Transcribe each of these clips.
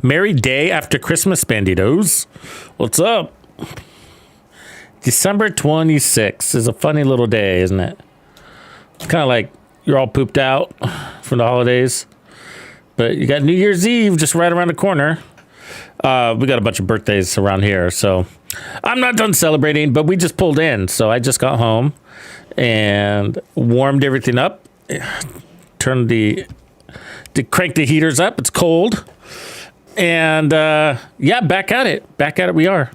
Merry day after Christmas, Bandidos. What's up? December 26th is a funny little day, isn't it? It's kind of like you're all pooped out from the holidays, but you got New Year's Eve just right around the corner. We got a bunch of birthdays around here, so I'm not done celebrating, but we just pulled in. So I just got home and warmed everything up, turned crank the heaters up. It's cold. And yeah, back at it we are.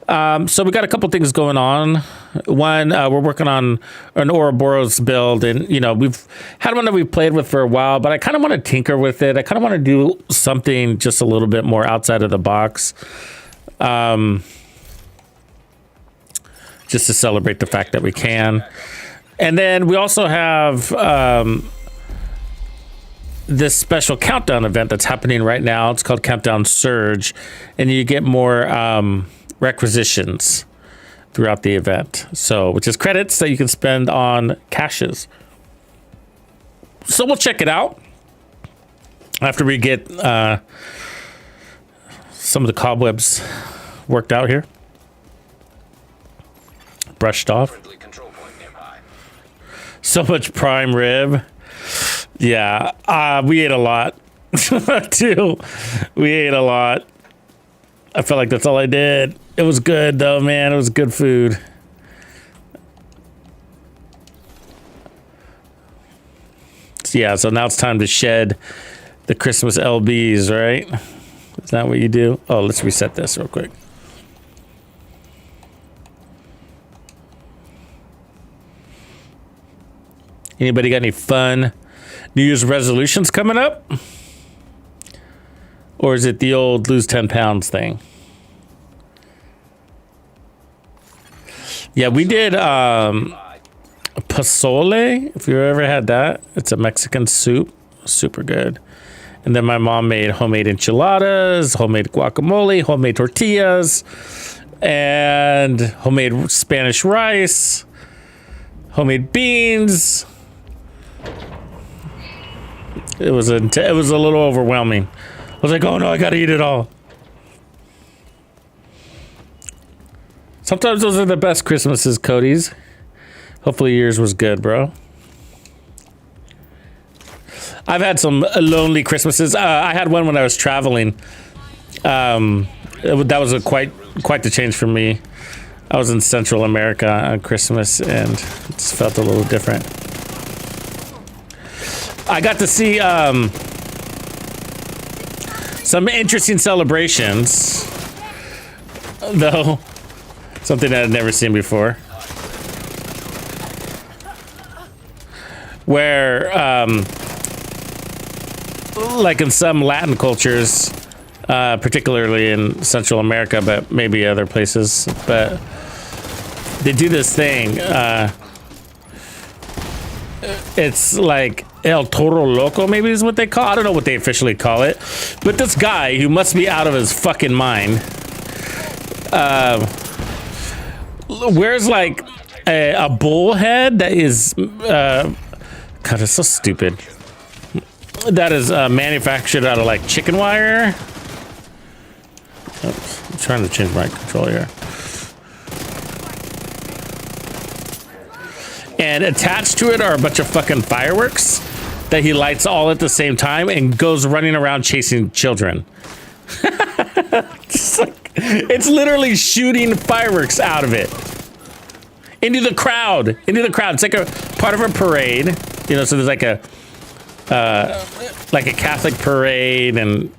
So we got a couple things going on. One, we're working on an Ouroboros build, and you know, we've had one that we've played with for a while, but I kind of want to tinker with it. I kind of want to do something just a little bit more outside of the box, just to celebrate the fact that we can. And then we also have this special countdown event that's happening right now. It's called Countdown Surge, and you get more requisitions throughout the event, so which is credits that you can spend on caches. So we'll check it out after we get some of the cobwebs worked out here, brushed off. So much prime rib. Yeah, we ate a lot too. We ate a lot. I felt like that's all I did. It was good though, man. It was good food. Yeah, so now it's time to shed the Christmas LBs, right? Is that what you do? Oh, let's reset this real quick. Anybody got any fun New Year's resolutions coming up? Or is it the old lose 10 pounds thing? Yeah, we did pozole, if you ever had that. It's a Mexican soup, super good. And then my mom made homemade enchiladas, homemade guacamole, homemade tortillas, and homemade Spanish rice, homemade beans. It was a little overwhelming. I was like, oh no, I gotta eat it all. Sometimes those are the best Christmases, Cody's. Hopefully yours was good, bro. I've had some lonely Christmases. I had one when I was traveling. That was quite the change for me. I was in Central America on Christmas and it just felt a little different. I got to see some interesting celebrations, though. Something that I'd never seen before. Where, like in some Latin cultures, particularly in Central America, but maybe other places, but they do this thing. It's like El Toro Loco, maybe is what they call it. I don't know what they officially call it. But this guy, who must be out of his fucking mind, wears like a bull head that is, God, it's so stupid. That is manufactured out of like chicken wire. Oops, I'm trying to change my control here. And attached to it are a bunch of fucking fireworks that he lights all at the same time and goes running around chasing children. It's literally shooting fireworks out of it into the crowd. It's like a part of a parade, you know. So there's like a Catholic parade and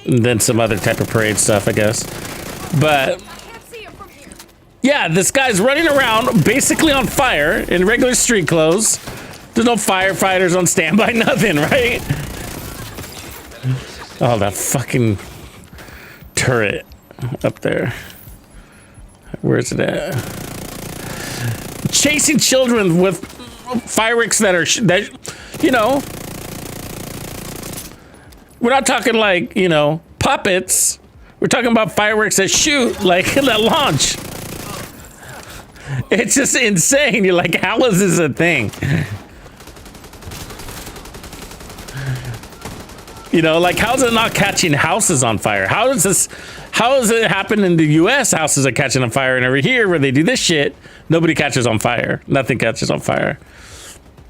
then some other type of parade stuff, I guess. But yeah, this guy's running around basically on fire in regular street clothes. There's no firefighters on standby, nothing, right? Oh, that fucking turret up there. Where's it at? Chasing children with fireworks that are, you know, we're not talking like, you know, puppets. We're talking about fireworks that shoot, like, that launch. It's just insane. You're like, how is this a thing? You know, like, how's it not catching houses on fire? How is it happen in the US? Houses are catching on fire, and over here where they do this shit, nobody catches on fire. Nothing catches on fire.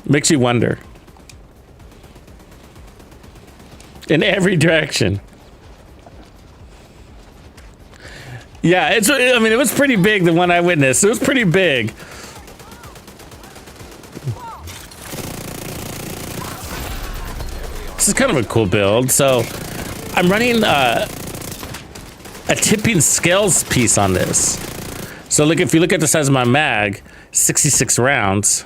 Makes you wonder. In every direction. Yeah, I mean, it was pretty big, the one I witnessed. It was pretty big. This is kind of a cool build. So I'm running a tipping scales piece on this. So look, if you look at the size of my mag, 66 rounds.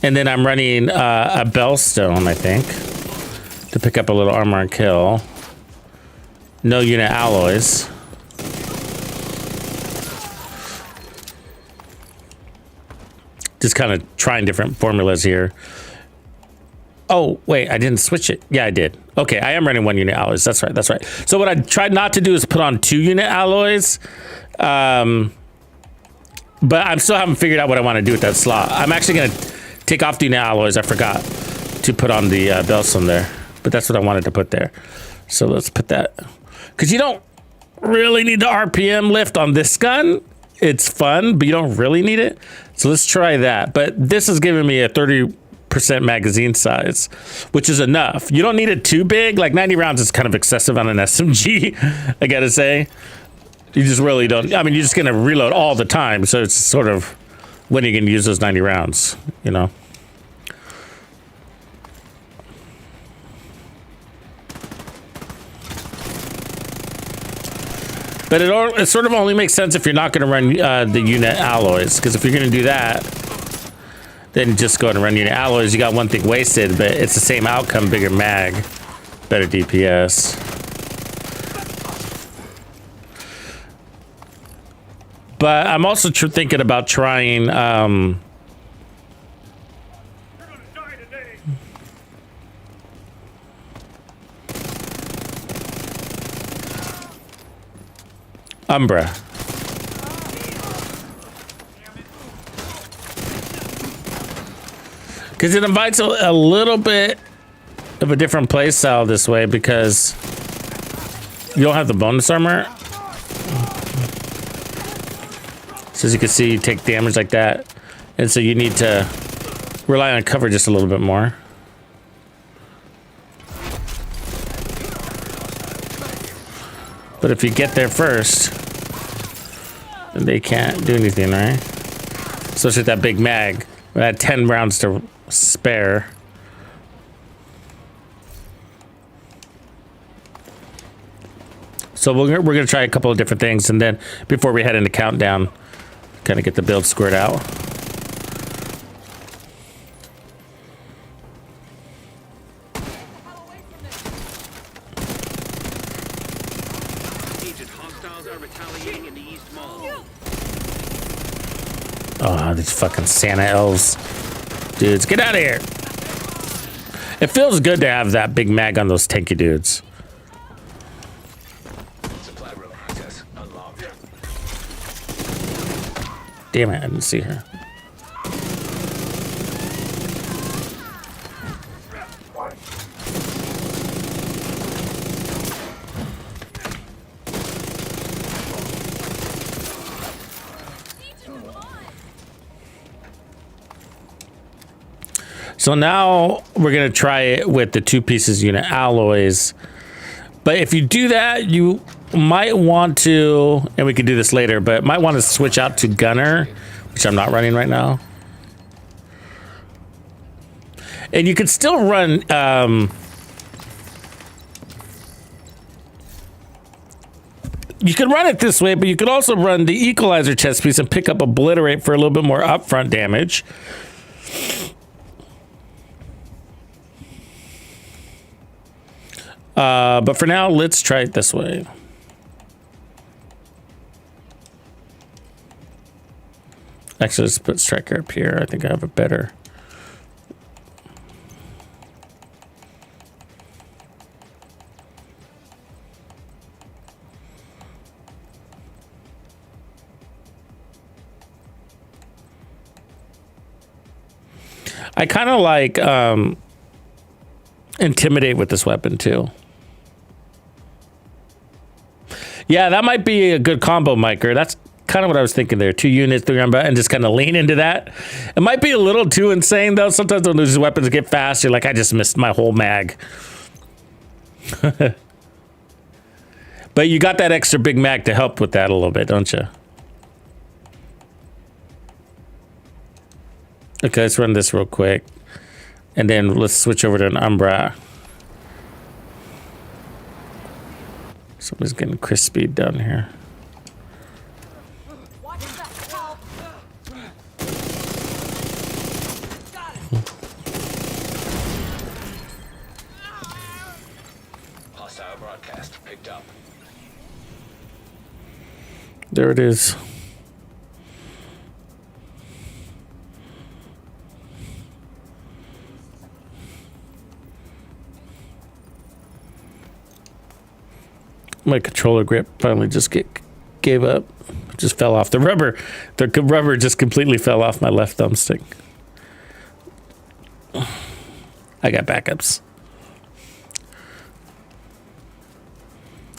And then I'm running a bellstone, I think, to pick up a little armor and kill. No unit alloys. Just kind of trying different formulas here. Oh, wait, I didn't switch it. Yeah, I did. Okay, I am running 1 unit alloys. That's right, that's right. So what I tried not to do is put on 2 unit alloys. But I still haven't figured out what I want to do with that slot. I'm actually going to take off the unit alloys. I forgot to put on the bellstone there. But that's what I wanted to put there. So let's put that. Because you don't really need the RPM lift on this gun. It's fun, but you don't really need it. So let's try that. But this is giving me a 30% magazine size, which is enough. You don't need it too big. Like 90 rounds is kind of excessive on an SMG, I gotta say. You just really don't. I mean, you're just gonna reload all the time. So it's sort of when are you gonna use those 90 rounds, you know? But it sort of only makes sense if you're not going to run the unit alloys. Because if you're going to do that, then just go ahead and run unit alloys. You got one thing wasted, but it's the same outcome, bigger mag, better DPS. But I'm also thinking about trying... Umbra. Because it invites a little bit of a different play style this way because you don't have the bonus armor. So as you can see, you take damage like that. And so you need to rely on cover just a little bit more. But if you get there first, then they can't do anything, right? Especially with that big mag. We had 10 rounds to spare. So we're gonna try a couple of different things, and then before we head into countdown, kind of get the build squared out. Oh, these fucking Santa elves. Dudes, get out of here. It feels good to have that big mag on those tanky dudes. Damn it, I didn't see her. So now we're going to try it with the 2 pieces unit alloys. But if you do that, you might want to, and we can do this later, but might want to switch out to gunner, which I'm not running right now. And you could still run, you could run it this way, but you could also run the equalizer chest piece and pick up Obliterate for a little bit more upfront damage. But for now, let's try it this way. Actually, let's put Striker up here. I think I have a better. I kind of like Intimidate with this weapon too. Yeah, that might be a good combo, Miker. That's kind of what I was thinking there. 2 units, 3 armor, and just kind of lean into that. It might be a little too insane, though. Sometimes when these weapons get fast, you're like, I just missed my whole mag. But you got that extra big mag to help with that a little bit, don't you? Okay, let's run this real quick. And then let's switch over to an Umbra. Somebody's getting crispy down here. Hostile broadcast picked up. There it is. My controller grip finally just gave up. Just fell off. The rubber just completely fell off my left thumbstick. I got backups.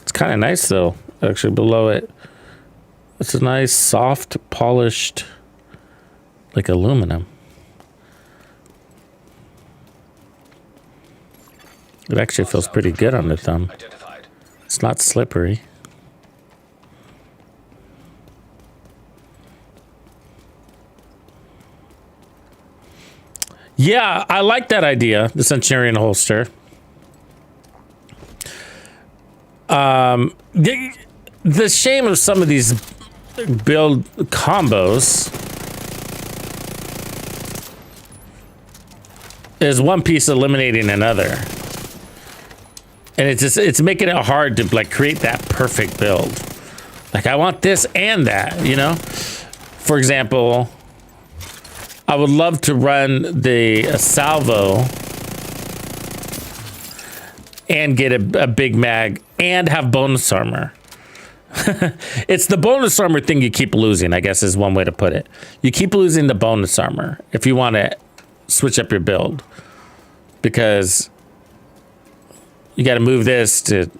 It's kind of nice though, actually below it. It's a nice, soft, polished, like aluminum. It actually feels pretty good on the thumb. It's not slippery. Yeah, I like that idea, the Centurion holster. The shame of some of these build combos is one piece eliminating another. And it's making it hard to like create that perfect build. Like I want this and that, you know? For example, I would love to run the salvo and get a big mag and have bonus armor. It's the bonus armor thing you keep losing, I guess is one way to put it. You keep losing the bonus armor if you want to switch up your build. Because you got to move this to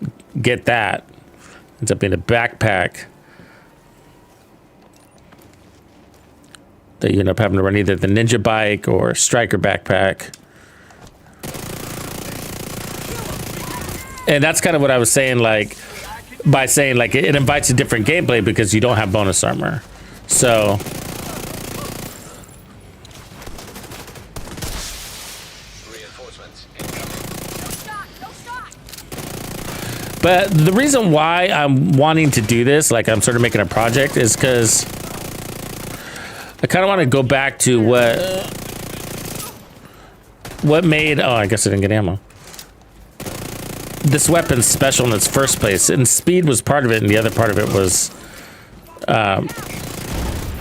get that. Ends up being a backpack that you end up having to run either the ninja bike or striker backpack. And that's kind of what I was saying, like, by saying, like, it invites a different gameplay because you don't have bonus armor. So but the reason why I'm wanting to do this, like I'm sort of making a project, is because I kind of want to go back to what made, oh, I guess I didn't get ammo. This weapon's special in its first place, and speed was part of it, and the other part of it was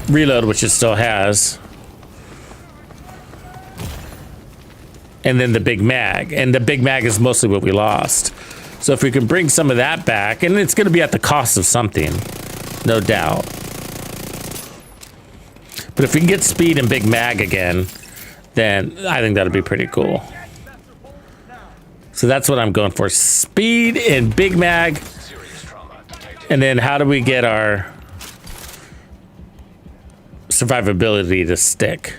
reload, which it still has. And then the big mag, and the big mag is mostly what we lost. So if we can bring some of that back, and it's going to be at the cost of something, no doubt. But if we can get speed and big mag again, then I think that'd be pretty cool. So that's what I'm going for. Speed and big mag. And then how do we get our survivability to stick?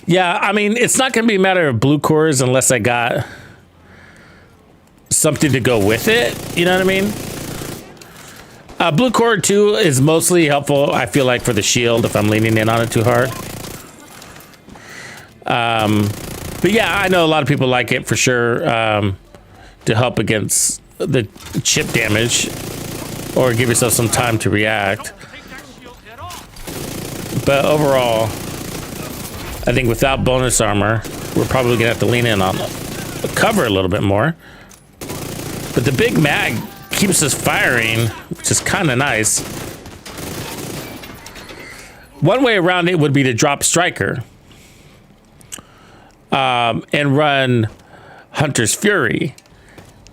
Yeah, I mean, it's not going to be a matter of blue cores unless I got something to go with it. You know what I mean? Blue core 2 is mostly helpful, I feel like, for the shield if I'm leaning in on it too hard. But yeah, I know a lot of people like it for sure to help against the chip damage or give yourself some time to react. But overall, I think without bonus armor, we're probably gonna have to lean in on the cover a little bit more. But the big mag keeps us firing, which is kind of nice. One way around it would be to drop striker and run Hunter's Fury,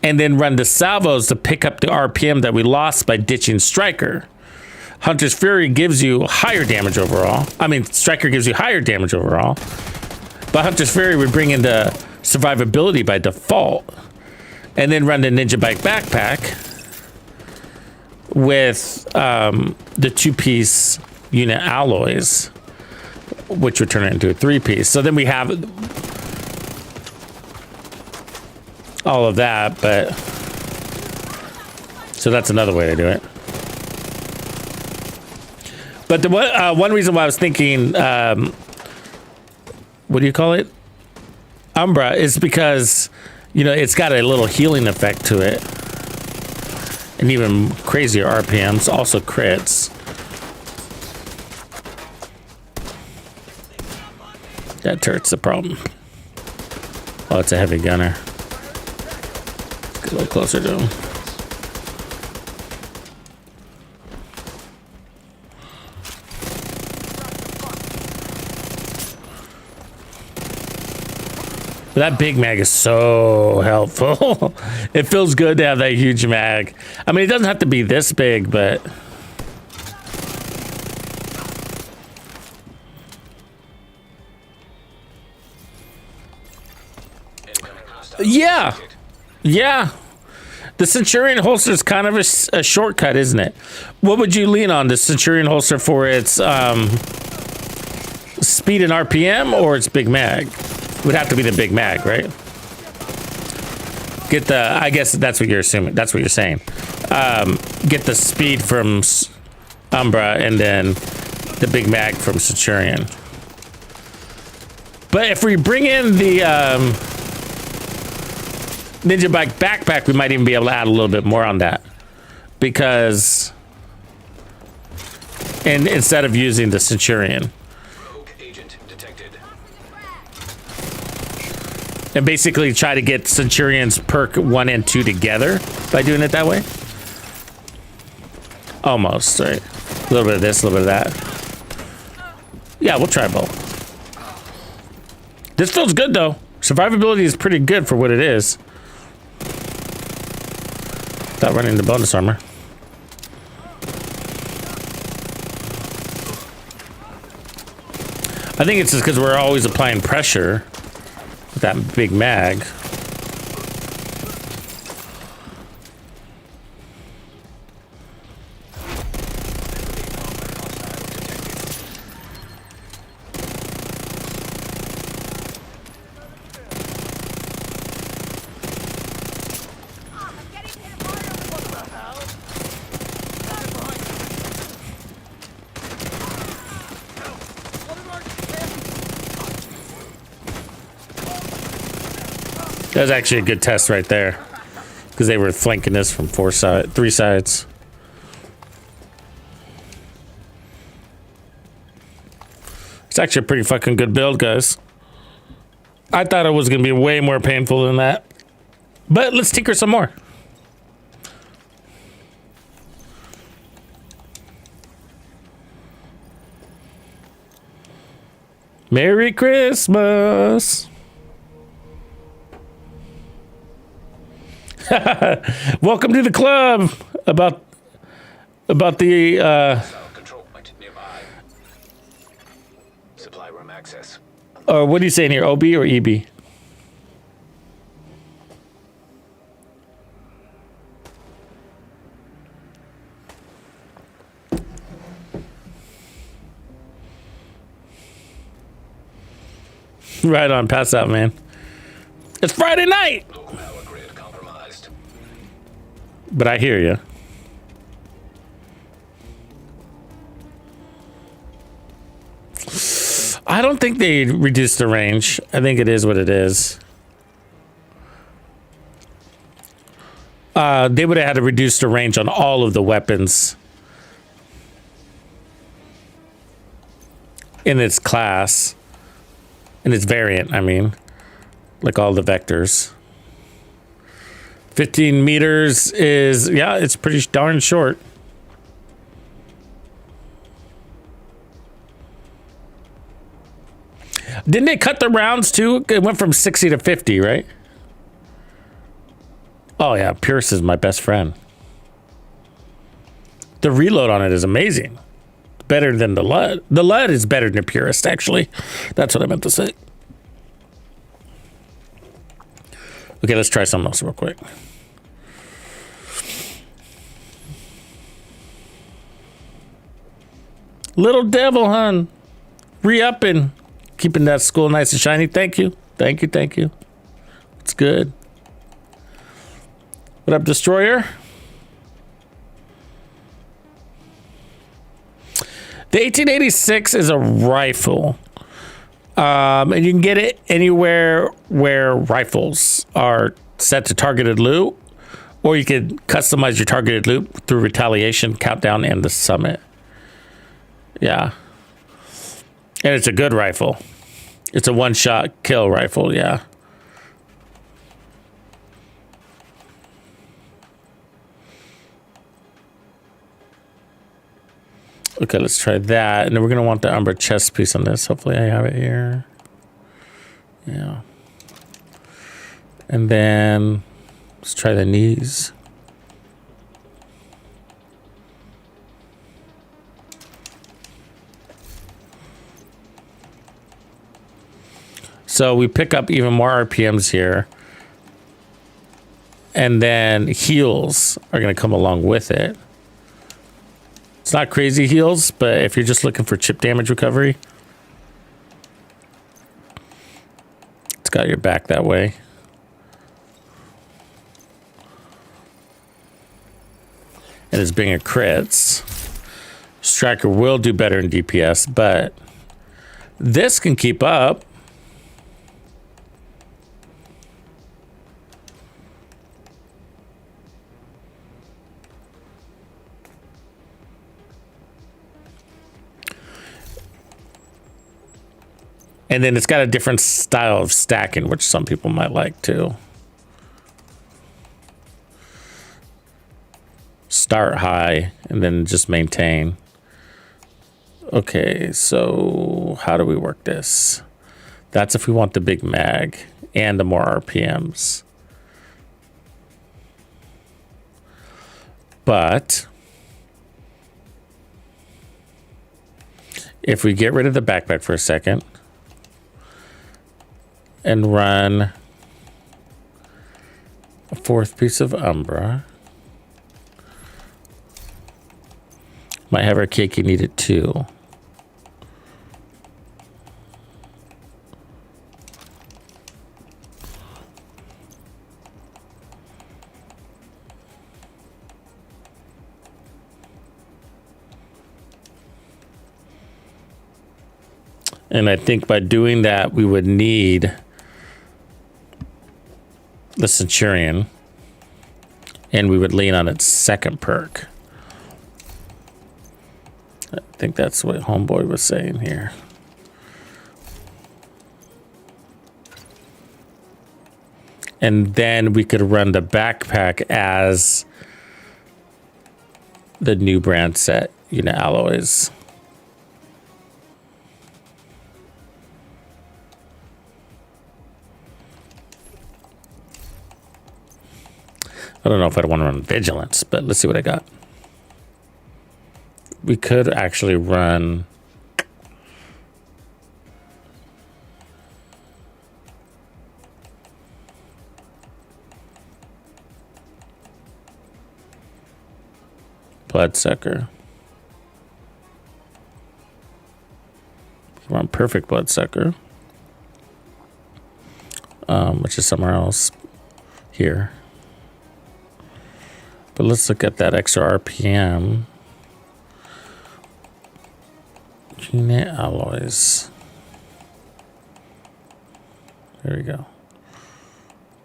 and then run the salvos to pick up the RPM that we lost by ditching striker. Hunter's Fury gives you higher damage overall. I mean, Striker gives you higher damage overall. But Hunter's Fury would bring into survivability by default. And then run the Ninja Bike backpack with the 2-piece unit alloys, which would turn it into a 3-piece. So then we have all of that, but so that's another way to do it. But the one reason why I was thinking, what do you call it? Umbra, is because, you know, it's got a little healing effect to it. And even crazier RPMs, also crits. That turret's the problem. Oh, it's a heavy gunner. Get a little closer to him. That big mag is so helpful. It feels good to have that huge mag. I mean, it doesn't have to be this big, but... Yeah. Yeah. The Centurion holster is kind of a shortcut, isn't it? What would you lean on? The Centurion holster for its speed and RPM or its big mag? Would have to be the big mag, right? Get the, I guess that's what you're assuming. That's what you're saying. Get the speed from Umbra and then the big mag from Centurion. But if we bring in the Ninja Bike backpack, we might even be able to add a little bit more on that. Because, and instead of using the Centurion. And basically try to get Centurion's perk 1 and 2 together by doing it that way. Almost, right? A little bit of this, a little bit of that. Yeah, we'll try both. This feels good though. Survivability is pretty good for what it is. Without running the bonus armor. I think it's just because we're always applying pressure. That big mag. That was actually a good test right there, because they were flanking this from 3 sides. It's actually a pretty fucking good build, guys. I thought it was going to be way more painful than that, but let's tinker some more. Merry Christmas. Welcome to the club. About the control point nearby. Supply room access. what are you saying here? OB or EB? Right on, pass out, man. It's Friday night. But I hear you. I don't think they reduced the range. I think it is what it is. They would have had to reduce the range on all of the weapons in its class. In its variant, I mean. Like all the vectors. 15 meters is, yeah, it's pretty darn short. Didn't they cut the rounds too? It went from 60 to 50, right? Oh yeah, Pierce is my best friend. The reload on it is amazing. Better than the LUD. The LUD is better than the Purist, actually. That's what I meant to say. Okay, let's try something else real quick. Little Devil, hun. Re-upping. Keeping that school nice and shiny. Thank you. Thank you, thank you. It's good. What up, Destroyer? The 1886 is a rifle. And you can get it anywhere where rifles are set to targeted loot, or you could customize your targeted loot through Retaliation, Countdown, and the Summit. Yeah. And it's a good rifle. It's a one-shot kill rifle, yeah. Okay, let's try that. And then we're going to want the Umbra chest piece on this. Hopefully I have it here. Yeah. And then let's try the knees. So we pick up even more RPMs here. And then heals are going to come along with it. It's not crazy heals, but if you're just looking for chip damage recovery, it's got your back that way. And it's being a crits. Striker will do better in DPS, but this can keep up. And then it's got a different style of stacking, which some people might like too. Start high and then just maintain. Okay, so how do we work this? That's if we want the big mag and the more RPMs. But if we get rid of the backpack for a second, and run a fourth piece of Umbra. Might have our cake, you need it too. And I think by doing that, we would need the Centurion, and we would lean on its second perk. I think that's what Homeboy was saying here. And then we could run the backpack as the new brand set, alloys. I don't know if I'd want to run Vigilance, but let's see what I got. We could actually run Bloodsucker. Run Perfect Bloodsucker, which is somewhere else here. But let's look at that extra RPM. Unit alloys. There we go.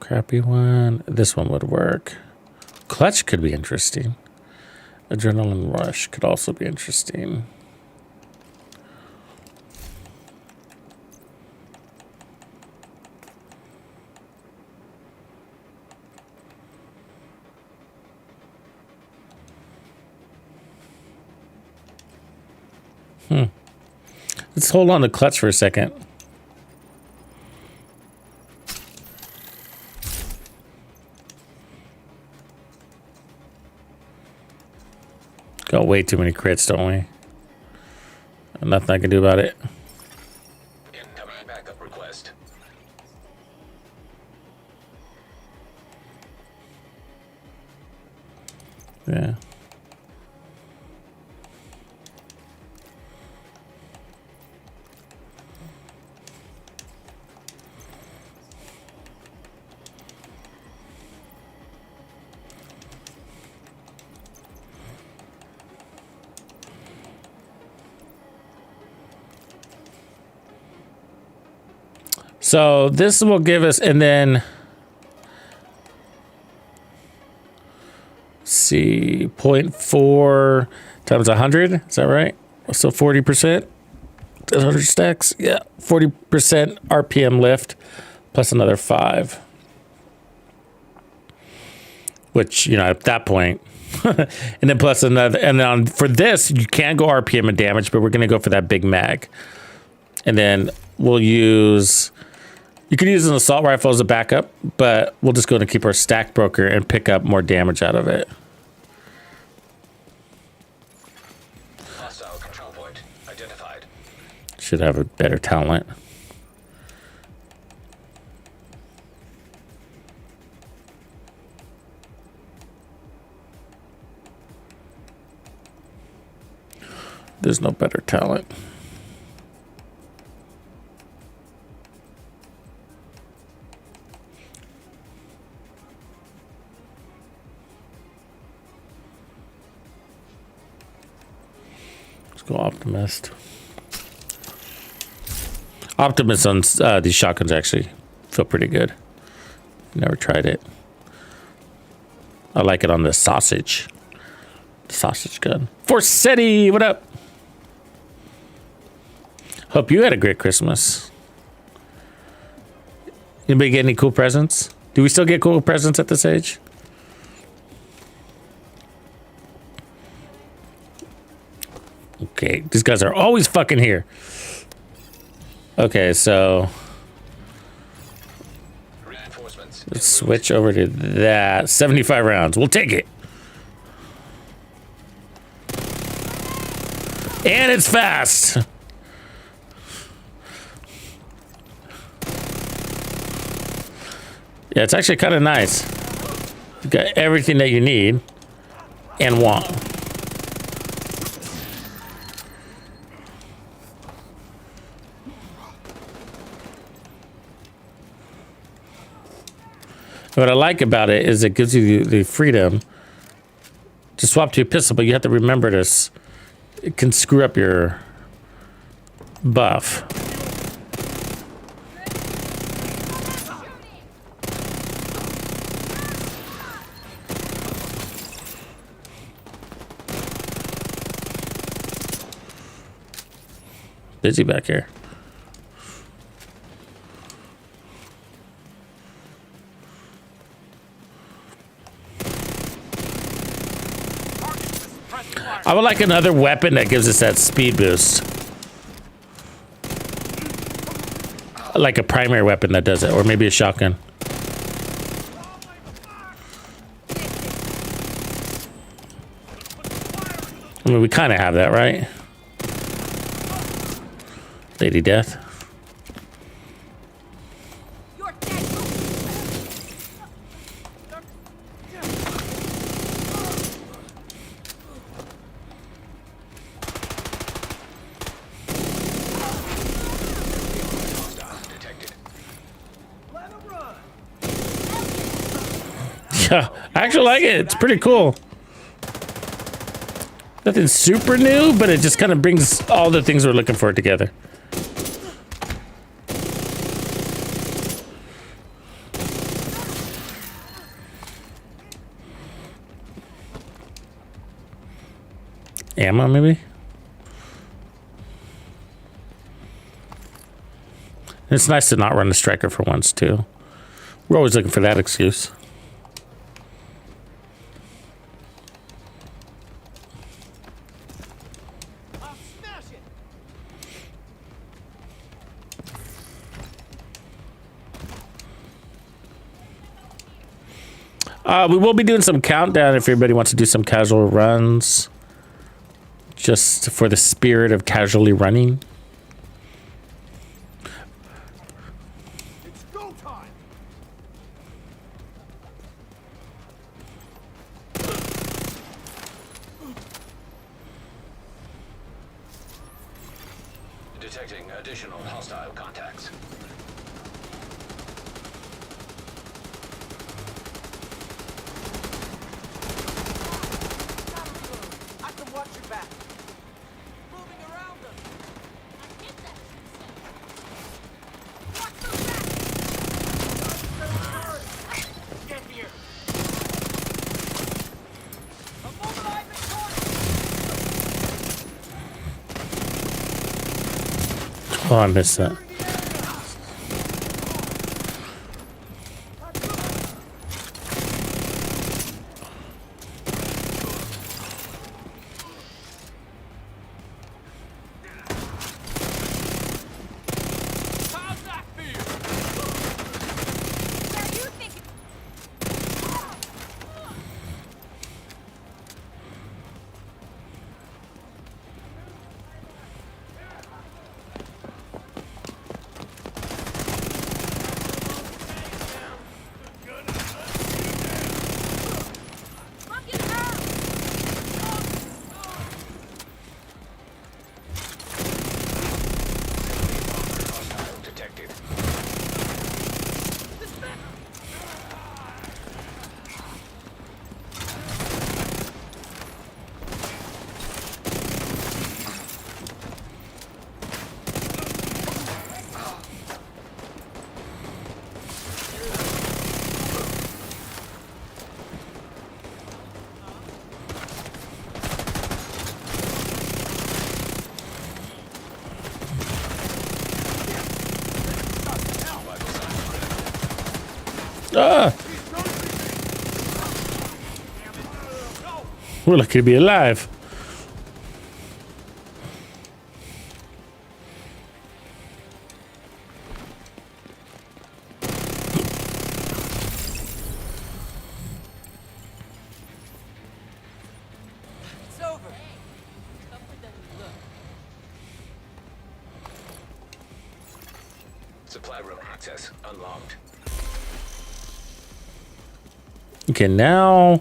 Crappy one. This one would work. Clutch could be interesting. Adrenaline Rush could also be interesting. Let's hold on to Clutch for a second. Got way too many crits, don't we? Nothing I can do about it. Incoming backup request. Yeah. So this will give us, and then see 0.4 times 100. Is that right? So 40%. 100 stacks. Yeah, 40% RPM lift plus another 5. Which, you know, at that point, and then plus another, and then for this, you can go RPM and damage, but we're going to go for that big mag. And then we'll use, you could use an assault rifle as a backup, but we'll just go and keep our stack broker and pick up more damage out of it. Hostile control point identified. Should have a better talent. There's no better talent. Let's go Optimist. Optimist on these shotguns actually feel pretty good. Never tried it. I like it on the sausage. Sausage gun. Forsetti, what up? Hope you had a great Christmas. Anybody get any cool presents? Do we still get cool presents at this age? Okay, these guys are always fucking here. Okay, so Reinforcements. let's switch over to that. 75 rounds. We'll take it. And it's fast. Yeah, it's actually kind of nice. You got everything that you need and want. What I like about it is it gives you the freedom to swap to a pistol, but you have to remember this. It can screw up your buff. Busy back here. I would like another weapon that gives us that speed boost. Like a primary weapon that does it, or maybe a shotgun. I mean, we kind of have that, right? Lady Death. Yeah, I actually like it. It's pretty cool. Nothing super new, but it just kind of brings all the things we're looking for together. Ammo, maybe? It's nice to not run the striker for once, too. We're always looking for that excuse. We will be doing some countdown if everybody wants to do some casual runs. just for the spirit of casually running. It's go time. Detecting additional hostile contacts. I can watch your back. Moving around them. I get that. Get here. I'm mobilizing force. Oh, I missed that. How's that feel? Where are you thinking? Look at her! Hostile detected. Ah! We're lucky to be alive. It's over. Tougher than you look. Supply room access unlocked. Okay, now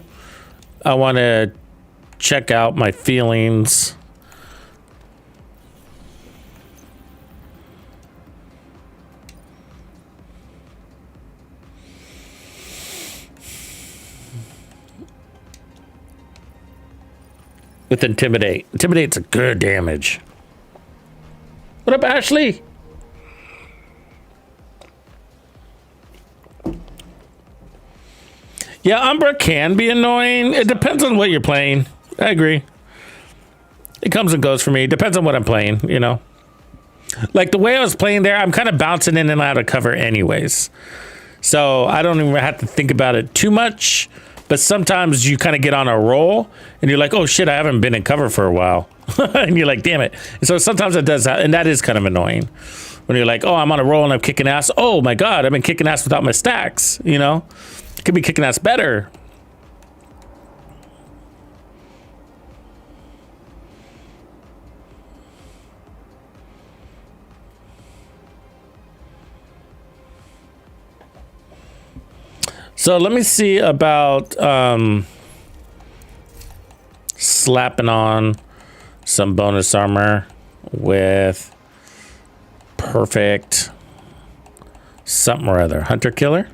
I want to check out my feelings. With Intimidate. Intimidate's a good damage. What up, Ashley? Yeah, Umbra can be annoying. It depends on what you're playing. I agree. It comes and goes for me. Depends on what I'm playing, you know. Like the way I was playing there, I'm kind of bouncing in and out of cover anyways. So I don't even have to think about it too much. But sometimes you kind of get on a roll and you're like, oh shit, I haven't been in cover for a while. And you're like, damn it. And so sometimes it does that. And that is kind of annoying. When you're like, oh, I'm on a roll and I'm kicking ass. Oh my God, I've been kicking ass without my stacks, you know? Could be kicking ass better. So let me see about slapping on some bonus armor with perfect something or other. Hunter killer.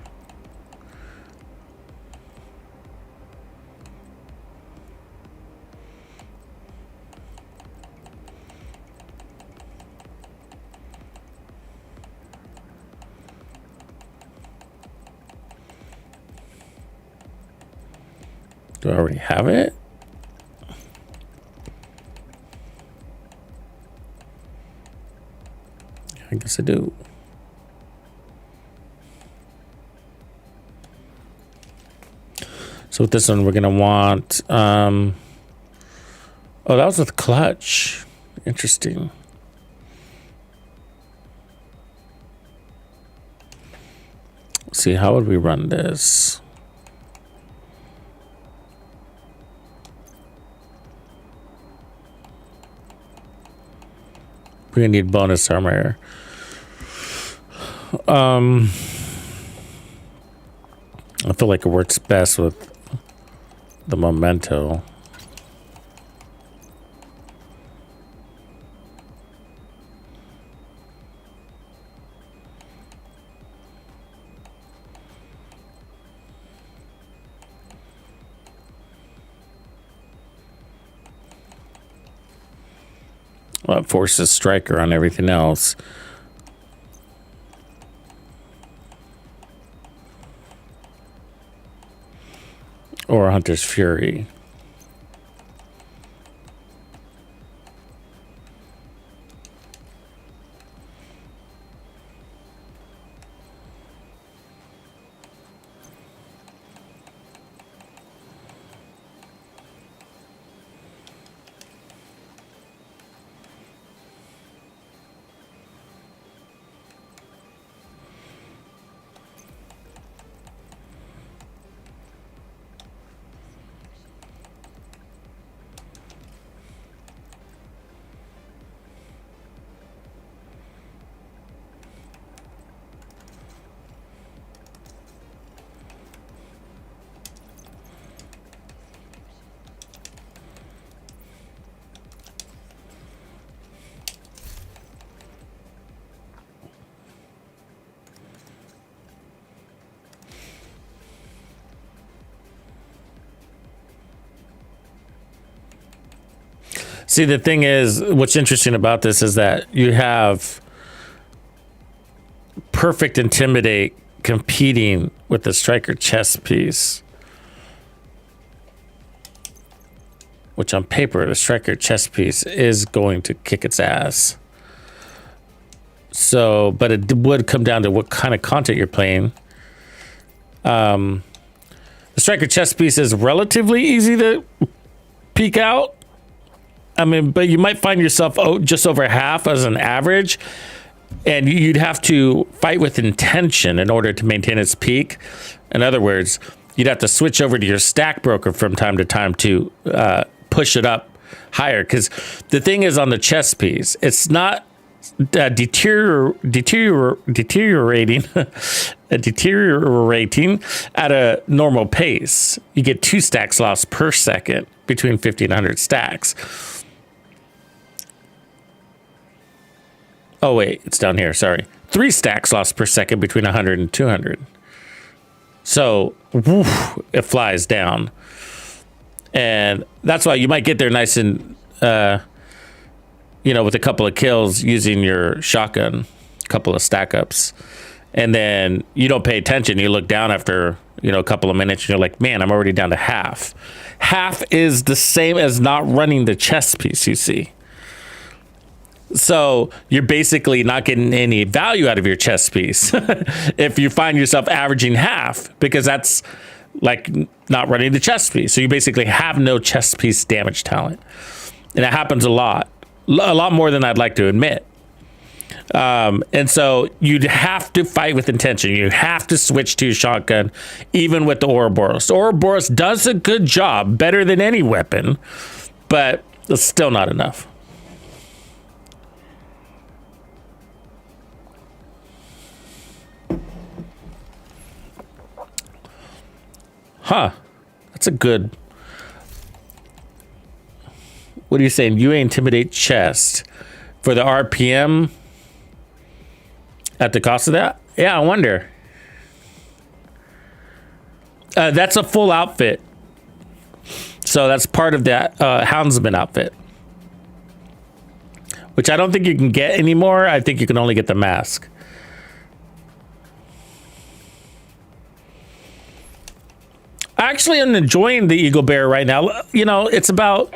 Do I already have it? I guess I do. So with this one, we're gonna want. Oh, that was with clutch. Interesting. Let's see, how would we run this? We're gonna need bonus armor. I feel like it works best with the memento. Well, it forces striker on everything else. Or Hunter's Fury. See, the thing is, what's interesting about this is that you have perfect Intimidate competing with the striker chess piece. Which on paper, the striker chess piece is going to kick its ass. So, but it would come down to what kind of content you're playing. The striker chess piece is relatively easy to peek out. I mean, but you might find yourself just over half as an average, and you'd have to fight with intention in order to maintain its peak. In other words, you'd have to switch over to your stack broker from time to time to push it up higher. Because the thing is, on the chess piece, it's not deteriorating at a normal pace. You get 2 stacks lost per second between 50 and 100 stacks. Oh, wait, it's down here. Sorry. 3 stacks lost per second between 100 and 200. So, woof, it flies down. And that's why you might get there nice and, with a couple of kills using your shotgun, a couple of stack ups. And then you don't pay attention. You look down after, a couple of minutes and you're like, man, I'm already down to half. Half is the same as not running the chess piece, you see. So you're basically not getting any value out of your chess piece if you find yourself averaging half, because that's like not running the chess piece. So you basically have no chess piece damage talent. And it happens a lot more than I'd like to admit. And so you'd have to fight with intention. You have to switch to your shotgun, even with the Ouroboros. Ouroboros does a good job, better than any weapon, but it's still not enough. Huh. That's a good... What are you saying? You Intimidate chest for the RPM at the cost of that? Yeah, I wonder. That's a full outfit. So that's part of that Houndsman outfit. Which I don't think you can get anymore. I think you can only get the mask. Actually, I'm enjoying the Eagle Bear right now. It's about...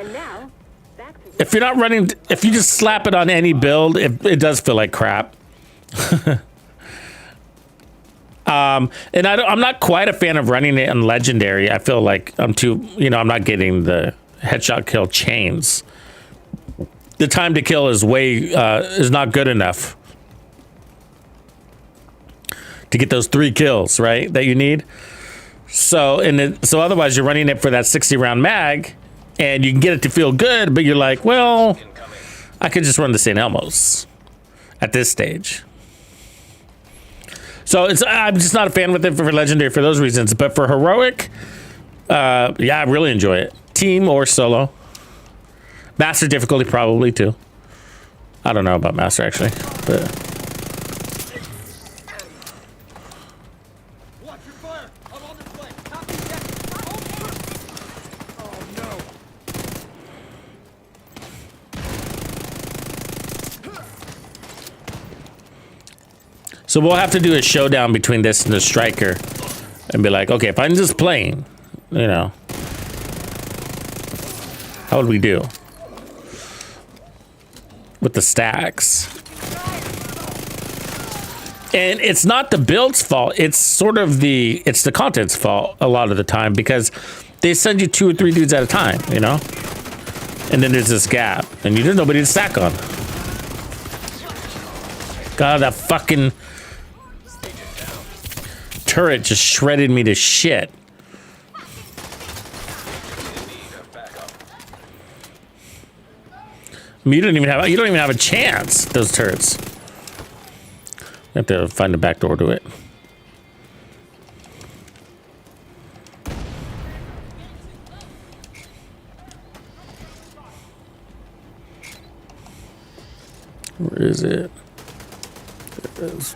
If you're not running... If you just slap it on any build, it does feel like crap. And I'm not quite a fan of running it on Legendary. I feel like I'm too... I'm not getting the headshot kill chains. The time to kill is is not good enough to get those 3 kills, right, that you need. So otherwise you're running it for that 60 round mag, and you can get it to feel good, but you're like, well, I could just run the St. Elmo's. at this stage. So I'm just not a fan with it for legendary for those reasons. But for heroic, yeah, I really enjoy it. Team or solo. Master difficulty probably too. I don't know about master actually, but Watch your fire. I'm on this way. Copy that. Oh no. so we'll have to do a showdown between this and the striker, and be like, okay, if I'm just playing, you know, how would we do with the stacks? And it's not the build's fault. It's sort of the content's fault a lot of the time, because they send you 2 or 3 dudes at a time, you know? And then there's this gap and there's nobody to stack on. God, that fucking turret just shredded me to shit. I mean, you don't even have a chance, those turrets. You have to find a back door to it. Where is it? There it is.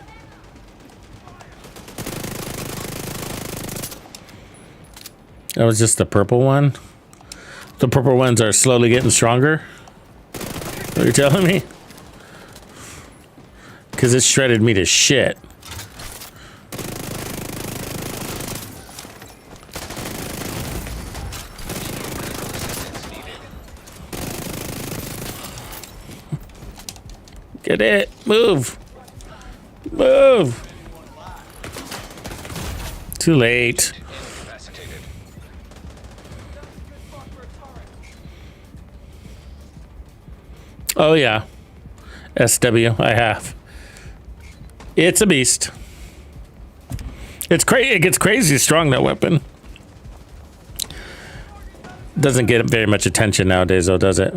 That was just the purple one. The purple ones are slowly getting stronger. What are you telling me? Because it shredded me to shit. Get it. Move. Move. Too late. Incapacitated. Oh, yeah. SW, I have. It's a beast. It's crazy. It gets crazy strong, that weapon. Doesn't get very much attention nowadays, though, does it?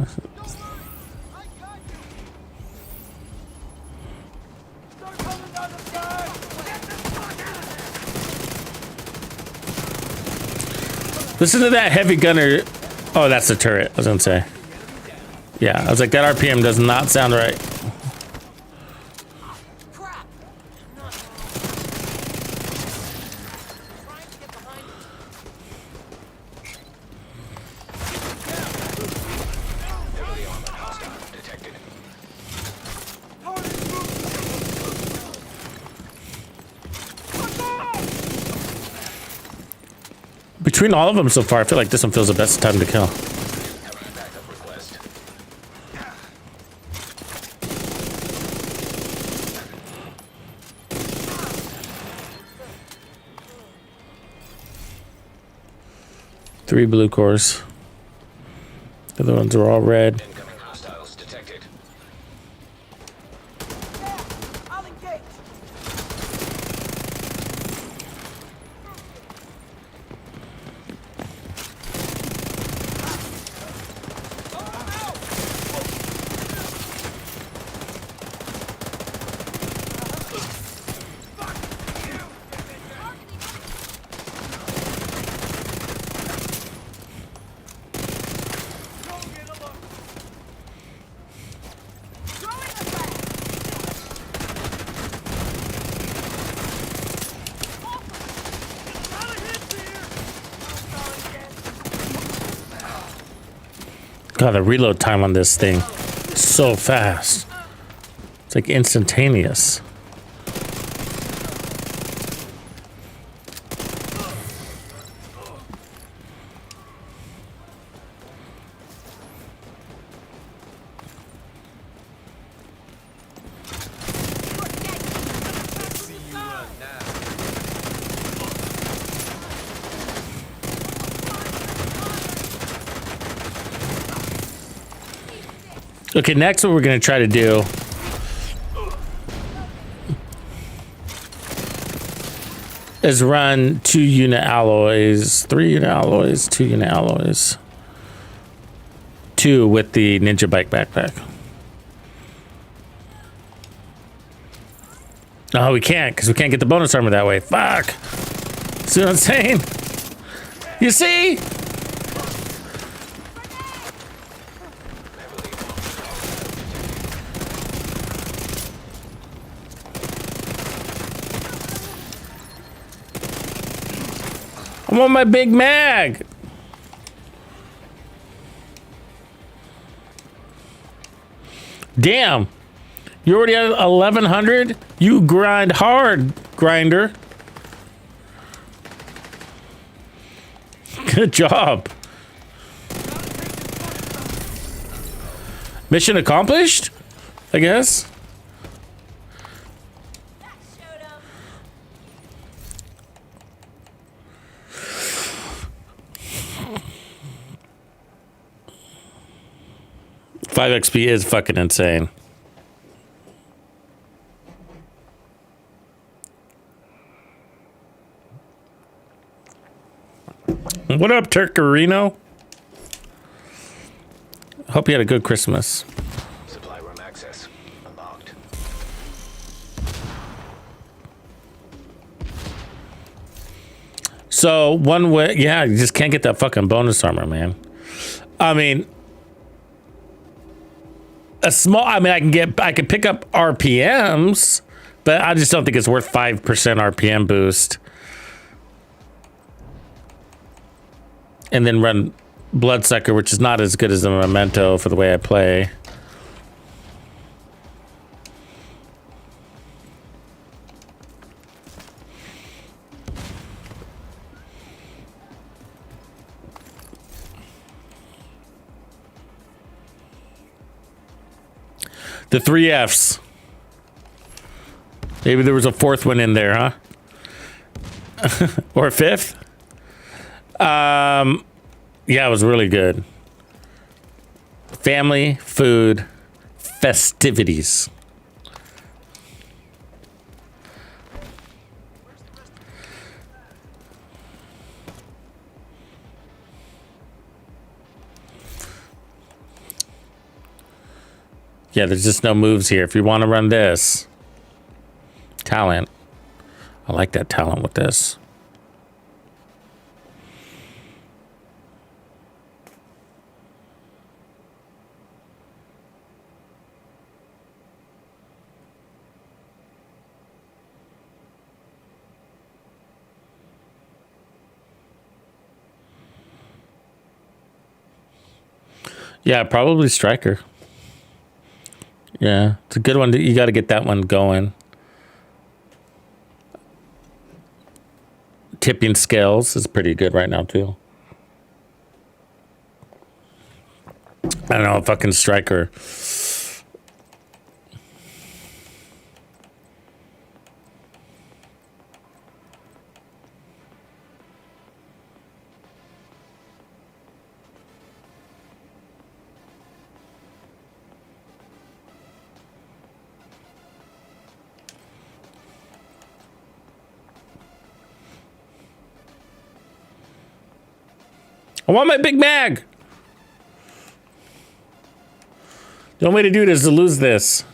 Listen to that heavy gunner. Oh, that's the turret, I was gonna say. Yeah, I was like, that RPM does not sound right. Crap. Trying to get behind you. Heavily armored hostile detected. Between all of them so far, I feel like this one feels the best time to kill. Having a backup request. Three blue cores. The other ones are all red. Incoming hostiles detected. I'll engage. God, the reload time on this thing is so fast. It's like instantaneous. Okay, next what we're gonna try to do is run 2 unit alloys, 3 unit alloys, 2 unit alloys. 2 with the ninja bike backpack. No, we can't, because we can't get the bonus armor that way. Fuck. See what I'm saying? You see? I'm on my big mag. Damn. You already at 1100? You grind hard, grinder. Good job. Mission accomplished? I guess. That showed him. 5 XP is fucking insane. What up, Turkerino? Hope you had a good Christmas. Supply room access unlocked. So one way, yeah, you just can't get that fucking bonus armor, man. I mean, I can pick up RPMs, but I just don't think it's worth 5% RPM boost. And then run Bloodsucker, which is not as good as the Memento for the way I play. The 3 Fs. Maybe there was a 4th one in there, huh? Or a 5th? Yeah, it was really good. Family, food, festivities. Yeah, there's just no moves here. If you want to run this. Talent. I like that talent with this. Yeah, probably Striker. Yeah, it's a good one. You got to get that one going. Tipping Scales is pretty good right now, too. I don't know, fucking Striker. I want my Big Mag. The only way to do it is to lose this.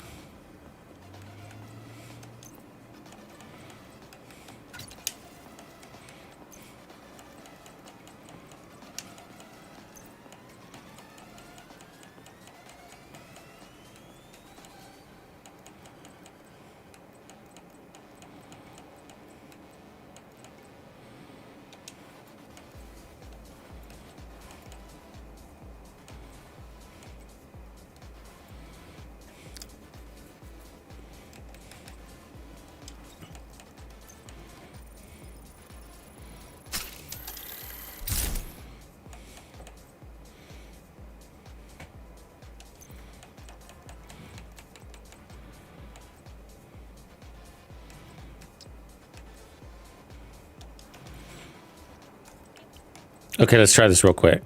Okay, let's try this real quick.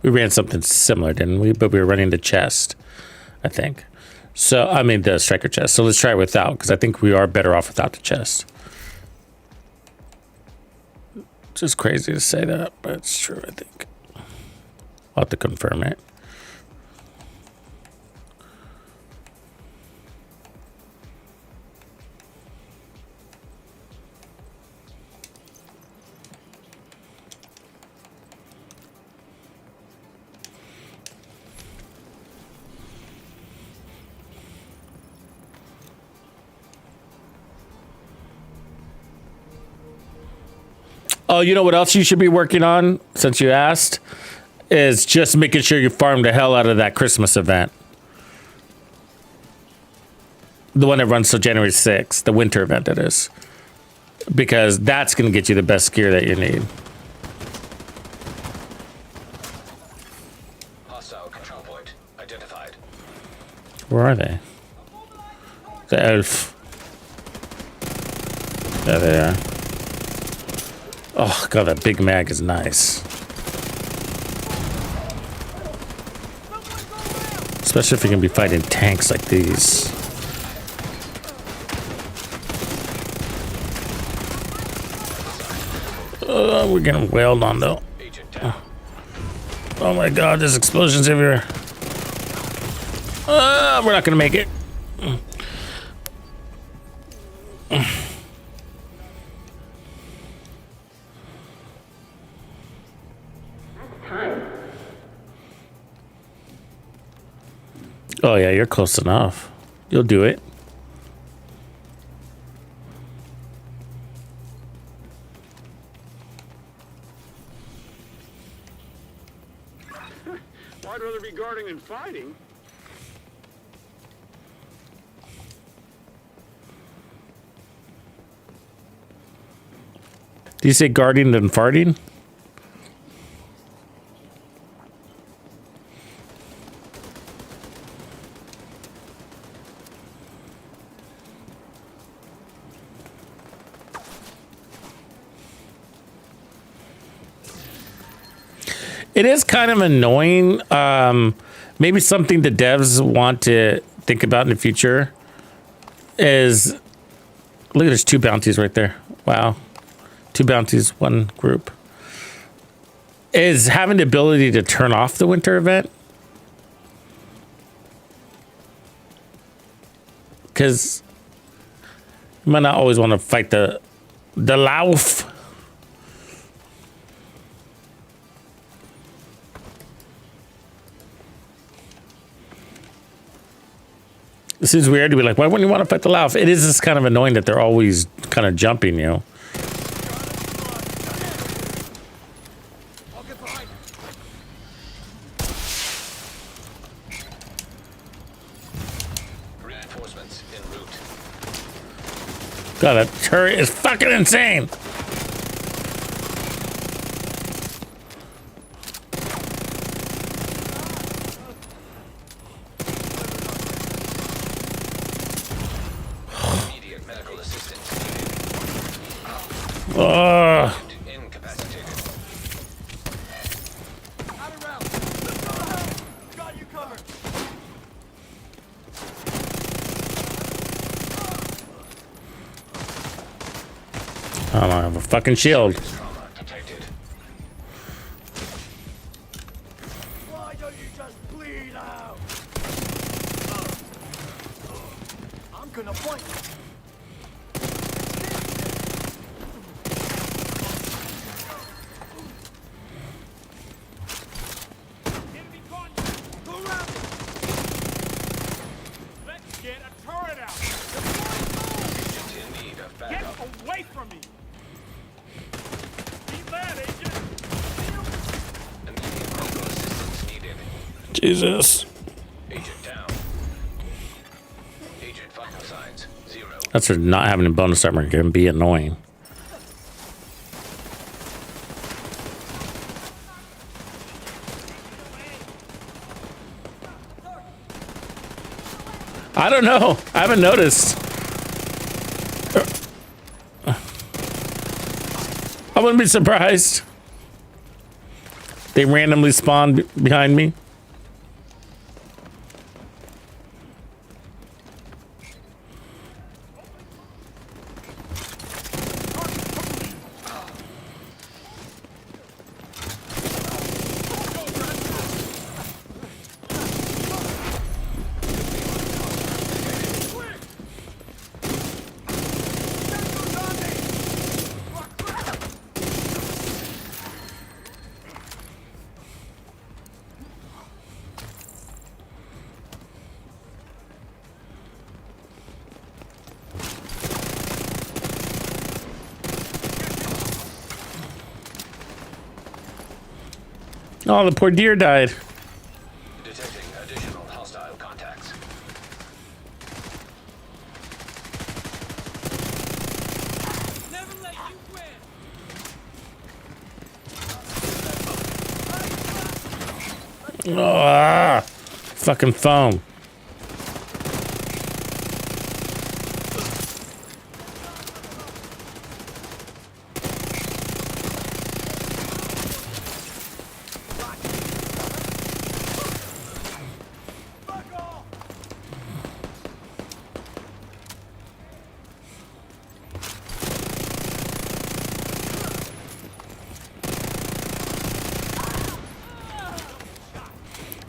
We ran something similar, didn't we? But we were running the chest, I think. So, I mean, the striker chest. So let's try it without, because I think we are better off without the chest. It's just crazy to say that, but it's true, I think. I'll have to confirm it. Oh, you know what else you should be working on, since you asked? Is just making sure you farm the hell out of that Christmas event. The one that runs till January 6th, the winter event it is. Because that's going to get you the best gear that you need. Hostile control point identified. Where are they? The elf. There they are. Oh, God, that big mag is nice. Especially if you're going to be fighting tanks like these. We're getting wailed on, though. Oh, my God, there's explosions everywhere. We're not going to make it. Oh, yeah, you're close enough. You'll do it. I'd rather be guarding than fighting. Do you say guarding than farting? It is kind of annoying. Maybe something the devs want to think about in the future is, look, there's 2 bounties right there. Wow. 2 bounties, 1 group. Is having the ability to turn off the winter event. Because you might not always want to fight the Lauf. It seems weird to be like, why wouldn't you want to fight the Lauf? It is just kind of annoying that they're always kind of jumping you. I'll get behind you. Reinforcements en route. God, that turret is fucking insane. Immediate medical assistance incapacitated. Out of round. Got you covered. I don't have a fucking shield. Trauma detected. Why don't you just bleed out? I'm gonna point. Enemy contact. Go around. Let's get a turret out. Agent in need of Get backup. away from me. Keep that, agent. Immediate medical assistance needed. Jesus. Agent down. Agent vital signs 0. That's for not having a bonus armor can be annoying. I don't know. I haven't noticed. I wouldn't be surprised. They randomly spawned behind me. Oh, the poor deer died. Detecting additional hostile contacts. Never let you win. Ah, fucking foam.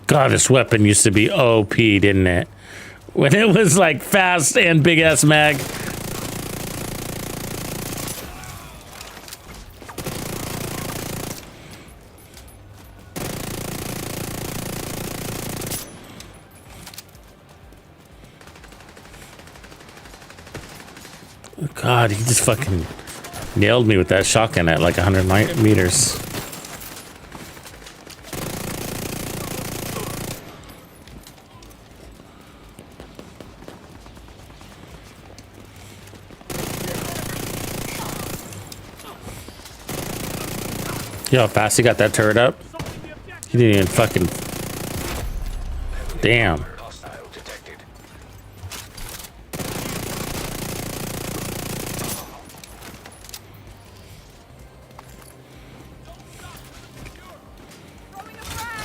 God, this weapon used to be OP, didn't it? When it was like fast and big ass mag. God, he just fucking nailed me with that shotgun at like 100 meters. You know how fast he got that turret up? He didn't even fucking... Damn. Hostile detected. Throwing a frag.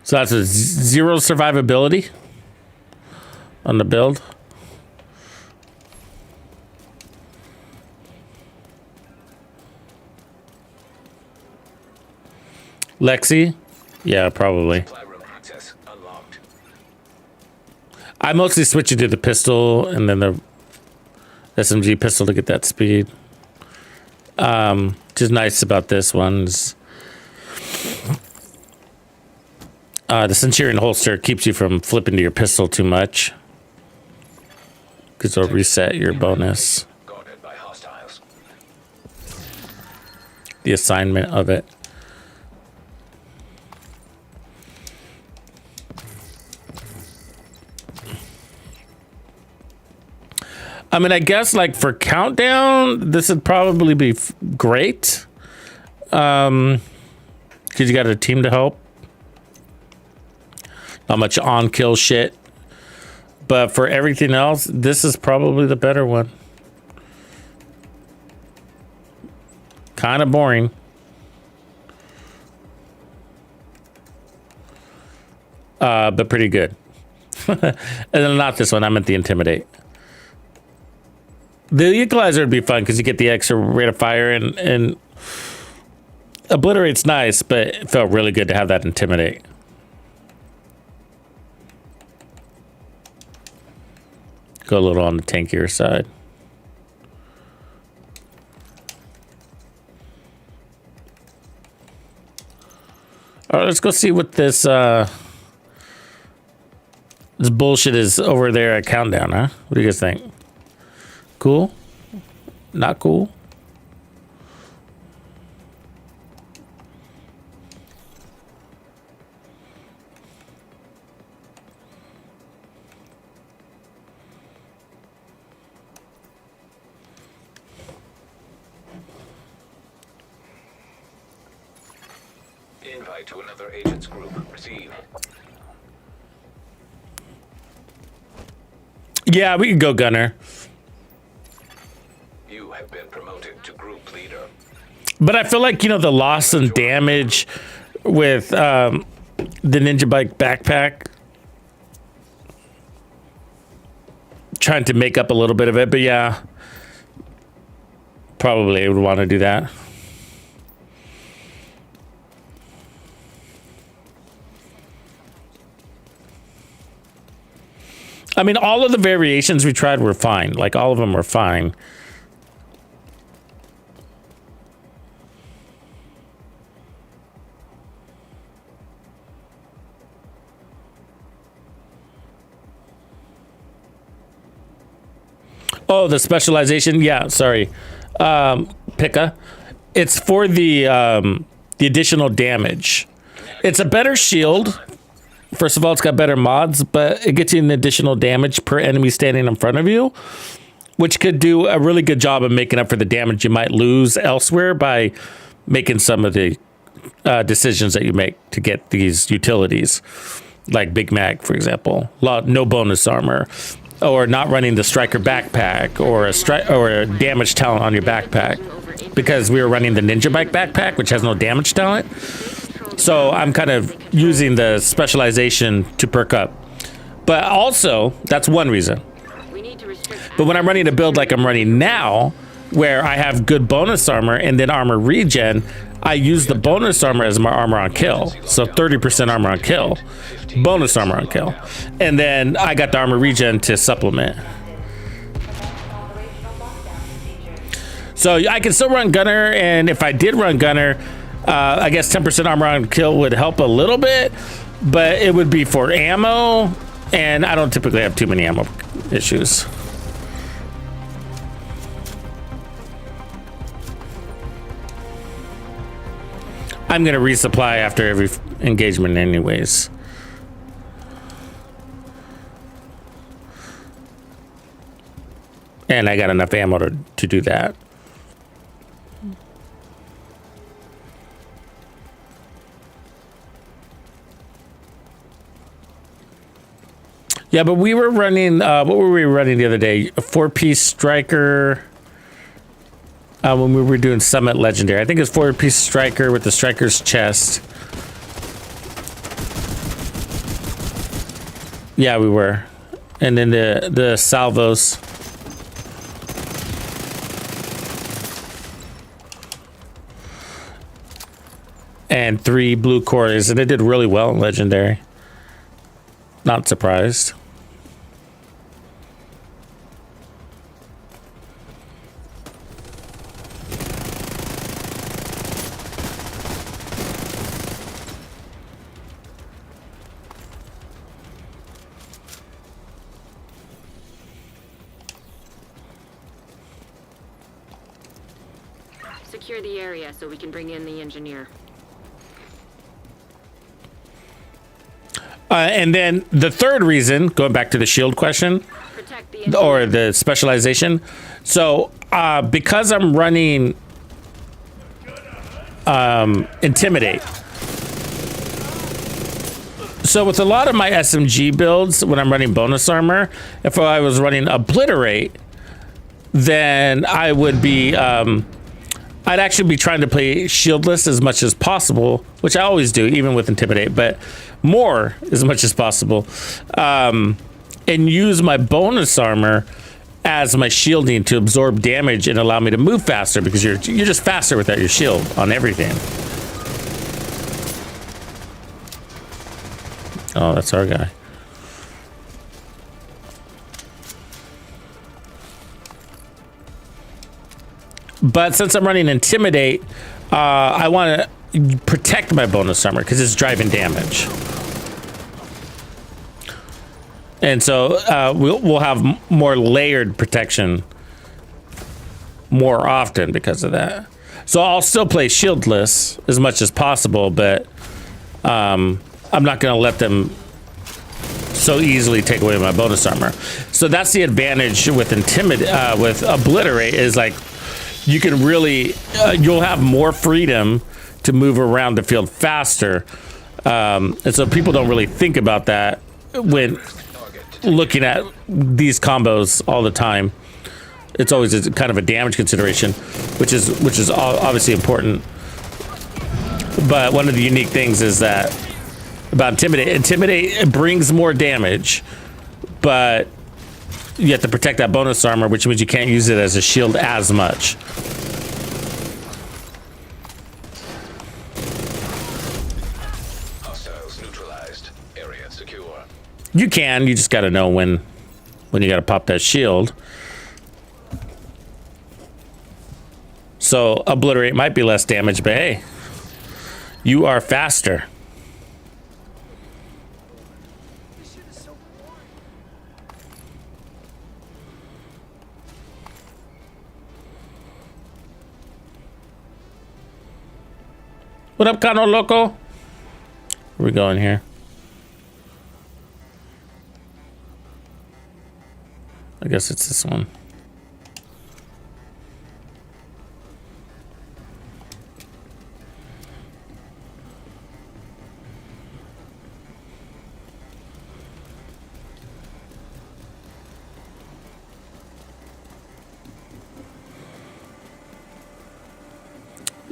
So that's a zero survivability on the build. Lexi? Yeah, probably. Supply room access unlocked. I mostly switch it to the pistol and then the SMG pistol to get that speed. Which is nice about this one is the Centurion holster keeps you from flipping to your pistol too much. Because it'll reset your bonus. Guarded by hostiles. The assignment of it. I mean, I guess like for countdown, this would probably be great. Because you got a team to help. Not much on-kill shit. But for everything else, this is probably the better one. Kind of boring. But pretty good. And then not this one, I meant the Intimidate. The Equalizer would be fun because you get the extra rate of fire and Obliterate's nice, but it felt really good to have that Intimidate. Go a little on the tankier side. All right, let's go see what this this bullshit is over there at Countdown, huh? What do you guys think? Cool? Not cool? Invite to another agent's group. Receive. Yeah, we can go Gunner. You have been promoted to group leader. But I feel like, you know, the loss and damage with the Ninja Bike backpack. Trying to make up a little bit of it, but yeah. Probably would want to do that. I mean, all of the variations we tried were fine. Like, all of them were fine. Oh, the specialization. Yeah, sorry. Pika. It's for the additional damage. It's a better shield. First of all, it's got better mods, but it gets you an additional damage per enemy standing in front of you, which could do a really good job of making up for the damage you might lose elsewhere by making some of the decisions that you make to get these utilities, like Big Mac, for example. No bonus armor, or not running the striker backpack, or a damage talent on your backpack, because we were running the ninja bike backpack, which has no damage talent. So I'm kind of using the specialization to perk up. But also, that's one reason. But when I'm running a build like I'm running now, where I have good bonus armor and then armor regen, I use the bonus armor as my armor on kill. So 30% armor on kill, bonus armor on kill. And then I got the armor regen to supplement. So I can still run gunner, and if I did run gunner, I guess 10% armor on kill would help a little bit, but it would be for ammo, and I don't typically have too many ammo issues. I'm going to resupply after every engagement anyways. And I got enough ammo to do that. Yeah, but we were running, what were we running the other day? A 4-piece striker. When we were doing Summit Legendary. I think it's 4-piece striker with the striker's chest. Yeah, we were. And then the salvos. And 3 blue cores, and it did really well in Legendary. Not surprised. Secure the area so we can bring in the engineer. And then the third reason, going back to the shield question, or the specialization. So because I'm running Intimidate. So with a lot of my SMG builds, when I'm running bonus armor, if I was running Obliterate, then I would be... I'd actually be trying to play shieldless as much as possible, which I always do, even with Intimidate, but more as much as possible, and use my bonus armor as my shielding to absorb damage and allow me to move faster, because you're just faster without your shield on everything. Oh, that's our guy. But since I'm running Intimidate, I want to protect my bonus armor because it's driving damage. And so we'll have more layered protection more often because of that. So I'll still play shieldless as much as possible, but I'm not going to let them so easily take away my bonus armor. So that's the advantage with with Obliterate, is like, you can really, you'll have more freedom to move around the field faster. And so people don't really think about that when looking at these combos all the time. It's always a kind of a damage consideration, which is obviously important. But one of the unique things is that about Intimidate brings more damage, but you have to protect that bonus armor, which means you can't use it as a shield as much. Hostiles neutralized. Area secure. You just got to know when when you got to pop that shield. So Obliterate might be less damage, but hey, you are faster. What up, Cano Loco? Where we going here? I guess it's this one.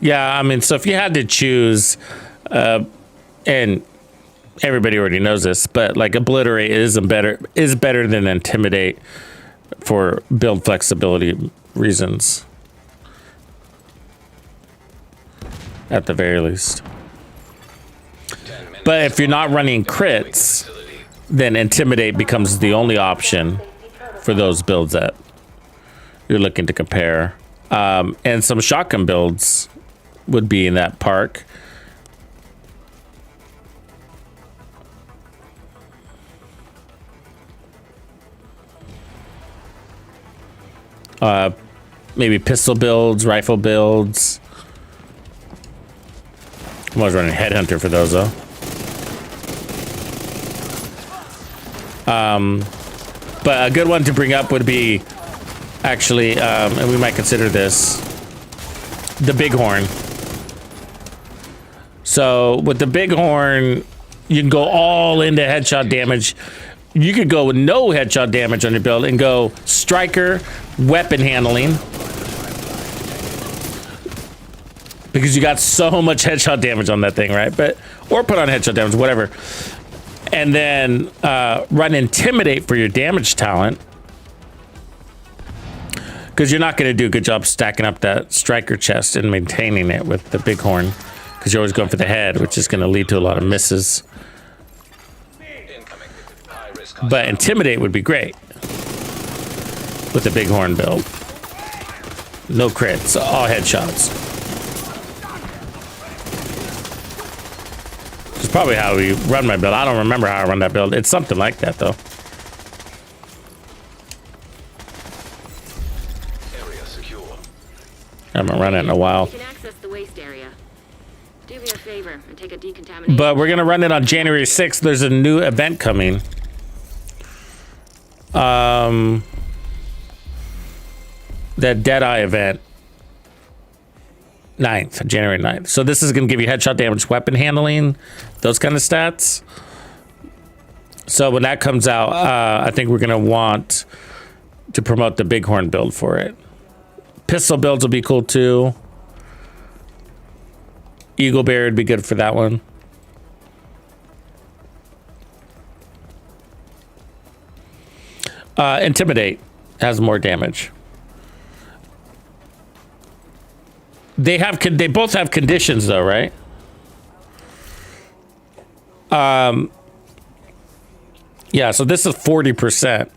Yeah, I mean, so if you had to choose, and everybody already knows this, but like Obliterate is better than Intimidate for build flexibility reasons, at the very least. But if you're not running crits, then Intimidate becomes the only option for those builds that you're looking to compare. And some shotgun builds would be in that park. Maybe pistol builds, rifle builds. I was running Headhunter for those though. But a good one to bring up would be actually, and we might consider this, the Bighorn. So with the Bighorn, you can go all into headshot damage. You could go with no headshot damage on your build and go striker, weapon handling, because you got so much headshot damage on that thing, right? But or put on headshot damage, whatever. And then run Intimidate for your damage talent, because you're not going to do a good job stacking up that striker chest and maintaining it with the Bighorn, because you're always going for the head, which is going to lead to a lot of misses. But Intimidate would be great with the Bighorn build. No crits, all headshots. It's probably how we run my build. I don't remember how I run that build. It's something like that, though. Area secure. I haven't run it in a while. You can access the waste area. Do me a favor and take a decontamination. But we're gonna run it on January 6th. There's a new event coming. That Deadeye event. 9th, January 9th. So this is gonna give you headshot damage, weapon handling, those kind of stats. So when that comes out, I think we're gonna want to promote the Bighorn build for it. Pistol builds will be cool too. Eagle Bear would be good for that one. Intimidate has more damage. They both have conditions though, right? Yeah, so this is 40%.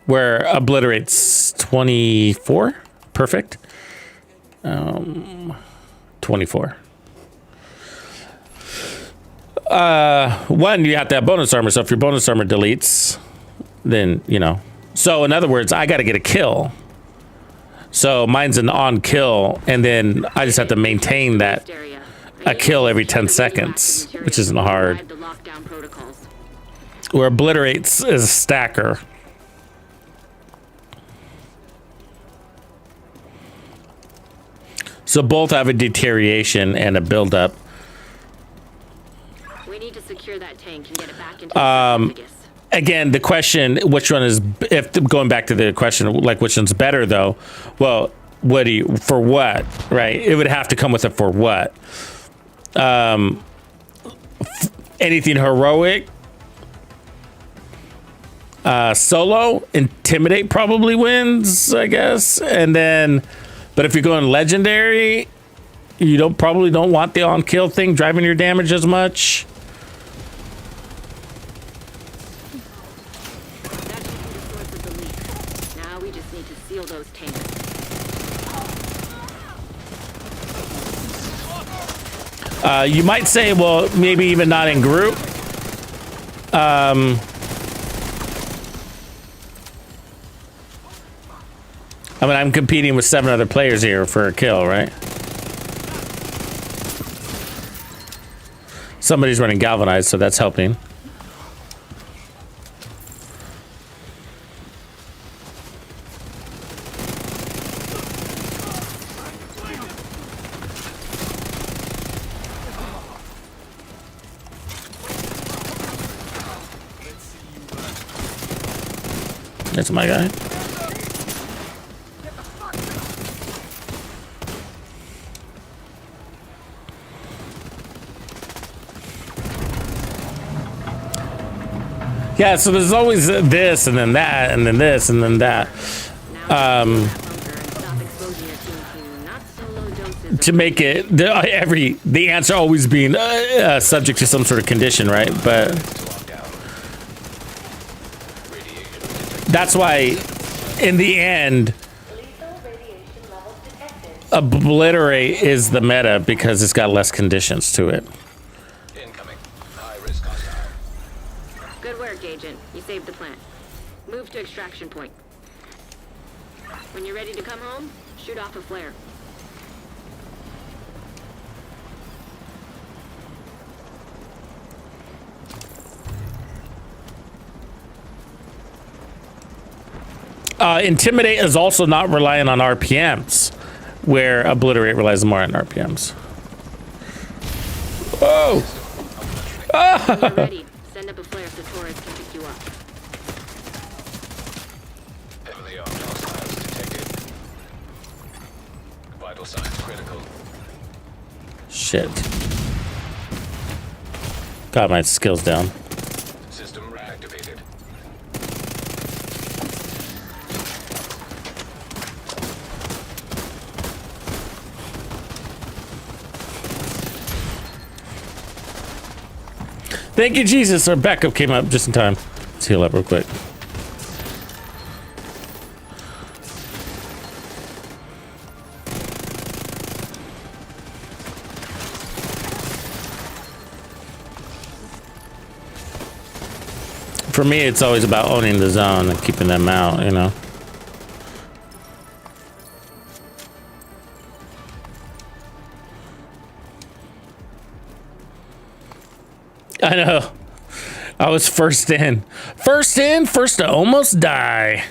Where Obliterate's 24. Perfect. 24. One, you have to have bonus armor. So if your bonus armor deletes, then, you know. So in other words, I got to get a kill. So mine's an on kill, and then I just have to maintain that a kill every 10 seconds, which isn't hard. Where Obliterates is a stacker. So both have a deterioration and a buildup. We need to secure that tank and get it back into the sarcophagus. Again, the question, which one is, if going back to the question, like which one's better though? Well, what do you, for what, right? It would have to come with a for what. Anything heroic, solo, Intimidate probably wins, I guess. And then, but if you're going legendary, you probably don't want the on kill thing driving your damage as much. seal those tanks. You might say, well, maybe even not in group. I mean, I'm competing with 7 other players here for a kill, right? Somebody's running galvanized, so that's helping. That's my guy. Yeah, so there's always this and then that and then this and then that. To make it the answer always being subject to some sort of condition, right? But that's why in the end Obliterate is the meta because it's got less conditions to it. Incoming. High risk hostile. Good work, Agent. You saved the plant. Move to extraction point. When you're ready to come home, shoot off a flare. Intimidate is also not relying on RPMs, where Obliterate relies more on RPMs. Whoa! When you're ready, send up a flare so Torres can pick you up. Heavily armed hostiles detected. Vital signs critical. Shit. Got my skills down. System reactivated. Thank you, Jesus. Our backup came up just in time. Let's heal up real quick. For me, it's always about owning the zone and keeping them out, you know? I know. I was first in. First in, first to almost die.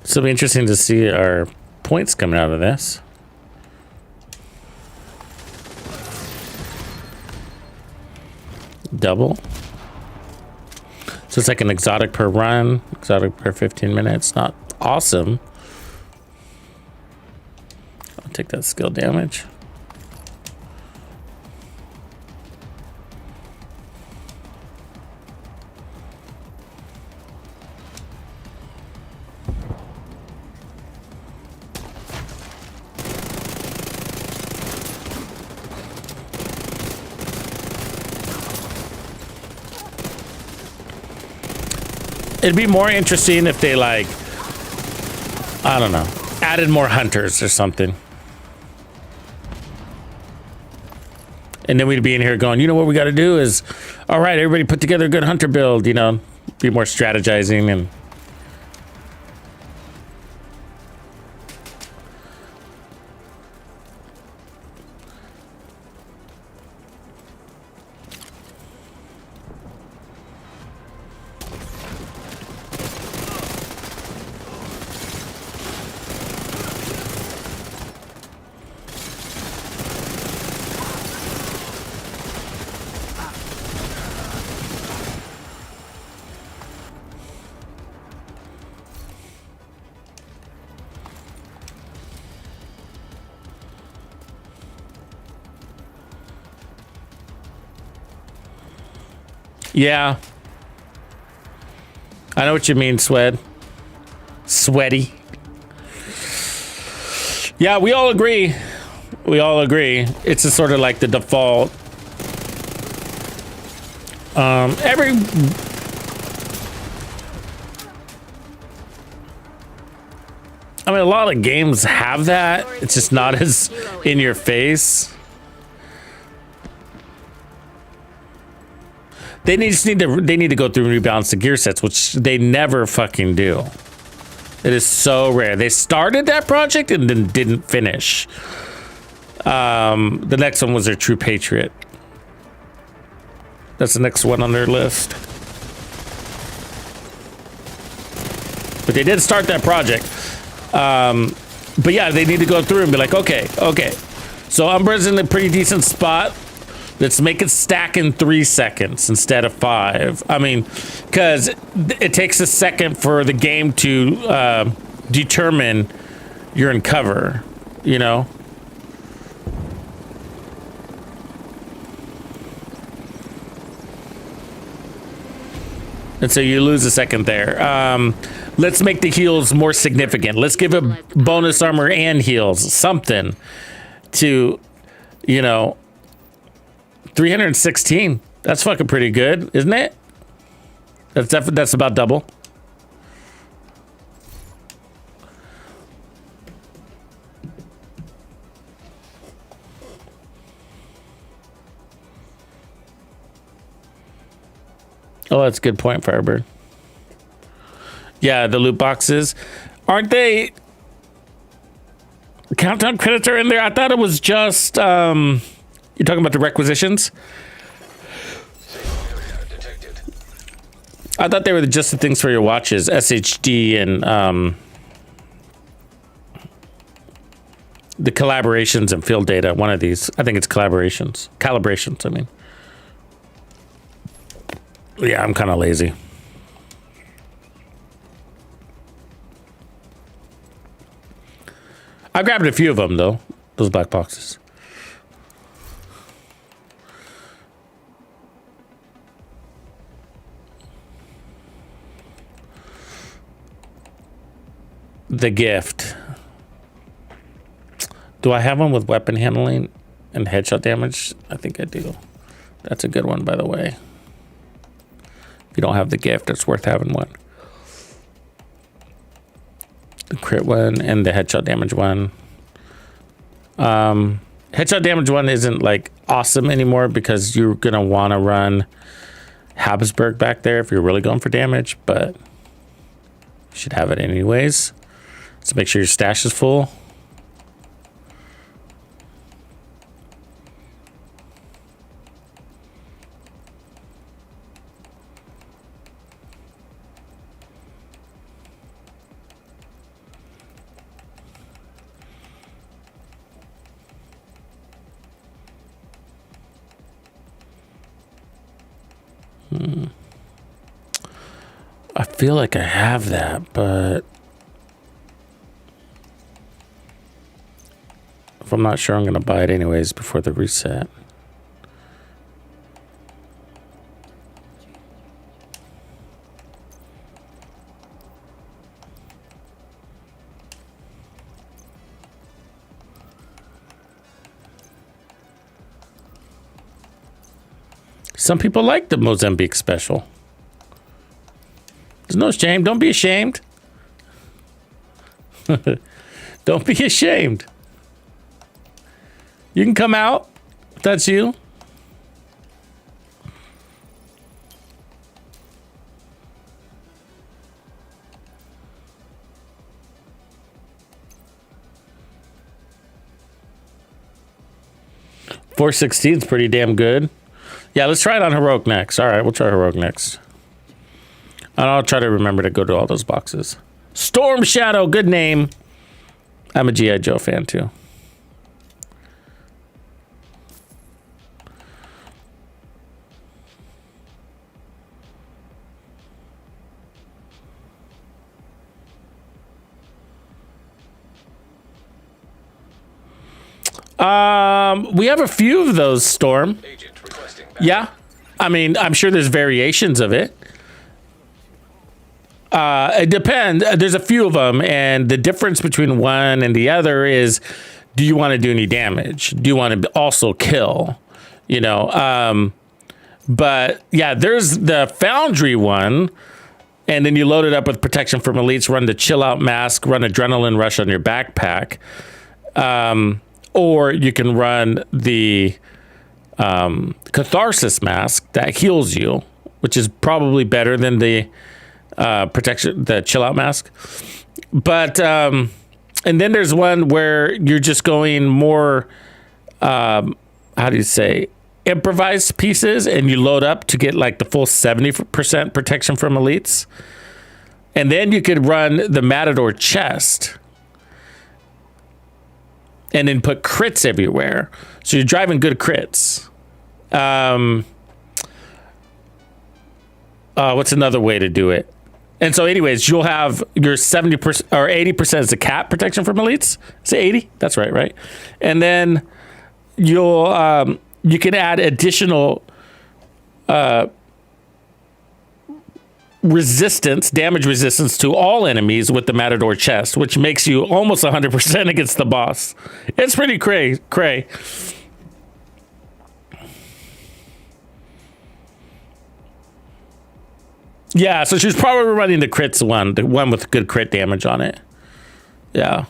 So it'll be interesting to see our points coming out of this. Double. So it's like an exotic per run, exotic per 15 minutes. Not awesome. I'll take that skill damage. It'd be more interesting if they, like, I don't know, added more hunters or something. And then we'd be in here going, you know what we got to do is, all right, everybody put together a good hunter build, you know, be more strategizing and... Yeah. I know what you mean, Sweaty. Yeah, we all agree. We all agree. It's just sort of like the default. I mean, a lot of games have that. It's just not as in your face. They need to go through and rebalance the gear sets, which they never fucking do. It is so rare. They started that project and then didn't finish. The next one was their True Patriot. That's the next one on their list. But they did start that project. But yeah, they need to go through and be like, okay. So Umbra's in a pretty decent spot. Let's make it stack in 3 seconds instead of 5. I mean, because it takes a second for the game to determine you're in cover, you know? And so you lose a second there. Let's make the heals more significant. Let's give a bonus armor and heals. Something to, you know... 316. That's fucking pretty good, isn't it? That's about double. Oh, that's a good point, Firebird. Yeah, the loot boxes. Aren't they... Countdown credits are in there? I thought it was just... You're talking about the requisitions? I thought they were just the things for your watches, SHD and the collaborations and field data. One of these. I think it's collaborations. Calibrations, I mean. Yeah, I'm kind of lazy. I grabbed a few of them, though. Those black boxes. The gift. Do I have one with weapon handling and headshot damage? I think I do. That's a good one, by the way. If you don't have the gift, it's worth having one. The crit one and the headshot damage one. Headshot damage one isn't like awesome anymore because you're gonna want to run Habsburg back there if you're really going for damage, but you should have it anyways. So make sure your stash is full. I feel like I have that, but if I'm not sure, I'm going to buy it anyways before the reset. Some people like the Mozambique special. There's no shame. Don't be ashamed. Don't be ashamed. You can come out if that's you. $416 is pretty damn good. Yeah, let's try it on Heroic next. All right, we'll try Heroic next. And I'll try to remember to go to all those boxes. Storm Shadow, good name. I'm a G.I. Joe fan too. We have a few of those, Storm. Agent requesting back. Yeah. I mean, I'm sure there's variations of it. It depends. There's a few of them, and the difference between one and the other is, do you want to do any damage? Do you want to also kill? You know, but yeah, there's the Foundry one, and then you load it up with protection from elites, run the chill out mask, run adrenaline rush on your backpack, or you can run the catharsis mask that heals you, which is probably better than the protection, the chill out mask. But and then there's one where you're just going more, how do you say, improvised pieces, and you load up to get like the full 70% protection from elites. And then you could run the Matador chest and then put crits everywhere. So you're driving good crits. What's another way to do it? And so anyways, you'll have your 70% or 80% is the cap protection from elites. Is it 80? That's right? And then you'll you can add additional damage resistance to all enemies with the Matador chest, which makes you almost 100% against the boss. It's pretty cray. Yeah, so she's probably running the crits one, the one with good crit damage on it. Yeah.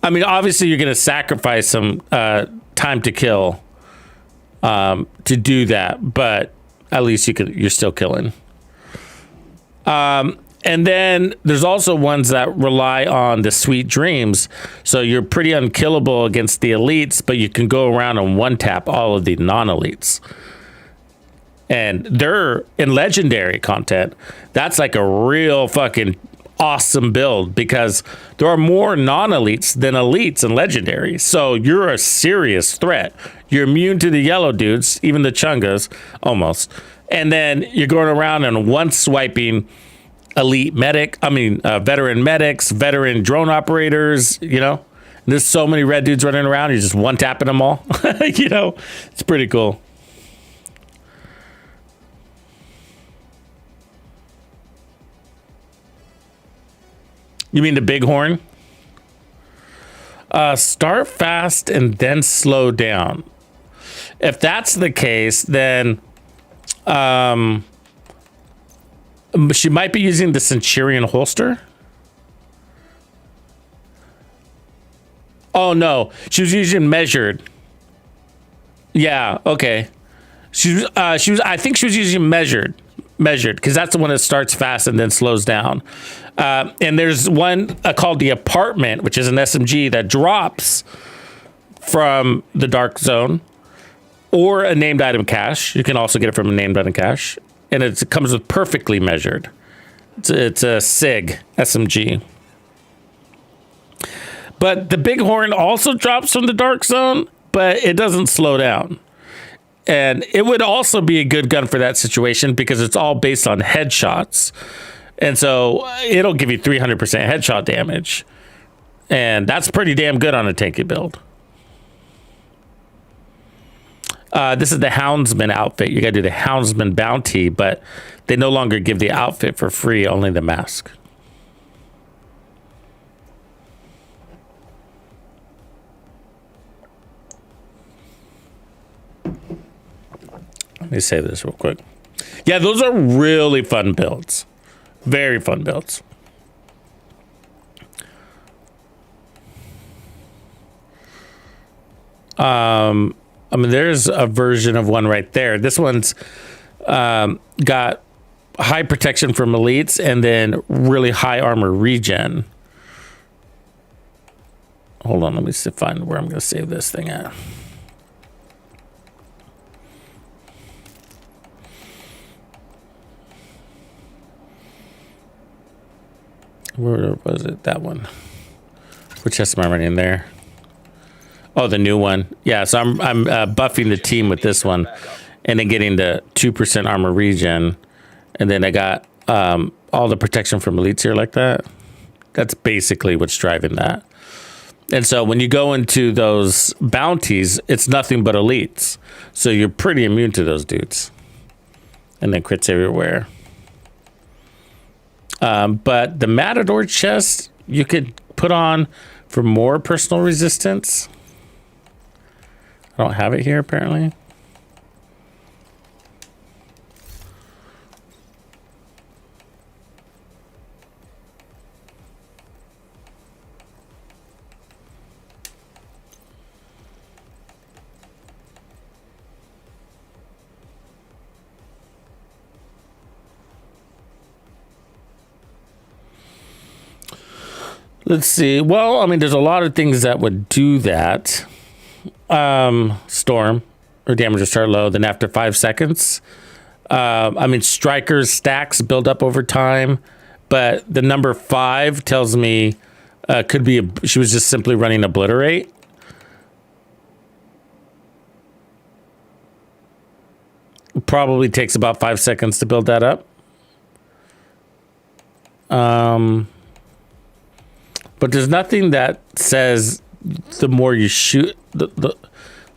I mean, obviously you're going to sacrifice some time to kill to do that, but at least you're still killing. And then there's also ones that rely on the sweet dreams. So you're pretty unkillable against the elites, but you can go around and one tap all of the non-elites. And they're in legendary content. That's like a real fucking awesome build because there are more non-elites than elites in legendary. So you're a serious threat. You're immune to the yellow dudes, even the chungas, almost. And then you're going around and one swiping veteran medics, veteran drone operators, you know. There's so many red dudes running around, you're just one tapping them all. You know, it's pretty cool. You mean the bighorn? Start fast and then slow down. If that's the case, then she might be using the Centurion holster. Oh no, she was using measured. Yeah, okay. I think she was using measured because that's the one that starts fast and then slows down. And there's one called the Apartment, which is an SMG that drops from the Dark Zone or a named item cache. You can also get it from a named item cache. And it comes with perfectly measured. It's a SIG SMG. But the Bighorn also drops from the Dark Zone, but it doesn't slow down. And it would also be a good gun for that situation because it's all based on headshots. And so it'll give you 300% headshot damage. And that's pretty damn good on a tanky build. This is the Houndsman outfit. You got to do the Houndsman bounty, but they no longer give the outfit for free, only the mask. Let me save this real quick. Yeah, those are really fun builds. Very fun builds. I mean, there's a version of one right there. This one's got high protection from elites and then really high armor regen. Hold on, let me find where I'm going to save this thing at. Where was it? That one. Which chest am I running there? Oh, the new one. Yeah, so I'm buffing the team with this one, and then getting the 2% armor regen, and then I got all the protection from elites here like that. That's basically what's driving that. And so when you go into those bounties, it's nothing but elites, so you're pretty immune to those dudes. And then crits everywhere. But the Matador chest you could put on for more personal resistance. I don't have it here apparently. Let's see. Well, I mean, there's a lot of things that would do that. Storm or damage will start low. Then after 5 seconds, I mean, strikers stacks build up over time, but the number 5 tells me could be she was just simply running Obliterate. Probably takes about 5 seconds to build that up. But there's nothing that says the more you shoot,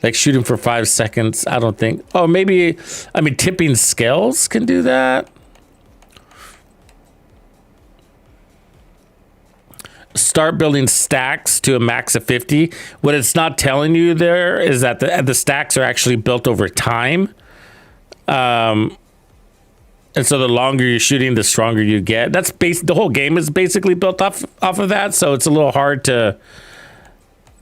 like shooting for 5 seconds, I don't think. Oh, maybe, I mean, tipping scales can do that. Start building stacks to a max of 50. What it's not telling you there is that the stacks are actually built over time. And so the longer you're shooting, the stronger you get. That's the whole game is basically built off of that. So it's a little hard to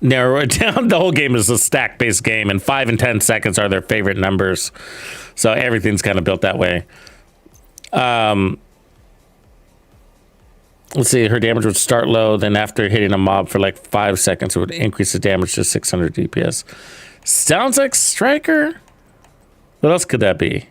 narrow it down. The whole game is a stack-based game, and 5 and 10 seconds are their favorite numbers. So everything's kind of built that way. Let's see, her damage would start low, then after hitting a mob for like 5 seconds, it would increase the damage to 600 DPS. Sounds like Striker. What else could that be?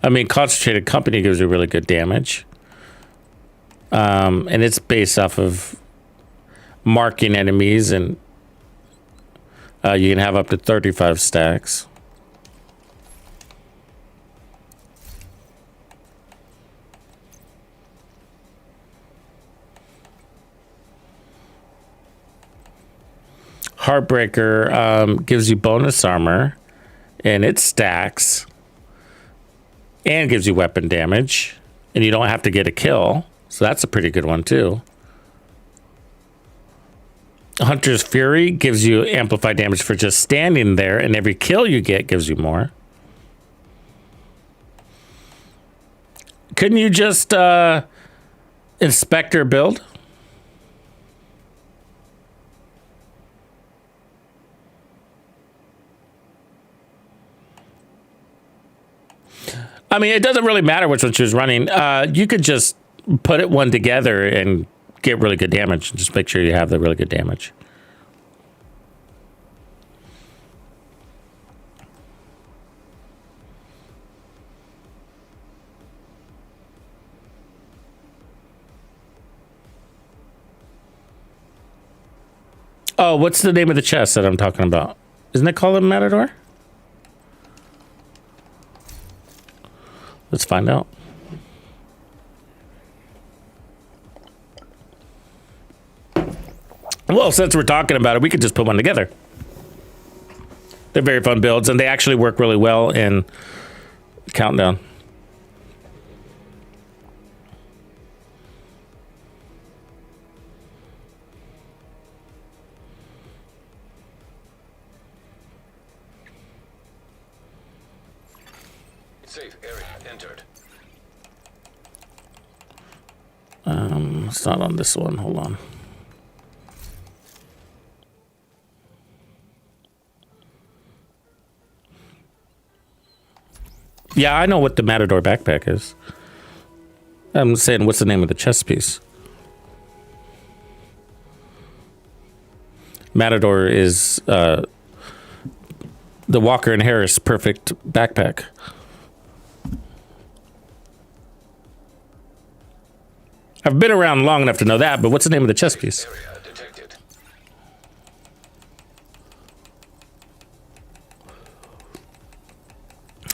I mean, Concentrated Company gives you really good damage. And it's based off of marking enemies, and you can have up to 35 stacks. Heartbreaker gives you bonus armor, and it stacks. And gives you weapon damage, and you don't have to get a kill. So that's a pretty good one too. Hunter's Fury gives you amplified damage for just standing there, and every kill you get gives you more. Couldn't you just Inspector build? I mean, it doesn't really matter which one she was running. You could just put it one together and get really good damage. Just make sure you have the really good damage. Oh, what's the name of the chest that I'm talking about? Isn't it called a Matador? Let's find out. Well, since we're talking about it, we could just put one together. They're very fun builds, and they actually work really well in Countdown. Safe area entered. It's not on this one. Hold on. Yeah, I know what the Matador backpack is. I'm saying, what's the name of the chest piece? Matador is the Walker and Harris perfect backpack. I've been around long enough to know that, but what's the name of the chess piece? Area detected.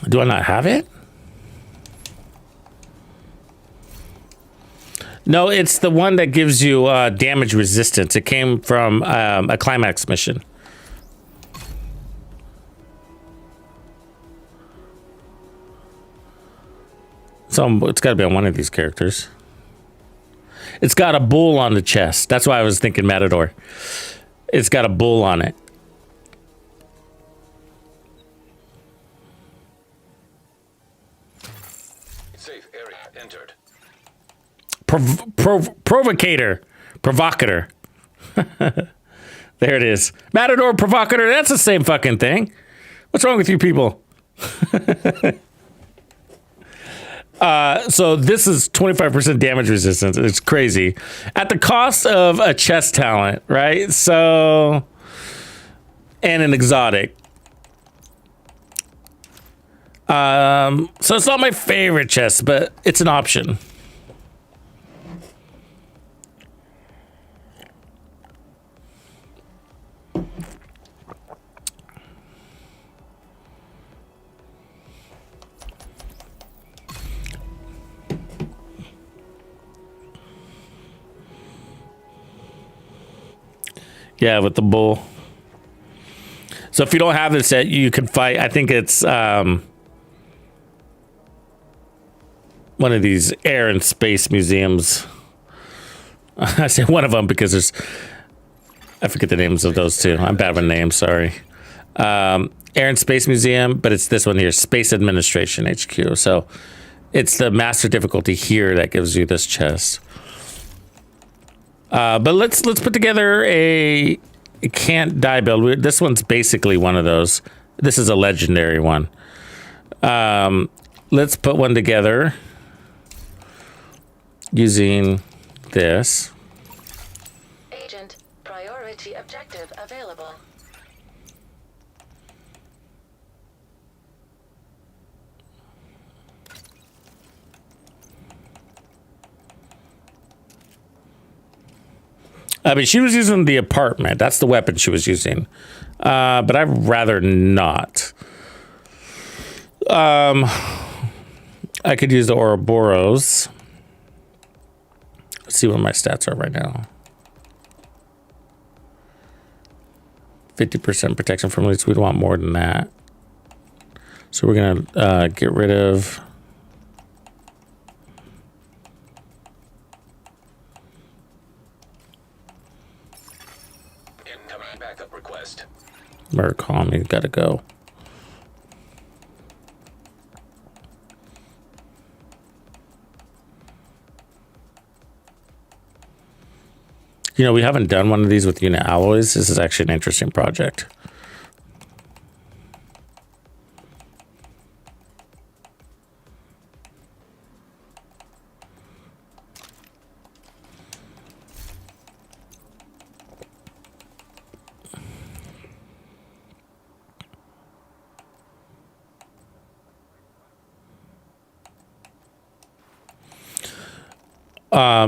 Do I not have it? No, it's the one that gives you damage resistance. It came from a climax mission. So it's got to be on one of these characters. It's got a bull on the chest. That's why I was thinking Matador. It's got a bull on it. Safe area entered. Provocator. Provocateur. There it is. Matador, Provocateur. That's the same fucking thing. What's wrong with you people? So this is 25% damage resistance. It's crazy. At the cost of a chess talent, right? So, and an exotic. So it's not my favorite chess, but it's an option. Yeah, with the bull. So if you don't have this set, you can fight. I think it's one of these air and space museums. I say one of them because I forget the names of those two. I'm bad with names, sorry. Air and Space Museum, but it's this one here, Space Administration HQ. So it's the master difficulty here that gives you this chest. But let's put together a can't die build. This one's basically one of those. This is a legendary one. Let's put one together using this. Agent, priority objective available. I mean, she was using the apartment. That's the weapon she was using. But I'd rather not. I could use the Ouroboros. Let's see what my stats are right now. 50% protection from leaks. We'd want more than that. So we're going to get rid of... Incoming backup request. Murakami, gotta go. You know, we haven't done one of these with unit alloys. This is actually an interesting project.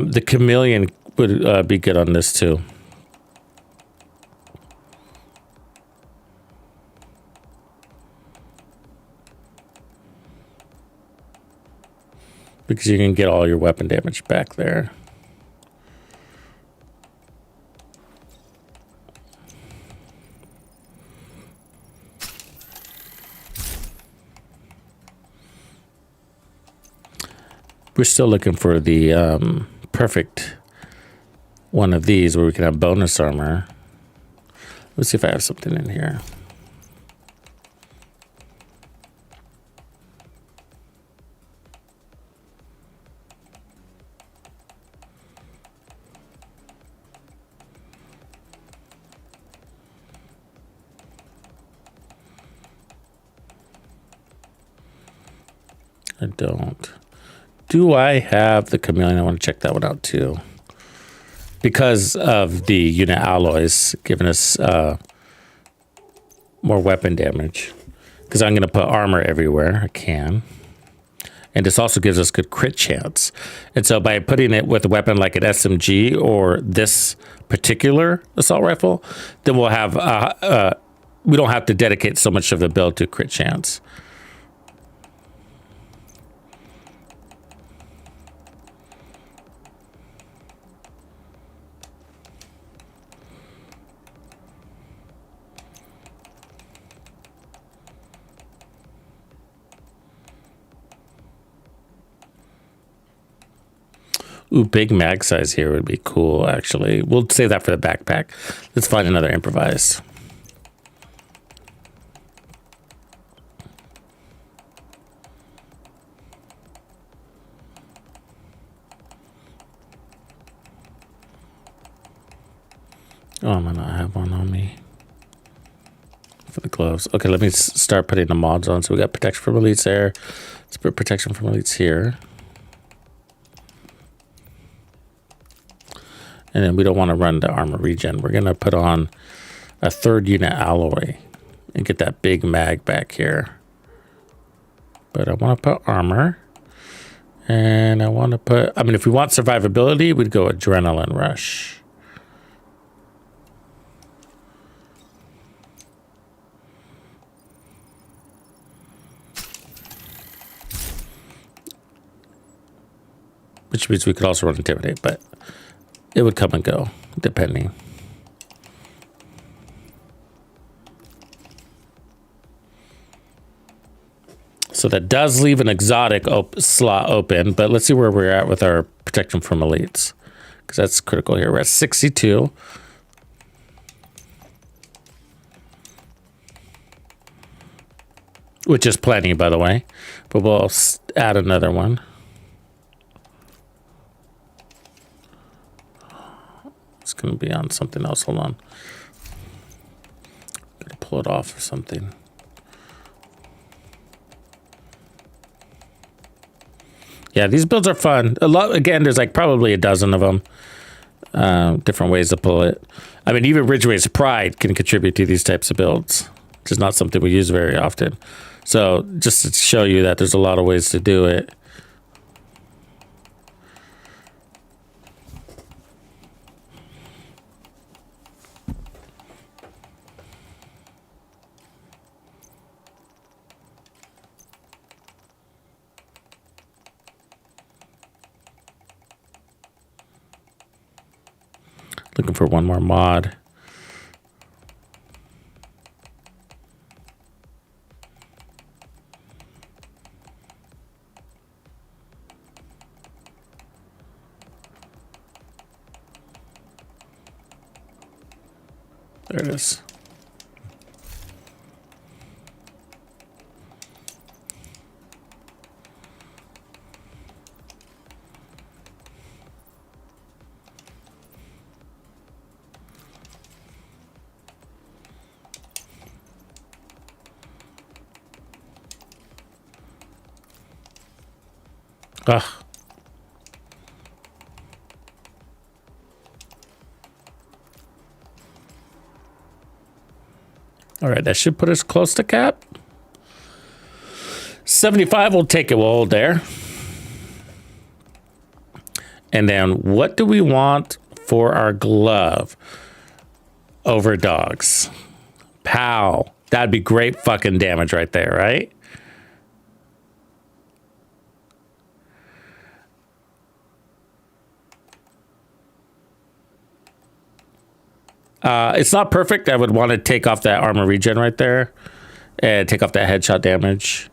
The chameleon would be good on this too. Because you can get all your weapon damage back there. We're still looking for the perfect one of these where we can have bonus armor. Let's see if I have something in here. I don't. Do I have the chameleon? I want to check that one out too. Because of the unit alloys giving us more weapon damage. Because I'm going to put armor everywhere I can. And this also gives us good crit chance. And so by putting it with a weapon like an SMG or this particular assault rifle, then we'll have, we don't have to dedicate so much of the build to crit chance. Ooh, big mag size here would be cool, actually. We'll save that for the backpack. Let's find another improvised. Oh, I might not have one on me. For the gloves. Okay, let me start putting the mods on. So we got protection from elites there. Let's put protection from elites here. And then we don't want to run the armor regen. We're going to put on a 3rd unit alloy and get that big mag back here. But I want to put armor. And I want to put, I mean, if we want survivability, we'd go adrenaline rush. Which means we could also run Intimidate, but it would come and go, depending. So that does leave an exotic slot open, but let's see where we're at with our protection from elites, because that's critical here. We're at 62. Which is plenty, by the way, but we'll add another one. It's going to be on something else. Hold on. Gotta pull it off or something. Yeah, these builds are fun. A lot. Again, there's like probably a dozen of them. Different ways to pull it. I mean, even Ridgeway's Pride can contribute to these types of builds, which is not something we use very often. So just to show you that there's a lot of ways to do it. Looking for one more mod. There it is. Ugh. All right, that should put us close to cap. 75, we'll take it. We'll hold there. And then what do we want for our glove over dogs? Pow. That'd be great fucking damage right there, right? It's not perfect. I would want to take off that armor regen right there and take off that headshot damage.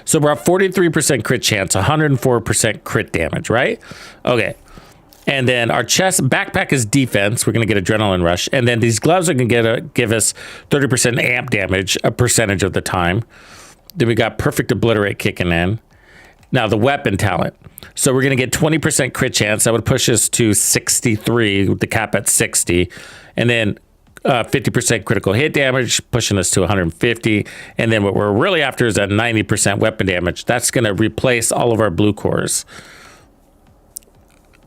So we're at 43% crit chance, 104% crit damage, right? Okay. And then our chest backpack is defense. We're going to get adrenaline rush. And then these gloves are going to give us 30% amp damage a percentage of the time. Then we got perfect obliterate kicking in. Now the weapon talent. So we're going to get 20% crit chance. That would push us to 63 with the cap at 60. And then 50% critical hit damage, pushing us to 150. And then what we're really after is that 90% weapon damage. That's going to replace all of our blue cores.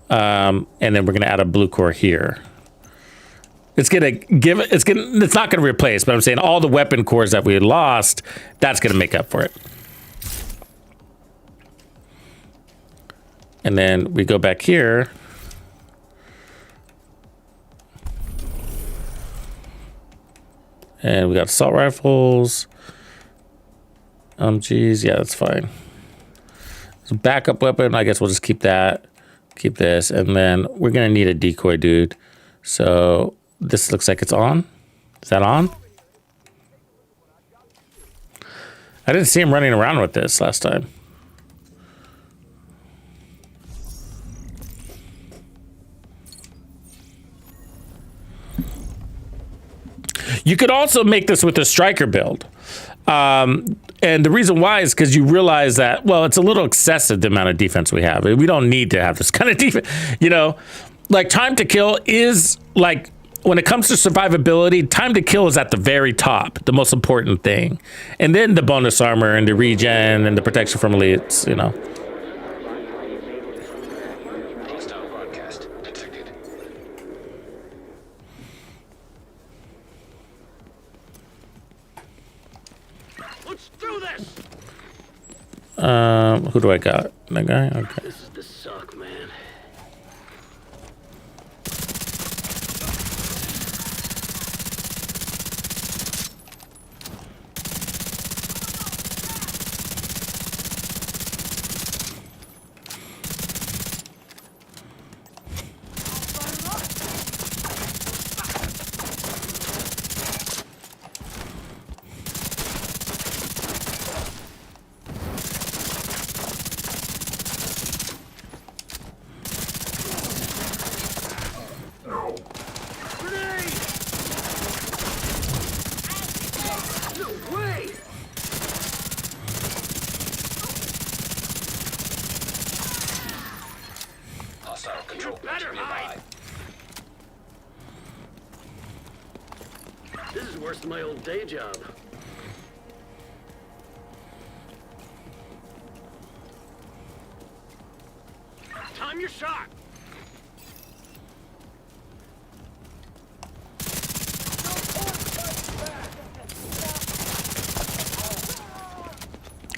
And then we're going to add a blue core here. It's going to give it, it's not going to replace, but I'm saying all the weapon cores that we lost, that's going to make up for it. And then we go back here. And we got assault rifles. Geez, yeah, that's fine. So backup weapon, I guess we'll just keep that. Keep this, and then we're gonna need a decoy, dude. So this looks like it's on. Is that on? I didn't see him running around with this last time. You could also make this with a striker build. And the reason why is because you realize that, well, it's a little excessive, the amount of defense we have. We don't need to have this kind of defense. You know, like time to kill is like, when it comes to survivability, time to kill is at the very top, the most important thing. And then the bonus armor and the regen and the protection from elites, you know. Hostile broadcast detected. Let's do this! Who do I got? That guy? Okay. This is the suck, man. Hostile control better point nearby. This is worse than my old day job. Time your shot!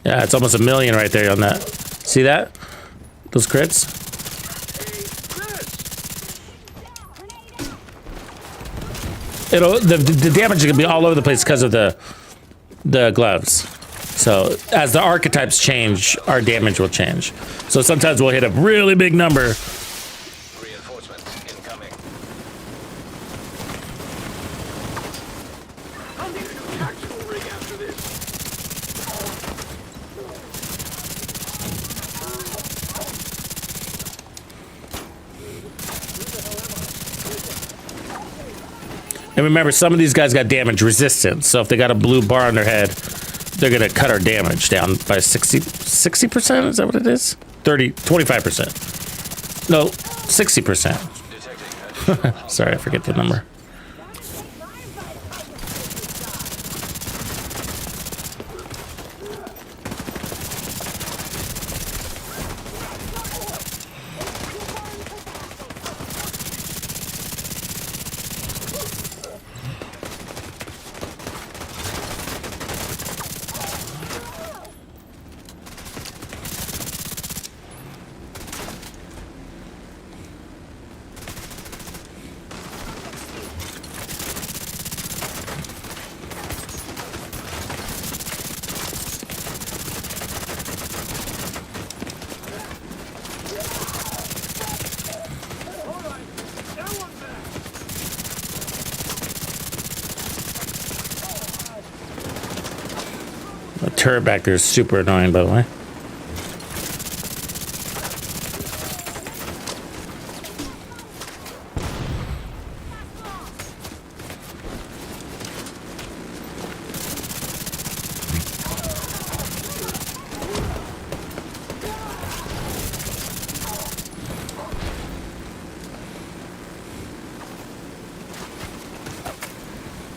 Yeah, it's almost 1 million right there on that. See that? Those crits? The damage is gonna be all over the place because of the gloves. So as the archetypes change, our damage will change. So sometimes we'll hit a really big number. Reinforcements incoming. I'll need a new tactical rig after this. And remember, some of these guys got damage resistance. So if they got a blue bar on their head, they're gonna cut our damage down by 60%, is that what it is? 25%. No, 60%. Sorry, I forget the number. The turret back there is super annoying, by the way.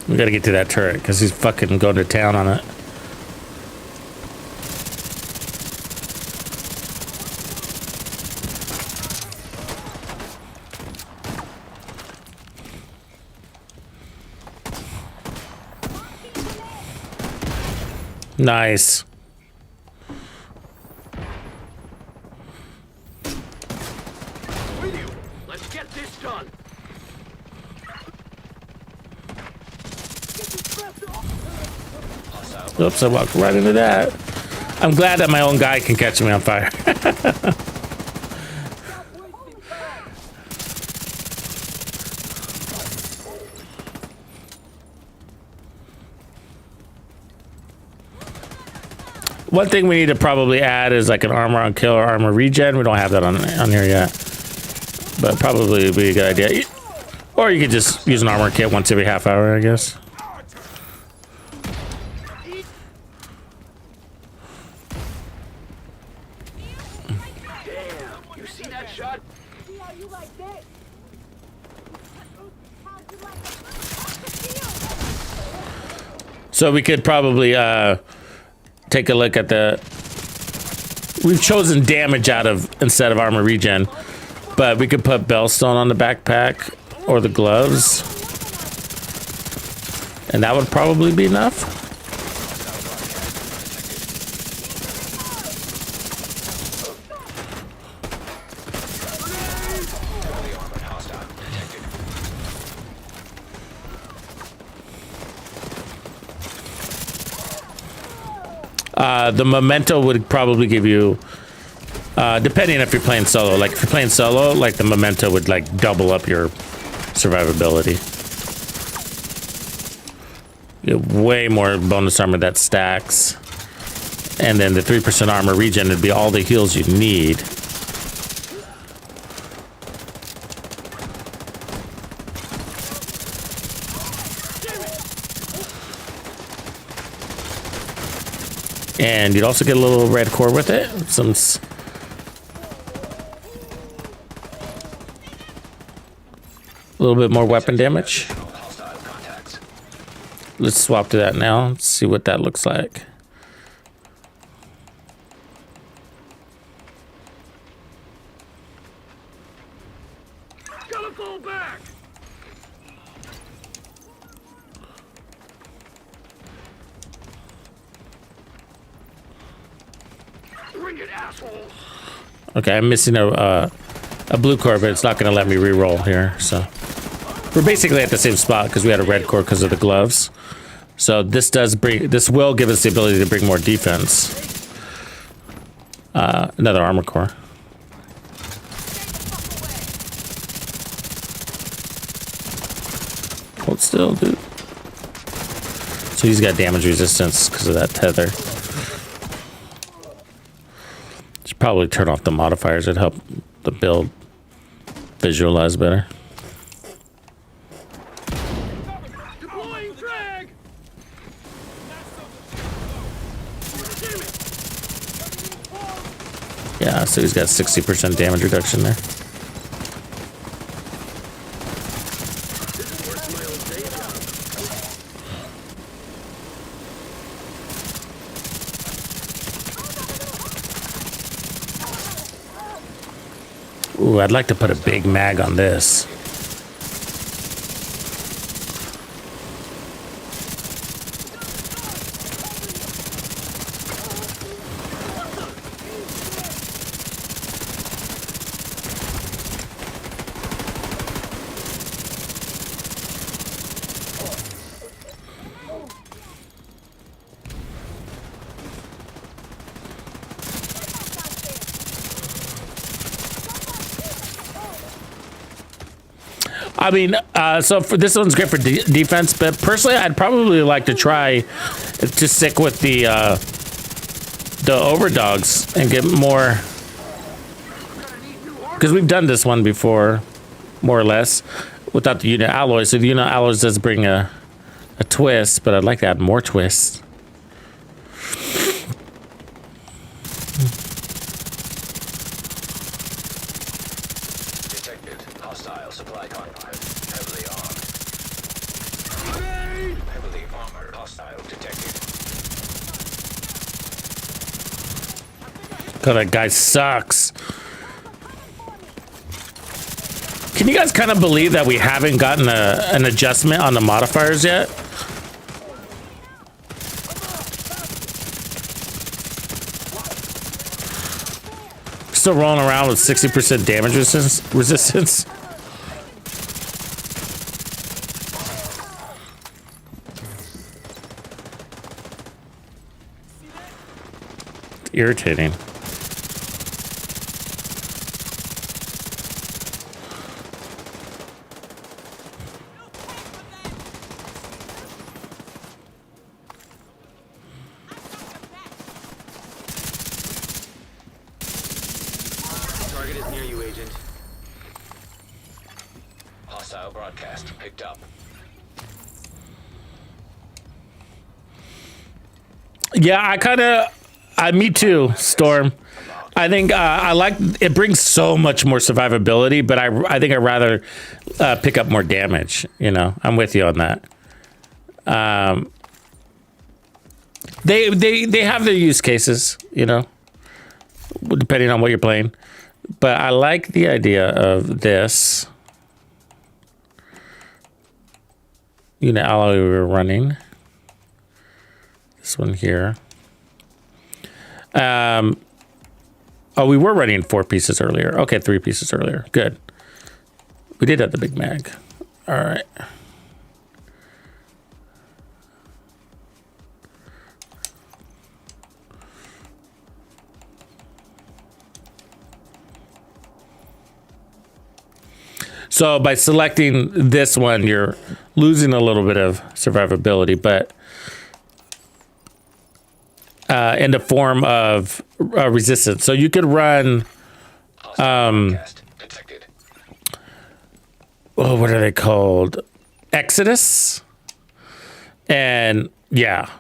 We gotta get to that turret because he's fucking going to town on it. Nice. Oops, I walked right into that. I'm glad that my own guy can catch me on fire. One thing we need to probably add is like an armor on kill or armor regen. We don't have that on here yet, but probably would be a good idea. Or you could just use an armor kit once every half hour, I guess. Damn, you see that shot? So we could probably take a look at the. We've chosen damage out of instead of armor regen, but we could put Bellstone on the backpack or the gloves, and that would probably be enough. The memento would probably give you, depending if you're playing solo. Like if you're playing solo, like the memento would like double up your survivability. You have way more bonus armor that stacks, and then the 3% armor regen would be all the heals you need. And you'd also get a little red core with it. A little bit more weapon damage. Let's swap to that now. Let's see what that looks like. Gotta fall back! Bring it, asshole! Okay, I'm missing a blue core, but it's not going to let me re-roll here. So we're basically at the same spot because we had a red core because of the gloves. So this will give us the ability to bring more defense. Another armor core. Hold still, dude. So he's got damage resistance because of that tether. Should probably turn off the modifiers. It'd help the build visualize better. Deploying drag! Yeah, so he's got 60% damage reduction there. Ooh, I'd like to put a big mag on this. I mean, so for this one's great for defense, but personally, I'd probably like to try to stick with the overdogs and get more, because we've done this one before, more or less, without the unit alloys. So the unit alloys does bring a twist, but I'd like to add more twists. God, that guy sucks. Can you guys kind of believe that we haven't gotten an adjustment on the modifiers yet? Still rolling around with 60% damage resistance. irritating. Target is near you, Agent. Hostile broadcast picked up. Yeah, me too, Storm. I think I like it. Brings so much more survivability, but I think I'd rather pick up more damage. You know, I'm with you on that. They have their use cases, you know, depending on what you're playing. But I like the idea of this unit alloy we were running. This one here. Oh, we were running 4 pieces earlier. Okay, 3 pieces earlier. Good. We did have the big mag. All right. So by selecting this one, you're losing a little bit of survivability, but in the form of resistance. So you could run, Broadcast detected. oh, what are they called? Exodus. And yeah,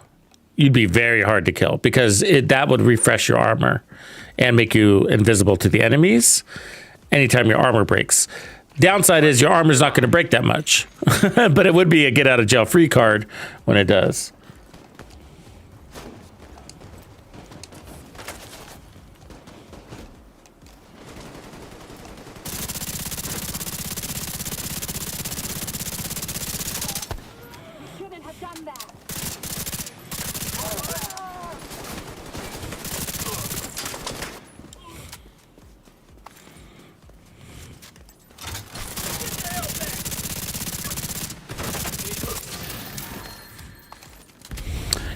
you'd be very hard to kill because that would refresh your armor and make you invisible to the enemies anytime your armor breaks. Downside is your armor's not going to break that much, but it would be a get out of jail free card when it does. Shouldn't have done that.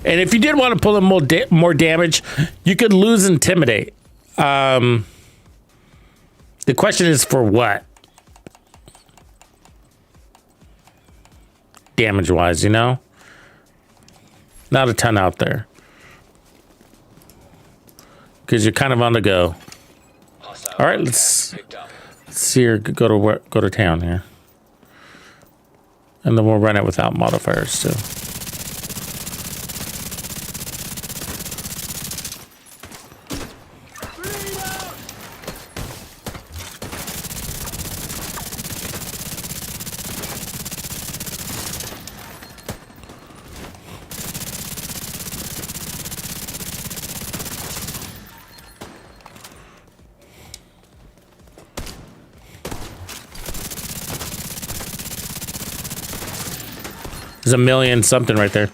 And if you did want to pull in more damage, you could lose Intimidate. The question is for what? Damage-wise, you know? Not a ton out there. Because you're kind of on the go. Hostile All right, broadcast let's picked up. see here. Go to town here. And then we'll run it without modifiers, too. There's a million something right there.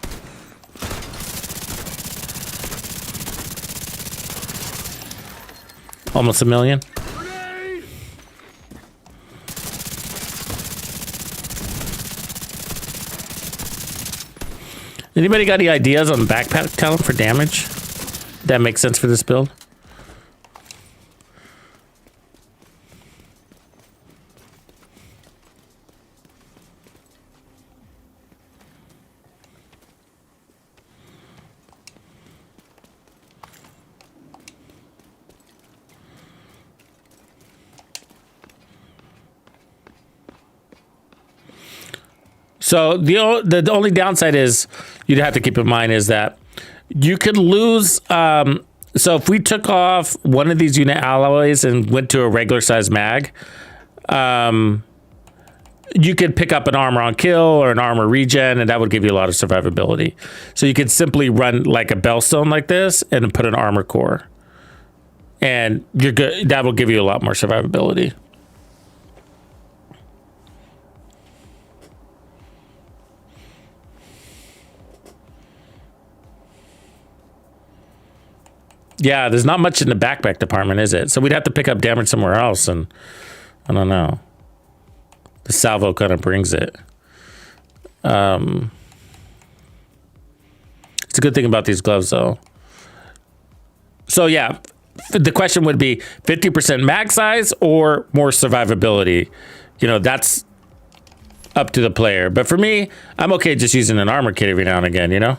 Almost a million. Anybody got any ideas on backpack talent for damage? That makes sense for this build? So the only downside is you'd have to keep in mind is that you could lose. So if we took off one of these unit alloys and went to a regular size mag, you could pick up an armor on kill or an armor regen, and that would give you a lot of survivability. So you could simply run like a Bellstone like this and put an armor core, and you're good. That will give you a lot more survivability. Yeah, there's not much in the backpack department, is it? So we'd have to pick up damage somewhere else, and I don't know. The salvo kind of brings it. It's a good thing about these gloves, though. So yeah, the question would be 50% mag size or more survivability. You know, that's up to the player. But for me, I'm okay just using an armor kit every now and again, you know?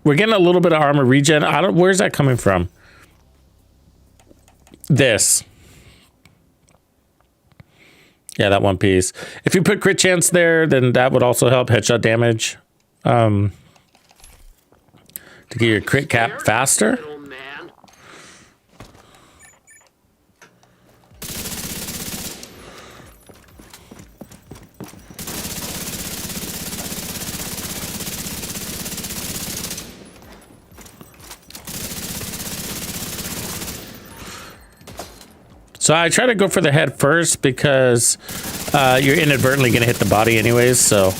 We're getting a little bit of armor regen. Where's that coming from? This. Yeah, that one piece. If you put crit chance there, then that would also help headshot damage. To get your crit cap faster. Little man. So I try to go for the head first because you're inadvertently going to hit the body anyways, so.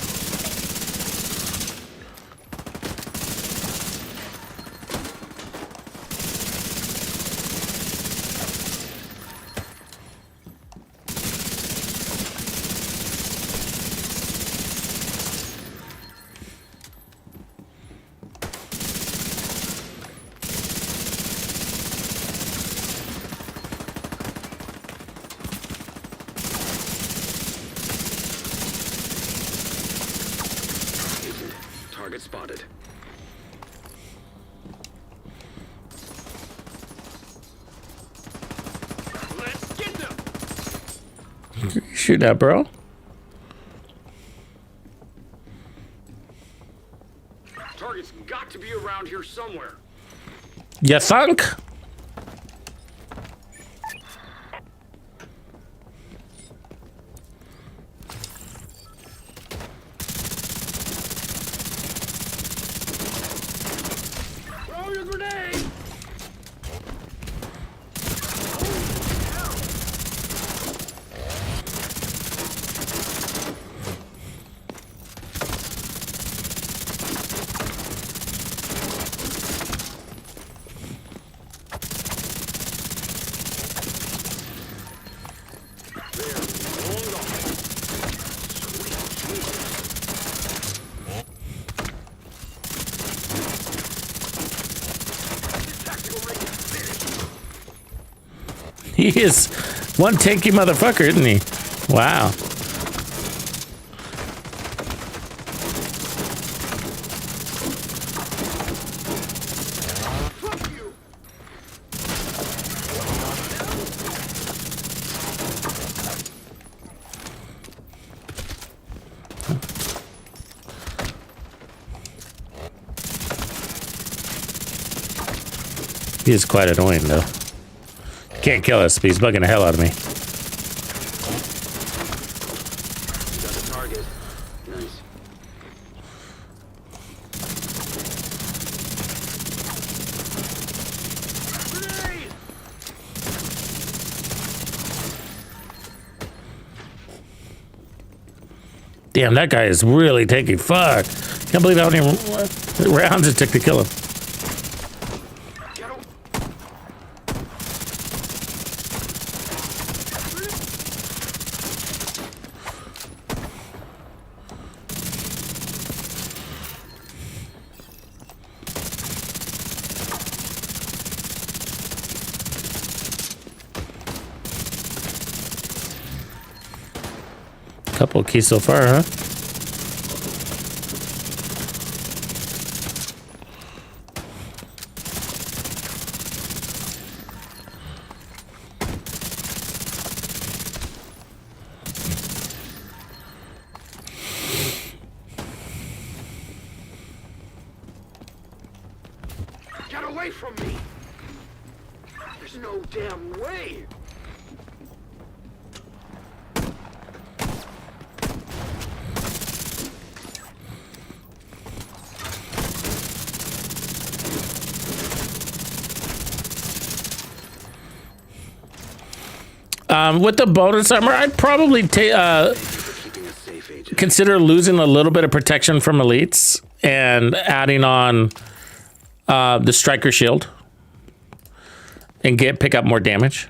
Target spotted. Let's get them. Shoot that, bro. Target's got to be around here somewhere. You thunk? Throw your grenade. He is one tanky motherfucker, isn't he? Wow. Fuck you. He is quite annoying, though. Can't kill us, but he's bugging the hell out of me. Got the target. Nice. Grenade. Damn, that guy is really taking fuck. Can't believe how many rounds it took to kill him. Get him. Couple of keys so far, huh? Get away from me. There's no damn way. With the bonus armor, I'd probably Keeping us safe, agent. consider losing a little bit of protection from elites and adding on the striker shield and pick up more damage.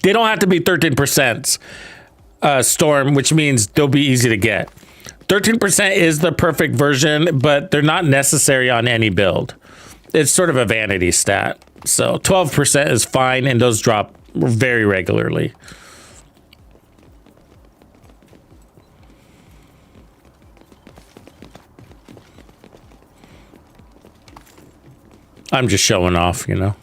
They don't have to be 13% storm, which means they'll be easy to get. 13% is the perfect version, but they're not necessary on any build. It's sort of a vanity stat. So 12% is fine, and those drop very regularly. I'm just showing off, you know.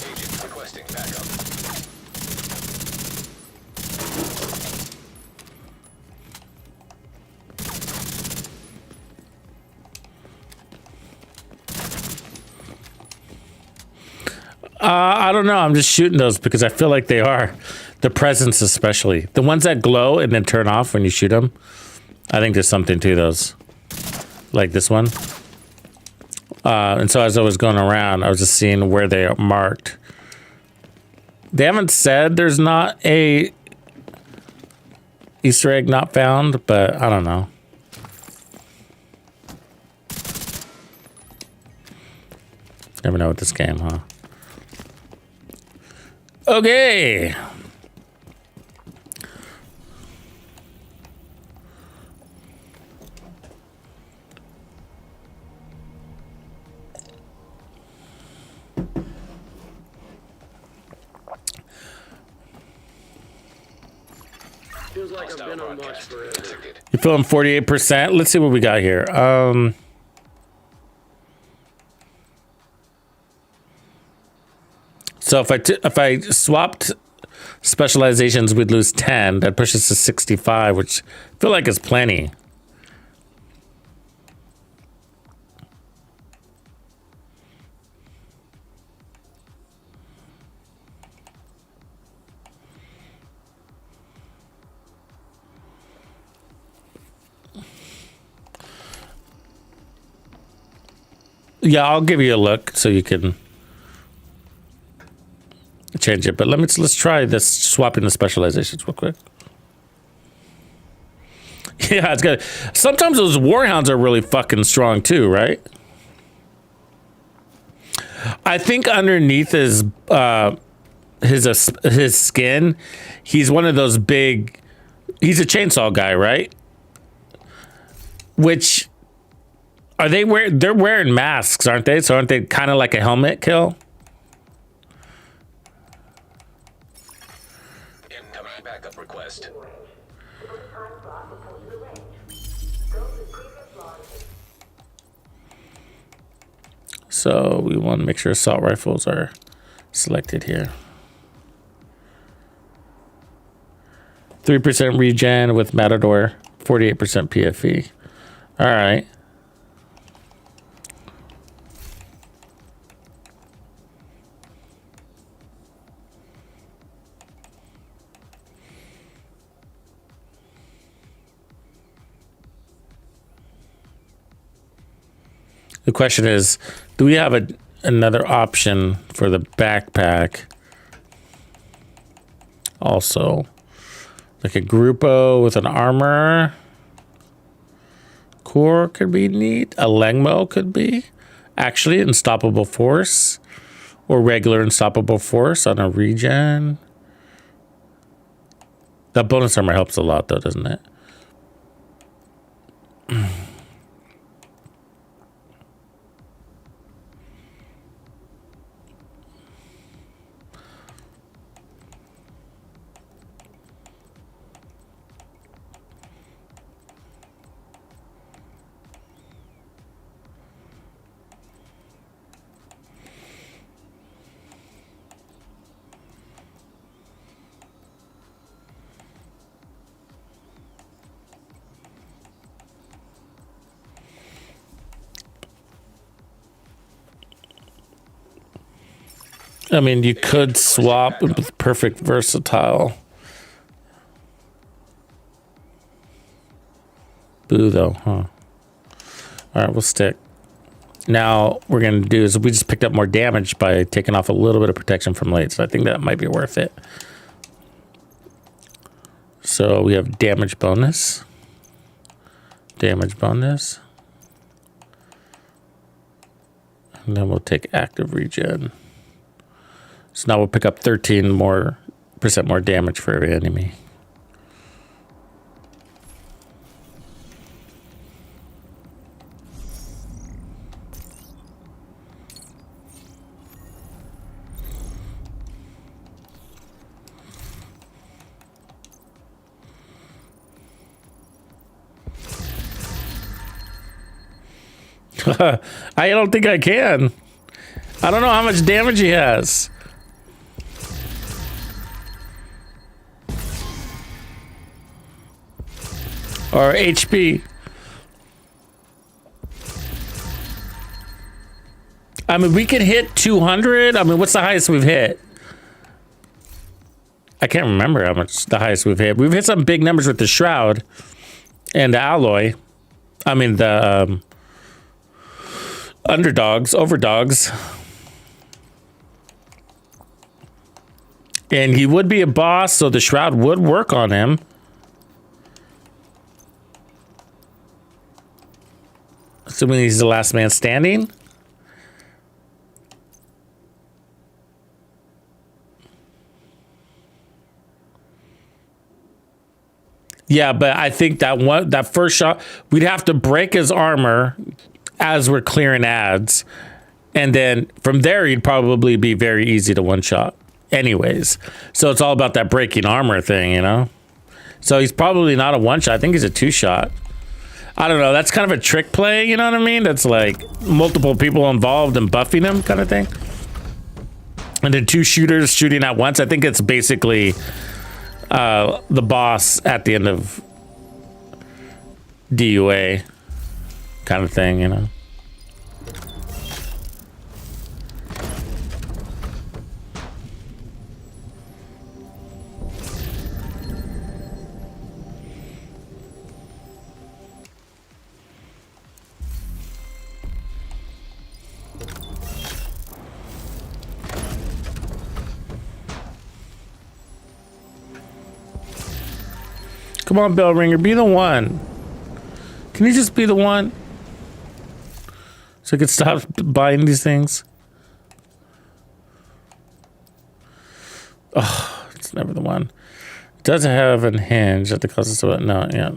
Agent requesting backup. I don't know. I'm just shooting those because I feel like they are. The presence especially. The ones that glow and then turn off when you shoot them. I think there's something to those. Like this one. And so as I was going around, I was just seeing where they are marked. They haven't said there's not a Easter egg not found, but I don't know. Never know with this game, huh? Okay. Feels like I've Hostile been on watch broadcast forever. detected. You're feeling 48%. Let's see what we got here. So if I swapped specializations, we'd lose 10. That pushes to 65, which I feel like is plenty. Yeah, I'll give you a look so you can change it. But let's try this swapping the specializations real quick. Yeah, it's good. Sometimes those warhounds are really fucking strong too, right? I think underneath his skin, he's one of those big. He's a chainsaw guy, right? Which are they wearing? They're wearing masks, aren't they? So aren't they kind of like a helmet kill? Incoming backup request. So we want to make sure assault rifles are selected here. 3% regen with Matador, 48% PFE. All right. The question is, do we have another option for the backpack? Also, like a Grupo with an armor core could be neat. A Lengmo could be. Actually, unstoppable force or regular unstoppable force on a regen. That bonus armor helps a lot though, doesn't it? I mean, you could swap with perfect versatile. Boo, though, huh? All right, we'll stick. Now, what we're going to do is we just picked up more damage by taking off a little bit of protection from late, so I think that might be worth it. So we have damage bonus. Damage bonus. And then we'll take active regen. So now we'll pick up 13% more damage for every enemy. I don't think I can. I don't know how much damage he has. Or HP. I mean, we can hit 200. I mean, what's the highest we've hit? I can't remember how much the highest we've hit. We've hit some big numbers with the Shroud and the Alloy. I mean, the overdogs. And he would be a boss, so the Shroud would work on him. Assuming he's the last man standing. Yeah, but I think that first shot, we'd have to break his armor as we're clearing ads. And then from there, he'd probably be very easy to one-shot anyways. So it's all about that breaking armor thing, you know? So he's probably not a one-shot. I think he's a two-shot. I don't know. That's kind of a trick play, you know what I mean? That's like multiple people involved in buffing him kind of thing. And then two shooters shooting at once. I think it's basically the boss at the end of DUA kind of thing, you know? Come on, bell ringer, be the one. Can you just be the one? So I could stop buying these things. Oh, it's never the one. It does have a hinge at the cost of so no, yeah.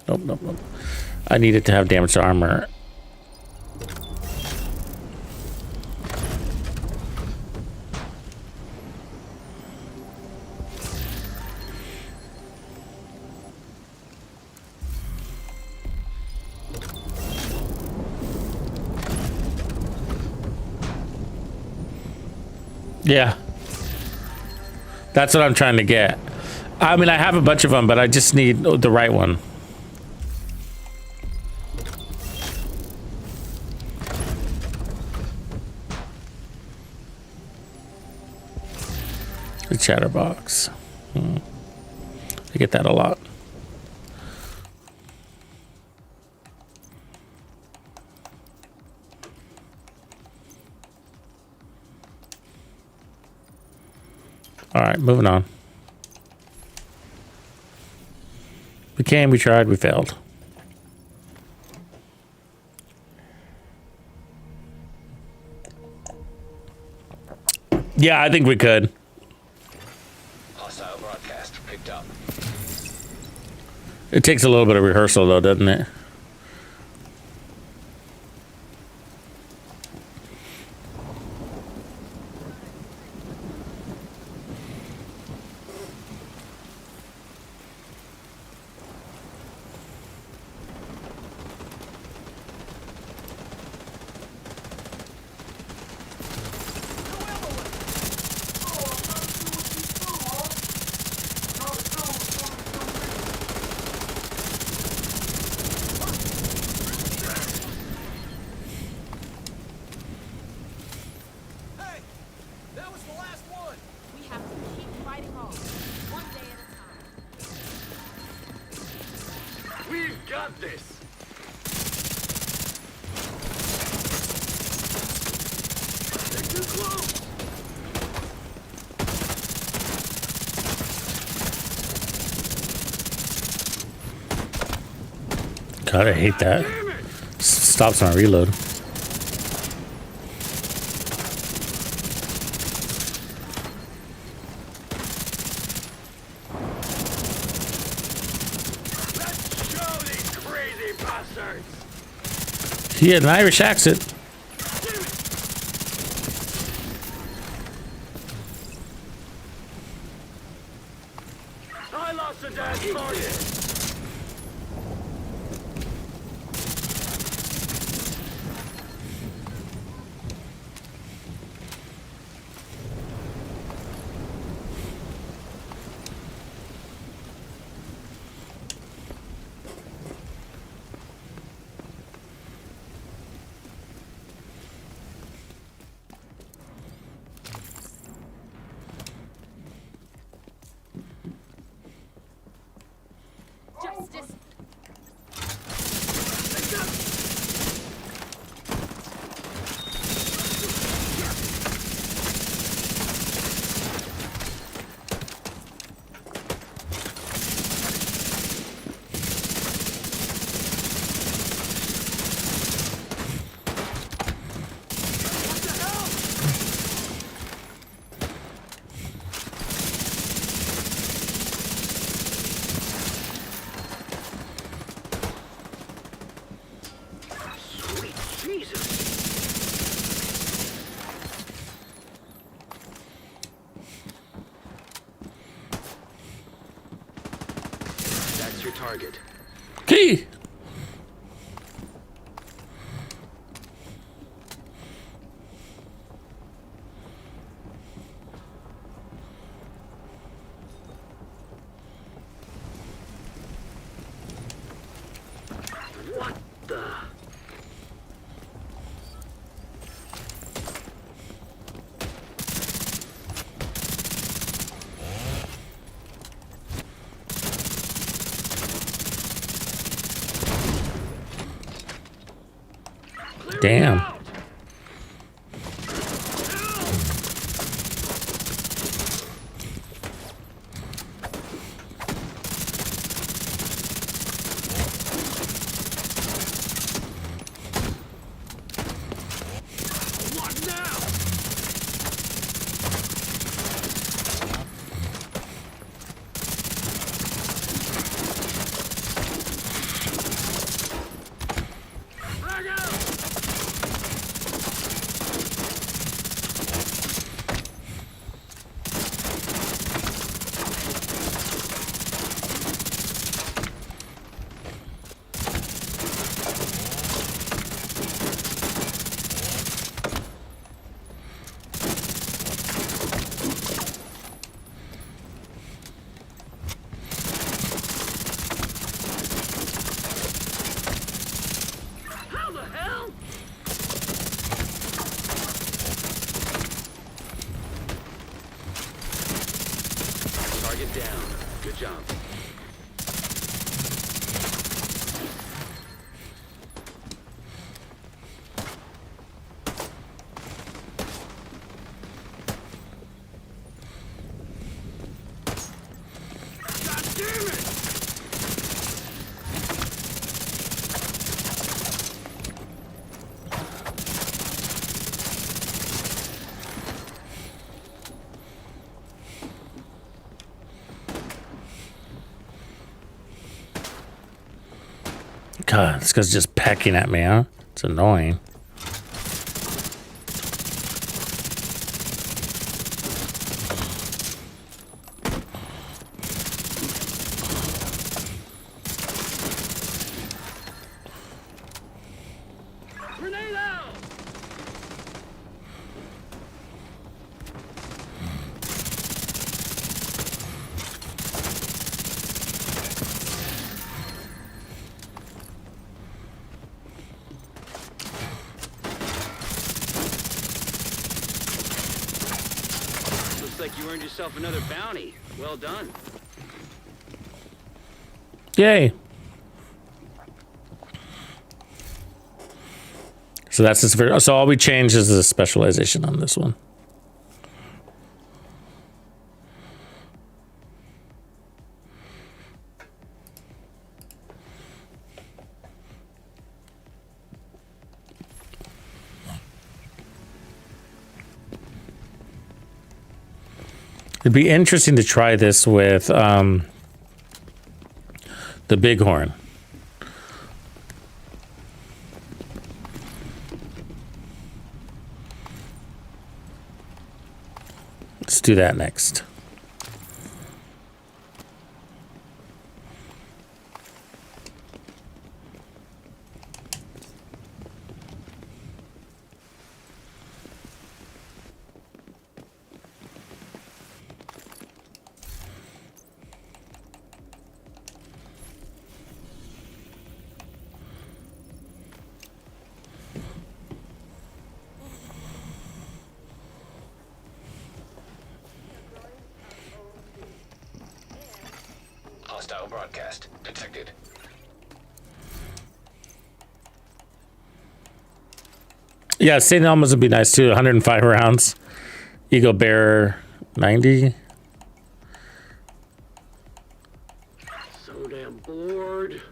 Nope. I need it to have damage to armor. Yeah. That's what I'm trying to get. I mean, I have a bunch of them, but I just need the right one. The chatterbox. I get that a lot. All right, moving on. We came, we tried, we failed. Yeah, I think we could. Hostile broadcast picked up. It takes a little bit of rehearsal, though, doesn't it? Too close. God, I hate that. Damn it! Stops my reload. Let's show these crazy bastards. He had an Irish accent. Damn it! I lost a dead target. Justice. Sweet Jesus. That's your target. Key. What the? Clear it Damn. out. What now? Frag out! How the hell? Target down. Good job. God damn it! God, this guy's just pecking at me, huh? It's annoying. Grenade out! Looks like you earned yourself another bounty. Well done. Yay. So that's just very, so all we changed is the specialization on this one. It'd be interesting to try this with the Bighorn. Let's do that next. Hostile broadcast detected. Yeah, St. Elmo's would be nice too. 105 rounds. Eagle Bearer 90. So damn bored.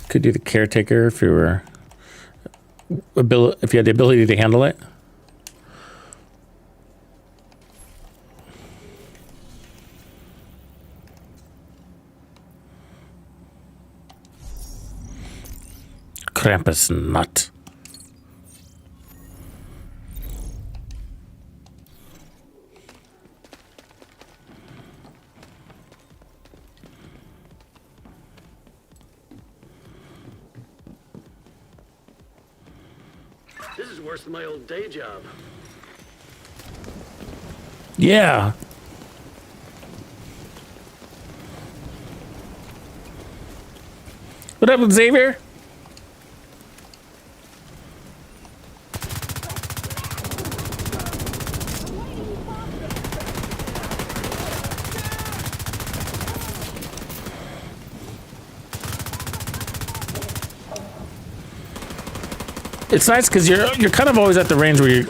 Could do the Caretaker if you were if you had the ability to handle it. Krampus nut. This is worse than my old day job. Yeah. What up, Xavier? It's nice because you're kind of always at the range where you're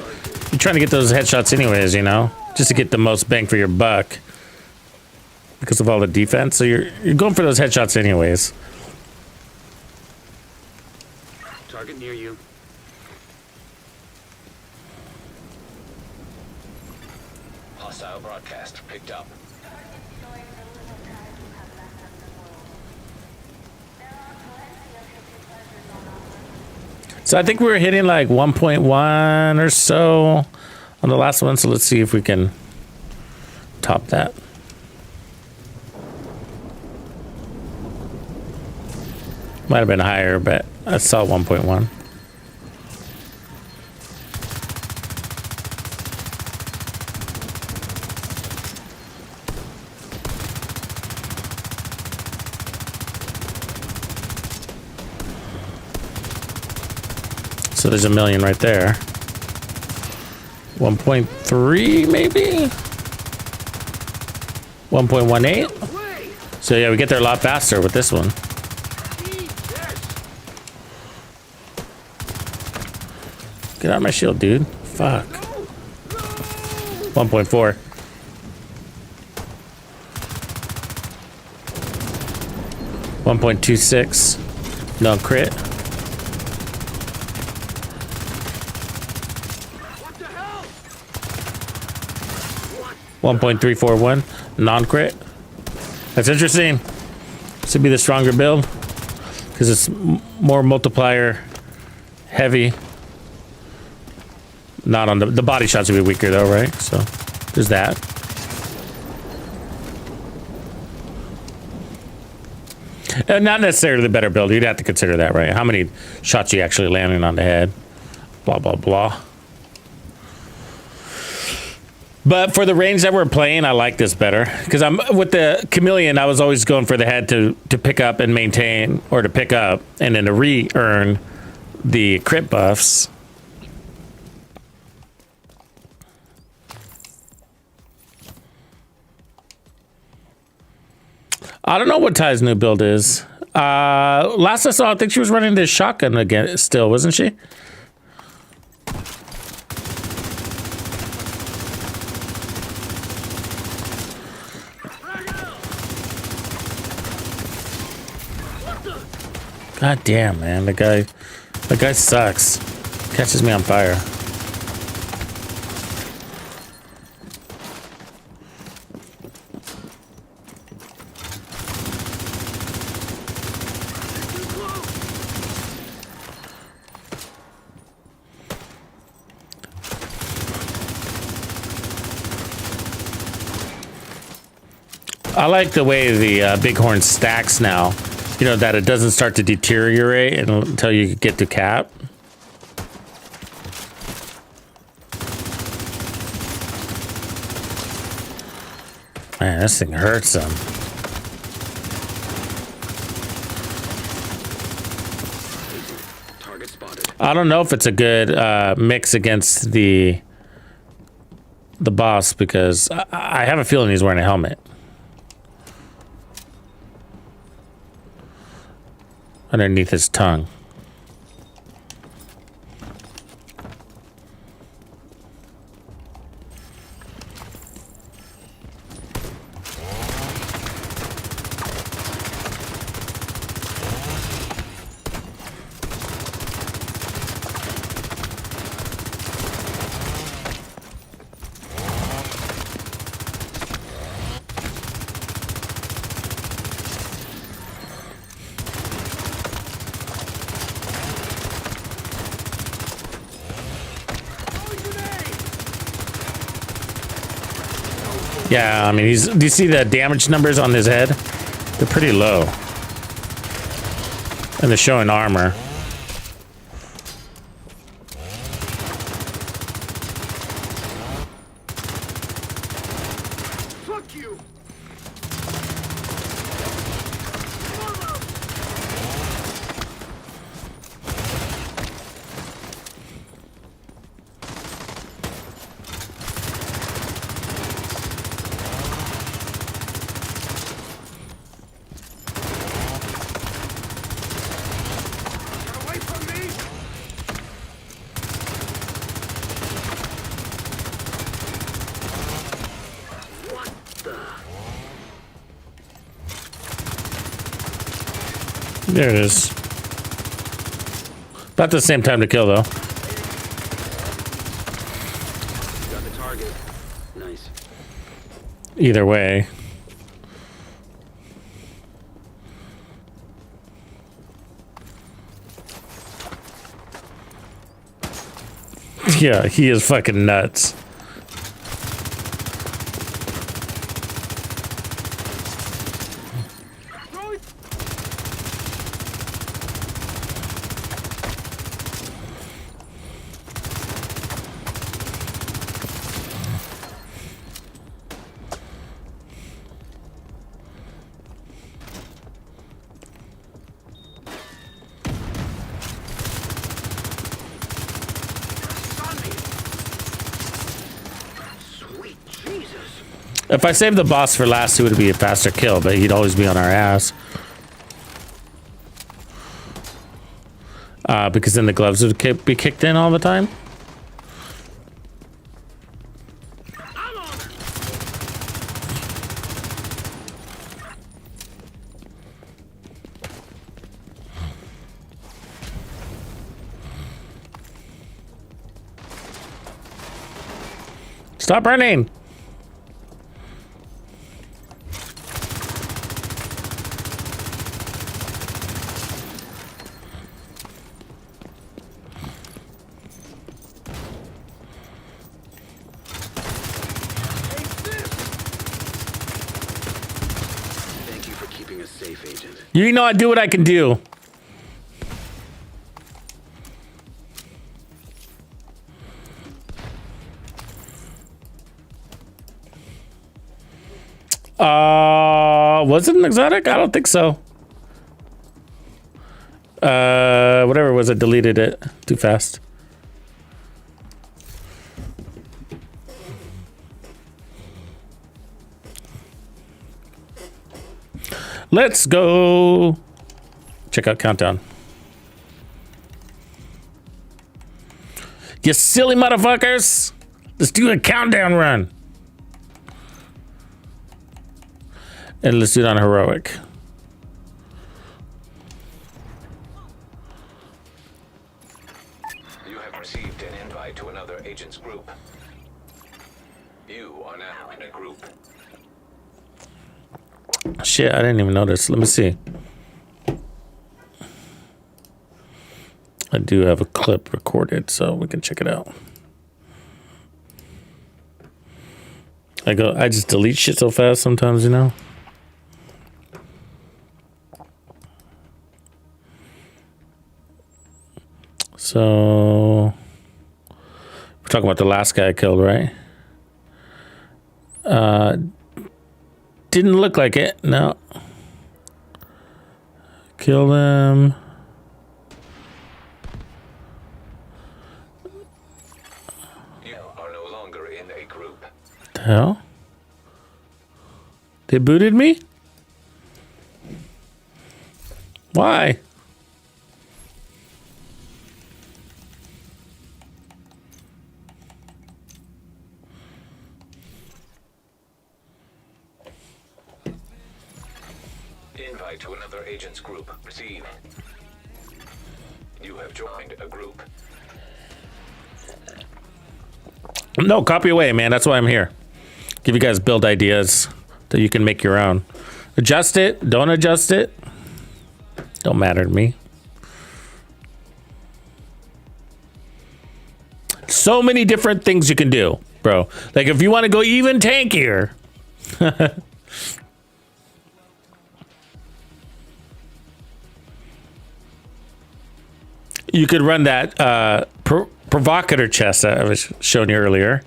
trying to get those headshots anyways, you know, just to get the most bang for your buck because of all the defense. So you're going for those headshots anyways. Target near you. Hostile broadcast picked up. So I think we were hitting like 1.1 or so on the last one. So let's see if we can top that. Might have been higher, but I saw 1.1. So there's a million right there. 1.3 maybe? 1.18? So yeah, we get there a lot faster with this one. Get out of my shield, dude. Fuck. 1.4. $1.26. No crit. 1.341 non-crit. That's interesting. This would be the stronger build because it's more multiplier heavy. Not on the body shots would be weaker though, right? So there's that. Not necessarily the better build. You'd have to consider that, right? How many shots are you actually landing on the head? Blah blah blah. But for the range that we're playing, I like this better because I'm with the Chameleon. I was always going for the head to pick up and maintain, or to pick up and then to re-earn the crit buffs. I don't know what Ty's new build is. Last I saw, I think she was running this shotgun again still, wasn't she? God damn, man. The guy sucks. Catches me on fire. I like the way the bighorn stacks now. You know, that it doesn't start to deteriorate until you get to cap. Man, this thing hurts them. Target spotted. I don't know if it's a good mix against the boss, because I have a feeling he's wearing a helmet. Underneath his tongue. Yeah, I mean, do you see the damage numbers on his head? They're pretty low. And they're showing armor. Fuck you. There it is. About the same time to kill, though. Got the target. Nice. Either way. Yeah, he is fucking nuts. If I saved the boss for last, it would be a faster kill, but he'd always be on our ass. Because then the gloves would be kicked in all the time. Stop running! You know I do what I can do. Was it an exotic? I don't think so. Whatever it was, I deleted it too fast. Let's go. Check out countdown. You silly motherfuckers! Let's do a countdown run. And let's do it on heroic. You have received an invite to another agent's group. You are now in a group. Shit, I didn't even notice. Let me see. I do have a clip recorded, so we can check it out. I just delete shit so fast sometimes, you know? So we're talking about the last guy I killed, right? Didn't look like it. No. Kill him. You are no longer in a group. The hell? They booted me? Why? Invite to another agent's group. Receive. You have joined a group. No, copy away, man. That's why I'm here. Give you guys build ideas that you can make your own. Adjust it. Don't adjust it. Don't matter to me. So many different things you can do, bro. Like if you want to go even tankier. You could run that provocateur chest that I was showing you earlier.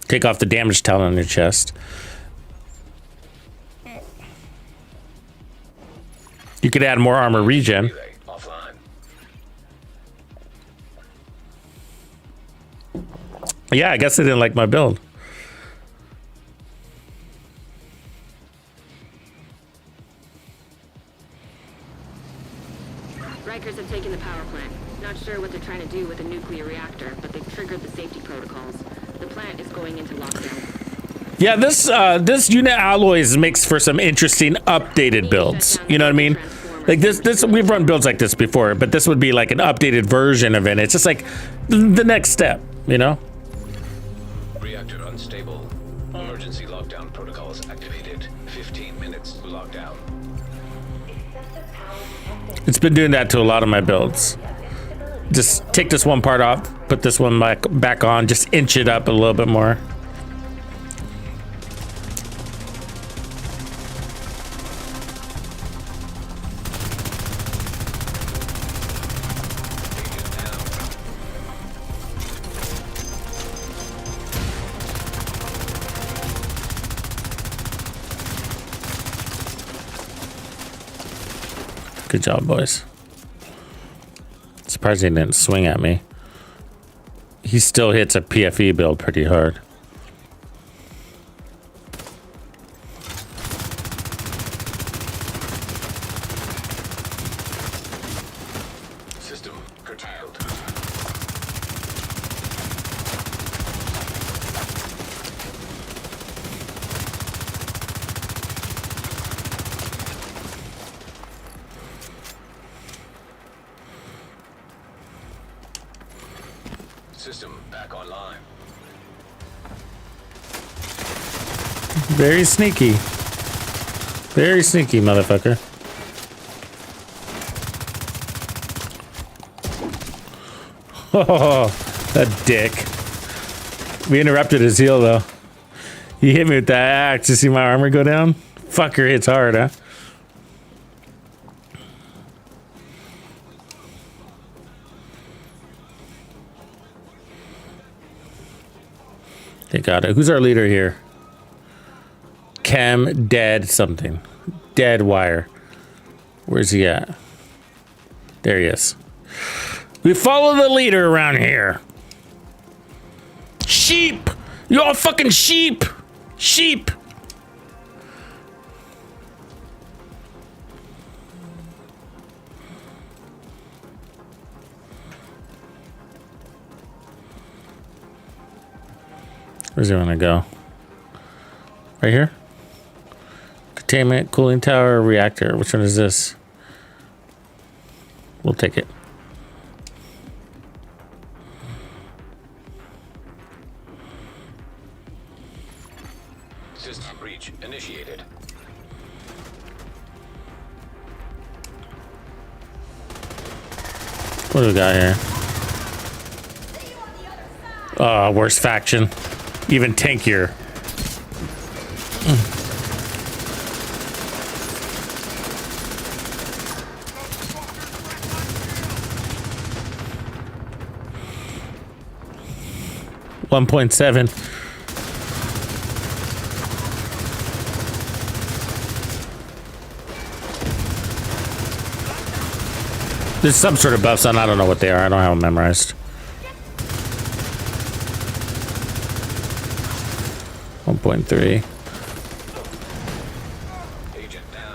Take off the damage talent on your chest. You could add more armor regen. Relay offline. Yeah, I guess they didn't like my build. Rikers have taken the power plant. Not sure what they're trying to do with a nuclear reactor, but they've triggered the safety protocols. The plant is going into lockdown. Yeah, this unit alloys makes for some interesting updated builds. You know what I mean? Like this we've run builds like this before, but this would be like an updated version of it. It's just like the next step, you know? Reactor unstable. Emergency lockdown protocols activated. 15 minutes to lockdown. It's been doing that to a lot of my builds. Just take this one part off, put this one back on, just inch it up a little bit more. Good job, boys. Surprised he didn't swing at me. He still hits a PFE build pretty hard. System curtailed. System back online. Very sneaky. Very sneaky, motherfucker. Oh, that dick. We interrupted his heal, though. He hit me with that axe. You see my armor go down? Fucker hits hard, huh? They got it. Who's our leader here? Chem Dead something. Dead Wire. Where's he at? There he is. We follow the leader around here. Sheep! You all fucking sheep! Sheep! Where's he want to go? Right here? Containment, cooling tower, reactor. Which one is this? We'll take it. System breach initiated. What do we got here? Worst faction. Even tankier. Mm. 1.7. There's some sort of buffs on. I don't know what they are. I don't have them memorized. 1.3. Agent down.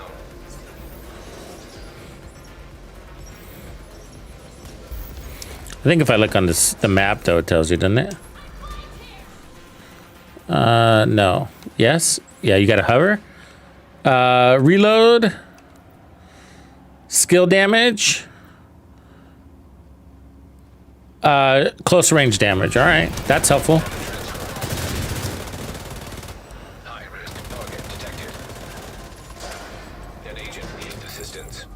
I think if I look on this, the map, though, it tells you, doesn't it? No. Yes? Yeah, you gotta hover. Reload. Skill damage. Close range damage. All right, that's helpful. High risk target detected. An agent needs assistance.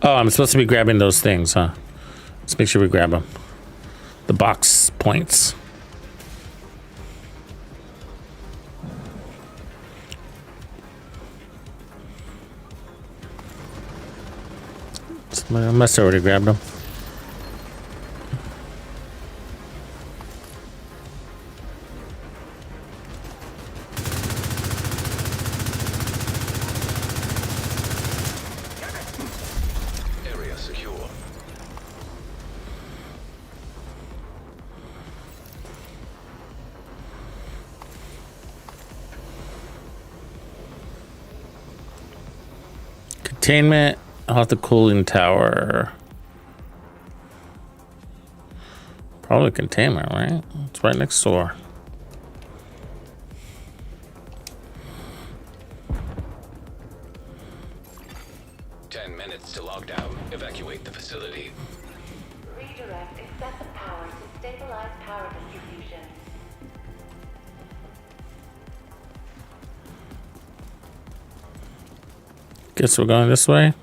Oh, I'm supposed to be grabbing those things, huh? Let's make sure we grab them. The box points. I must have already grabbed them. Area secure. Containment off the cooling tower. Probably containment, right? It's right next door. To lockdown. Evacuate the facility. Redirect excessive power to stabilize power distribution. Guess we're going this way.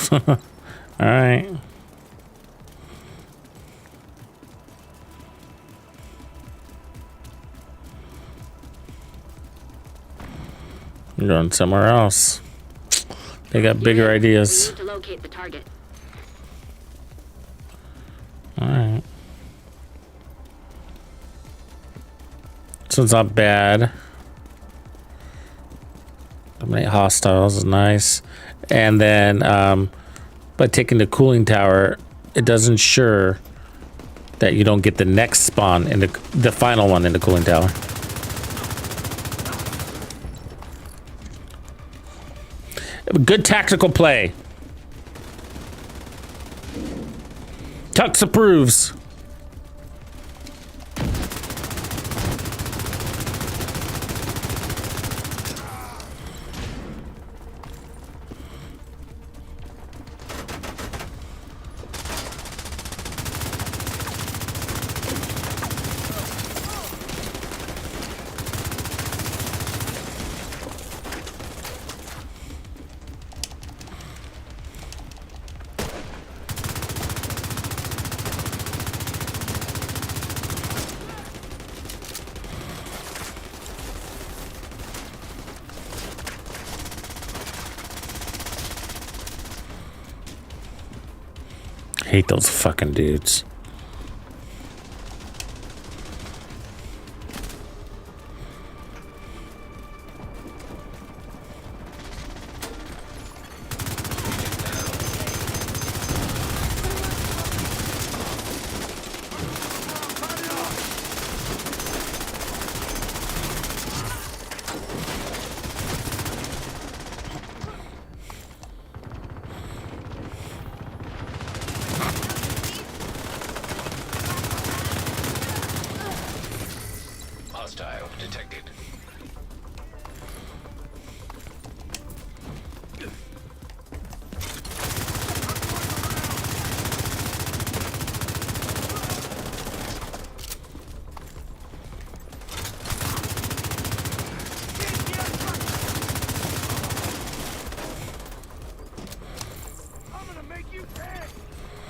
All right. You're going somewhere else. They got bigger ideas. We need to locate the target. All right. This one's not bad. Eliminate hostiles is nice. And then by taking the cooling tower, it does ensure that you don't get the next spawn in the final one in the cooling tower. Good tactical play. Tux approves. Hate those fucking dudes.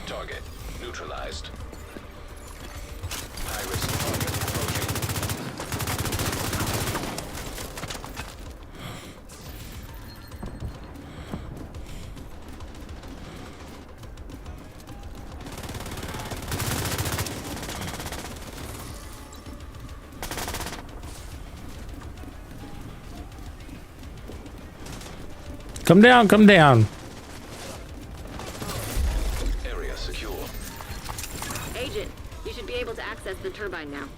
Target neutralized. High-risk target approaching. Come down, come down. Area secure. Agent, you should be able to access the turbine now.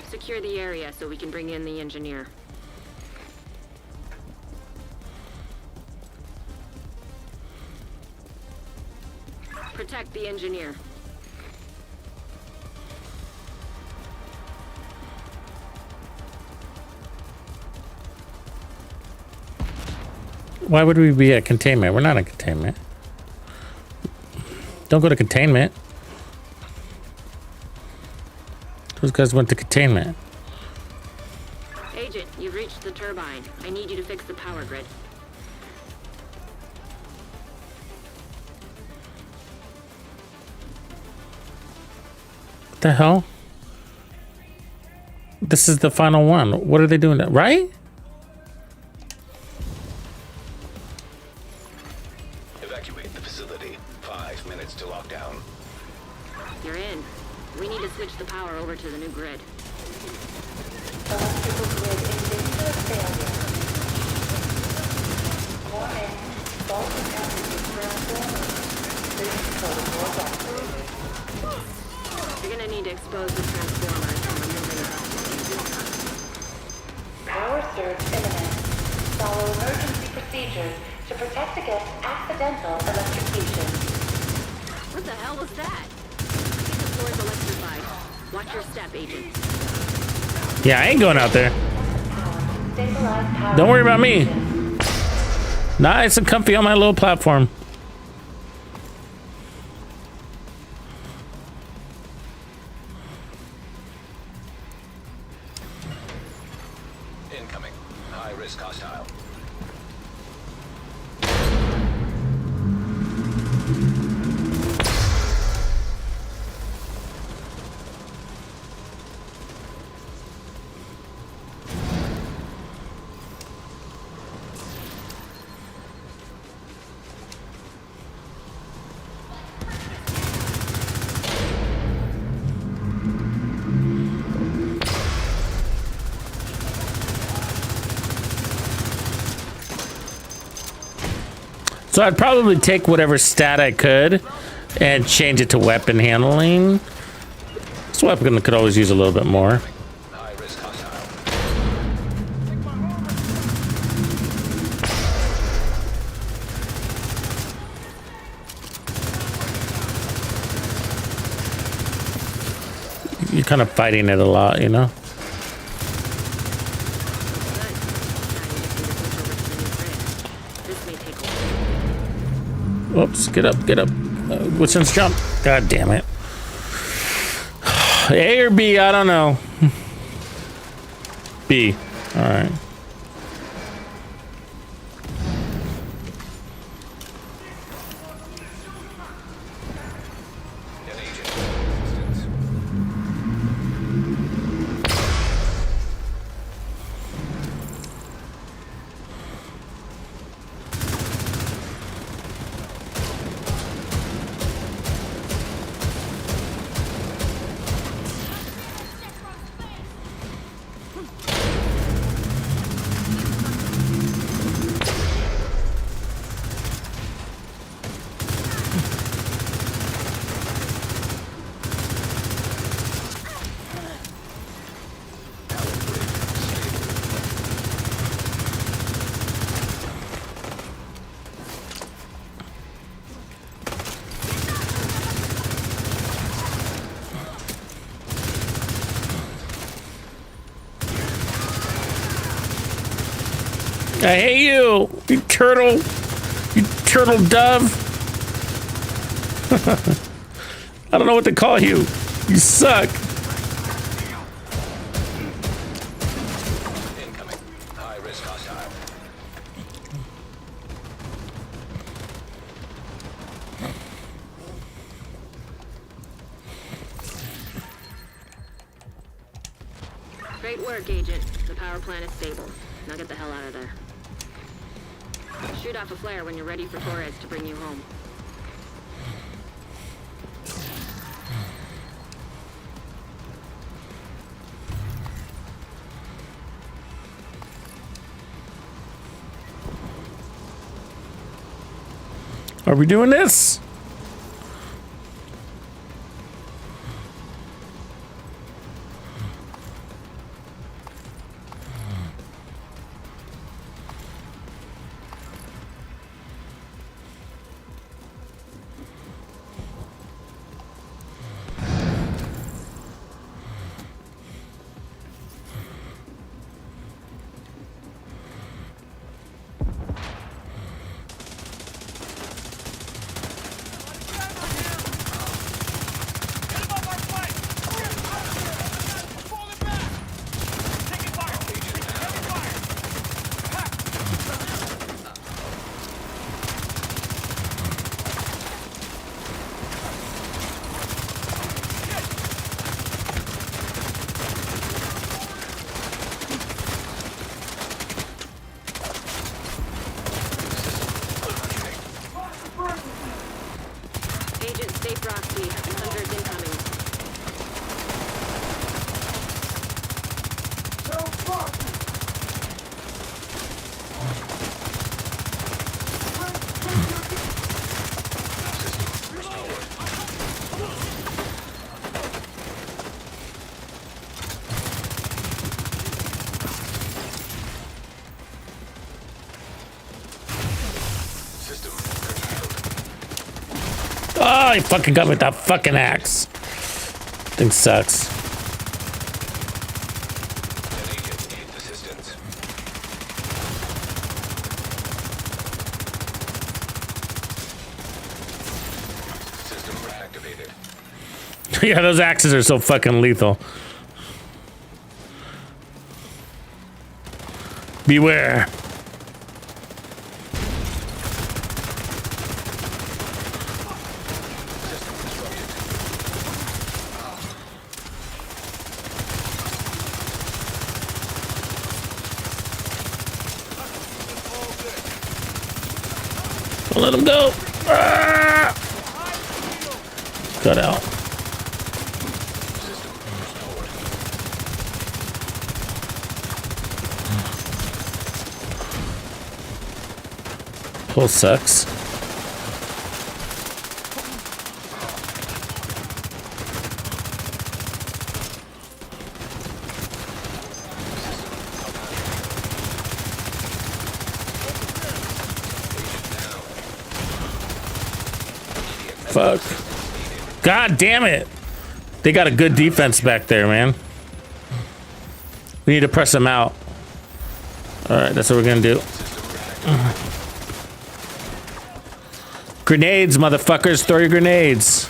Secure the area so we can bring in the engineer. Protect the engineer. Why would we be at containment? We're not at containment. Don't go to containment. Those guys went to containment. Agent, you've reached the turbine. I need you to fix the power grid. What the hell? This is the final one. What are they doing? Right? Evacuate the facility. 5 minutes to lockdown. You're in. We need to switch the power over to the new grid. Electrical grid in danger of failure. Warning. Fault detected with transformer. Please protocol activated. You're gonna need to expose the transformers and remove the Power surge imminent. Follow emergency procedures to protect against accidental electrocution. What the hell was that? The floor is electrified. Watch your step, Agent. Yeah, I ain't going out there. Stabilize power. Don't worry about me. Nice and comfy on my little platform. Incoming. High-risk hostile. So I'd probably take whatever stat I could and change it to weapon handling. This weapon could always use a little bit more. High-risk hostile. You're kind of fighting it a lot, you know? Whoops, get up, get up. Which one's jump? God damn it. A or B, I don't know. B. All right. An agent. Assistance. I hate you, you turtle dove. I don't know what to call you. You suck. Incoming. High risk hostile. Great work, Agent. The power plant is stable. Now get the hell out of there. Shoot off a flare when you're ready for Torres to bring you home. Are we doing this? Agent, stay frosty. Hunters incoming. Oh, he fucking got me with that fucking axe. Thing sucks. An agent needs assistance. System reactivated. Yeah, those axes are so fucking lethal. Beware. Don't let him go. Ah! Cut out. Pull sucks. Fuck. God damn it. They got a good defense back there, man. We need to press them out. Alright, that's what we're gonna do. Grenades, motherfuckers. Throw your grenades.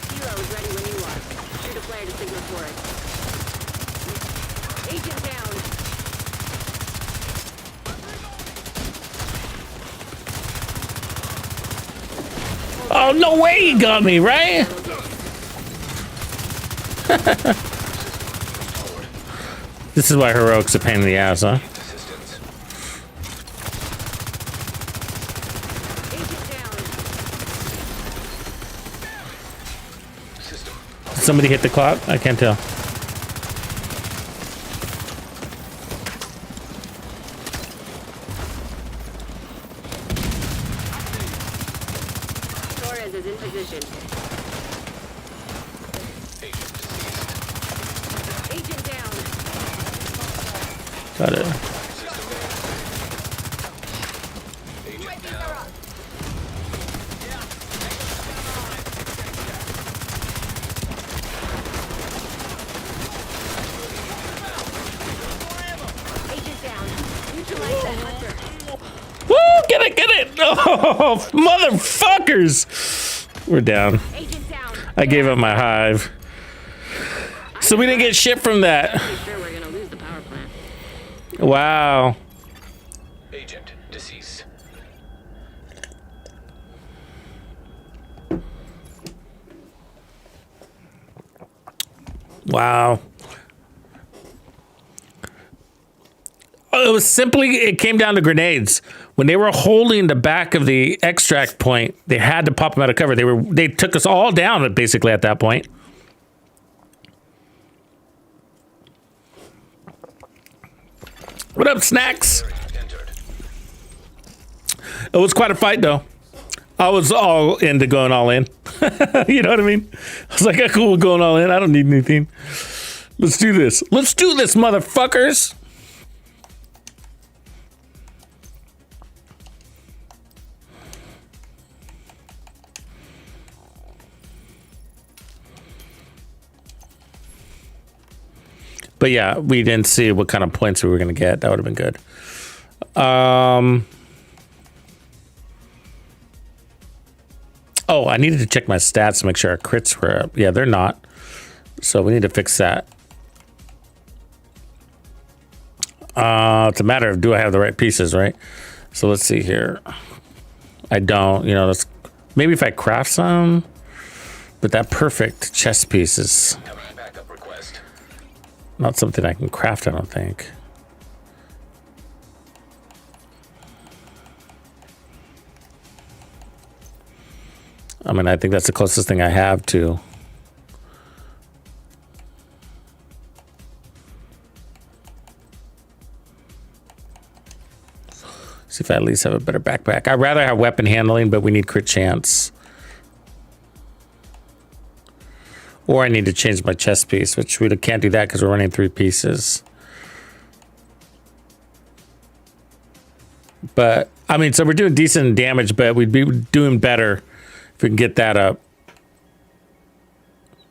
Kilo is ready when you are. Shoot a flare to signal for it. Agent down. Oh, no way he got me, right? This is why heroic's a pain in the ass, huh? Assistance. Agent down. System. Did somebody hit the clock? I can't tell. Torres is in position. Agent deceased. Agent down. Got it. Agent down. Oh, motherfuckers! We're down. Agent down. I gave up my hive. So we didn't get shit from that. Pretty sure we're gonna lose the power plant. Wow. Agent deceased. Wow. It was simply, it came down to grenades. When they were holding the back of the extract point, they had to pop them out of cover. They took us all down basically at that point. What up, Snacks? Entered. It was quite a fight, though. I was all into going all in. You know what I mean? I was like, cool, we're going all in. I don't need anything. Let's do this. Let's do this, motherfuckers. But yeah, we didn't see what kind of points we were going to get. That would have been good. Oh, I needed to check my stats to make sure our crits were up. Yeah, they're not. So we need to fix that. It's a matter of, do I have the right pieces, right? So let's see here. I don't, you know, let's, maybe if I craft some, but that perfect chest piece is Backup request. not something I can craft, I don't think. I mean, I think that's the closest thing I have to. See if I at least have a better backpack. I'd rather have weapon handling, but we need crit chance. Or I need to change my chest piece, which we can't do that because we're running 3 pieces. But, I mean, so we're doing decent damage, but we'd be doing better if we can get that up.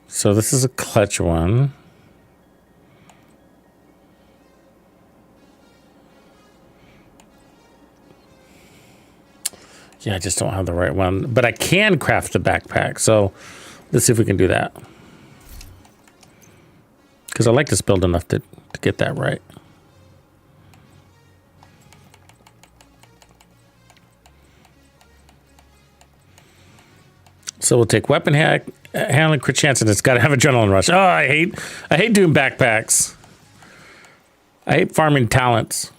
So this is a clutch one. Yeah, I just don't have the right one. But I can craft a backpack, so let's see if we can do that. Because I like this build enough to get that right. So we'll take weapon handling, crit chance, and it's got to have adrenaline rush. Oh, I hate doing backpacks. I hate farming talents.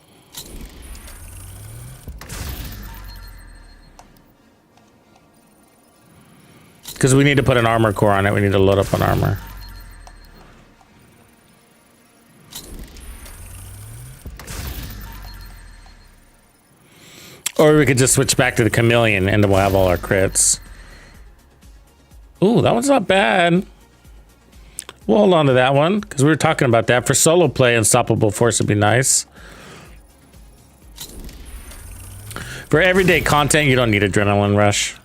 Because we need to put an armor core on it. We need to load up on armor. Or we could just switch back to the chameleon and then we'll have all our crits. Ooh, that one's not bad. We'll hold on to that one because we were talking about that. For solo play, Unstoppable Force would be nice. For everyday content, you don't need adrenaline rush.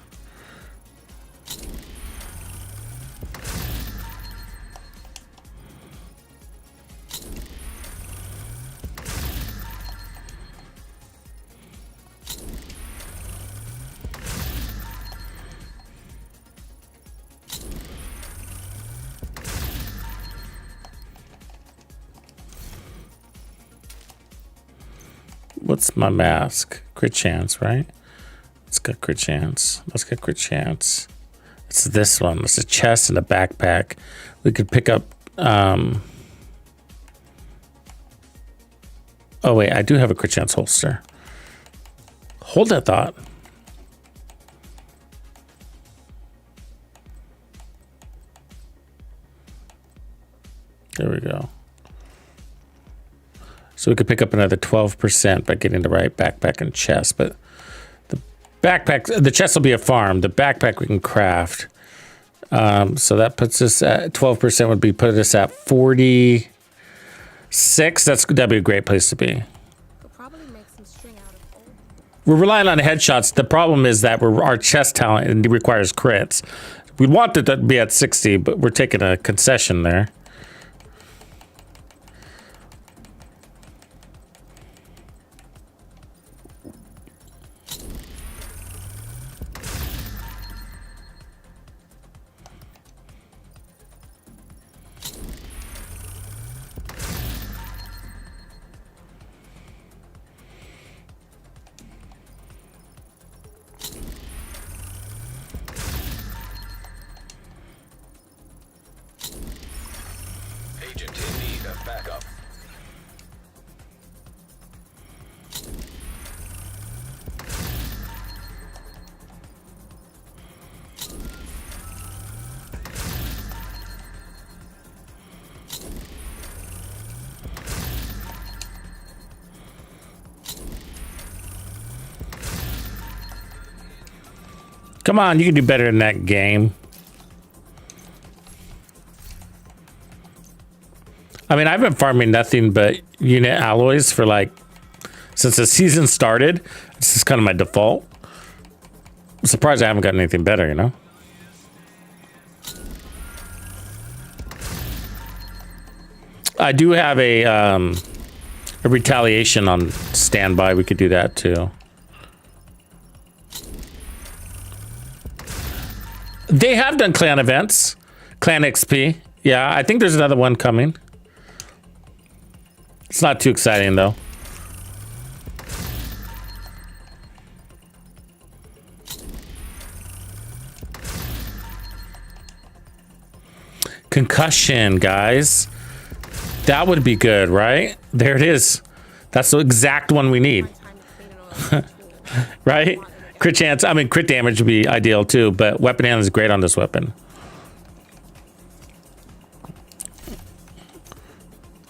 What's my mask? Crit chance, right? It's got crit chance. Let's get crit chance. It's this one. It's a chest and a backpack. We could pick up. Oh wait, I do have a crit chance holster. Hold that thought. There we go. So we could pick up another 12% by getting the right backpack and chest. But the backpack, the chest will be a farm. The backpack we can craft. So that puts us at 12% would be put us at 46. That'd be a great place to be. Probably make some string out of old. We're relying on headshots. The problem is that our chest talent and it requires crits. We want it to be at 60, but we're taking a concession there. Come on, you can do better than that game. I mean, I've been farming nothing but unit alloys for like, since the season started. This is kind of my default. I'm surprised I haven't gotten anything better, you know? I do have a retaliation on standby. We could do that too. They have done clan events. Clan XP. Yeah, I think there's another one coming. It's not too exciting though. Concussion, guys. That would be good, right? There it is. That's the exact one we need. Right? Crit chance, I mean, crit damage would be ideal too, but weapon handling is great on this weapon.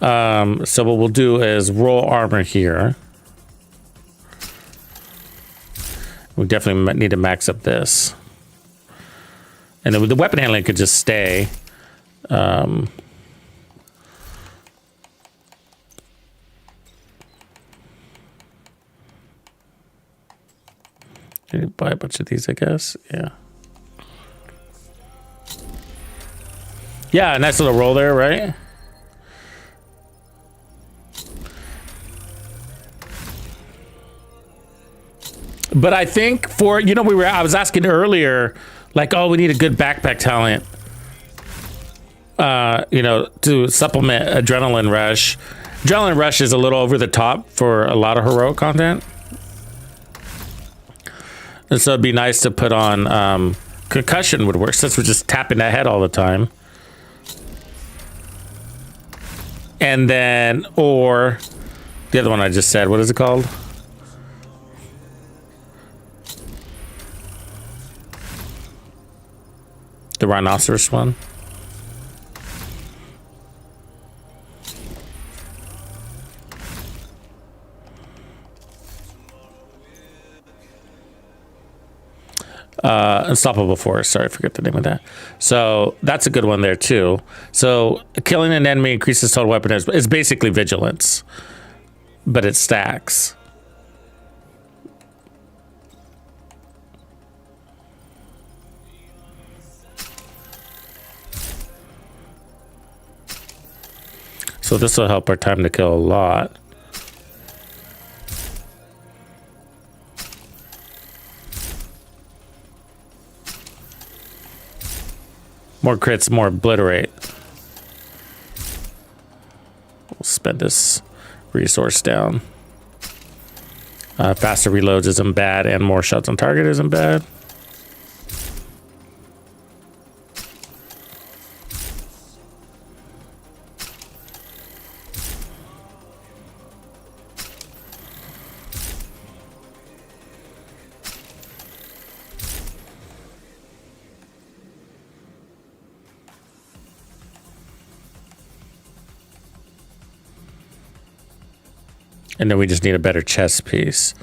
So what we'll do is roll armor here. We definitely need to max up this. And then the weapon handling could just stay. Can you buy a bunch of these, I guess? Yeah. Yeah, nice little roll there, right? But I think for, you know, I was asking earlier, like, oh, we need a good backpack talent, you know, to supplement Adrenaline Rush. Adrenaline Rush is a little over the top for a lot of heroic content. And so it'd be nice to put on concussion would work since we're just tapping that head all the time. And then, or the other one I just said, what is it called? The rhinoceros one. Unstoppable Force. Sorry, I forget the name of that. So that's a good one there too. So killing an enemy increases total weapon damage. It's basically vigilance, but it stacks. So this will help our time to kill a lot. More crits, more obliterate. We'll spend this resource down. Faster reloads isn't bad, and more shots on target isn't bad. And then we just need a better chest piece.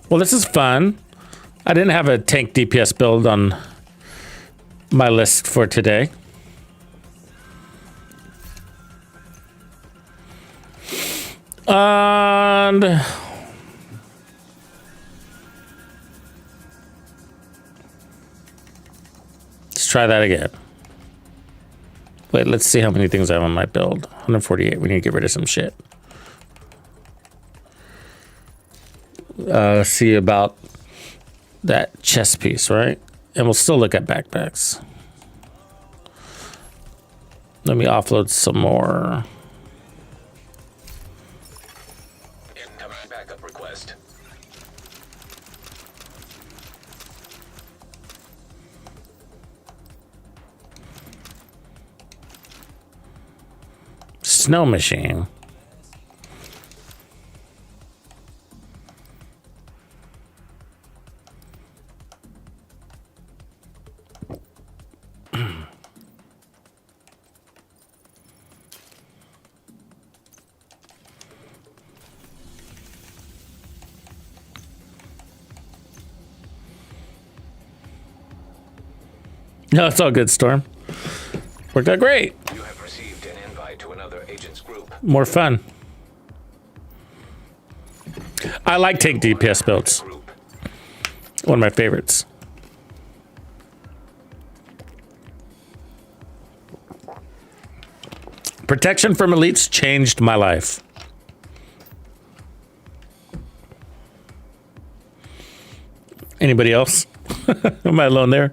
Well, this is fun. I didn't have a tank DPS build on my list for today. And let's try that again. Wait, let's see how many things I have on my build. 148. We need to get rid of some shit. See about that chest piece, right? And we'll still look at backpacks. Let me offload some more. Incoming backup request. snow machine. No, it's all good, Storm. Worked out great. You have received an invite to another agent's group. More fun. I like tank DPS builds. Group. One of my favorites. Protection from elites changed my life. Anybody else? Am I alone there?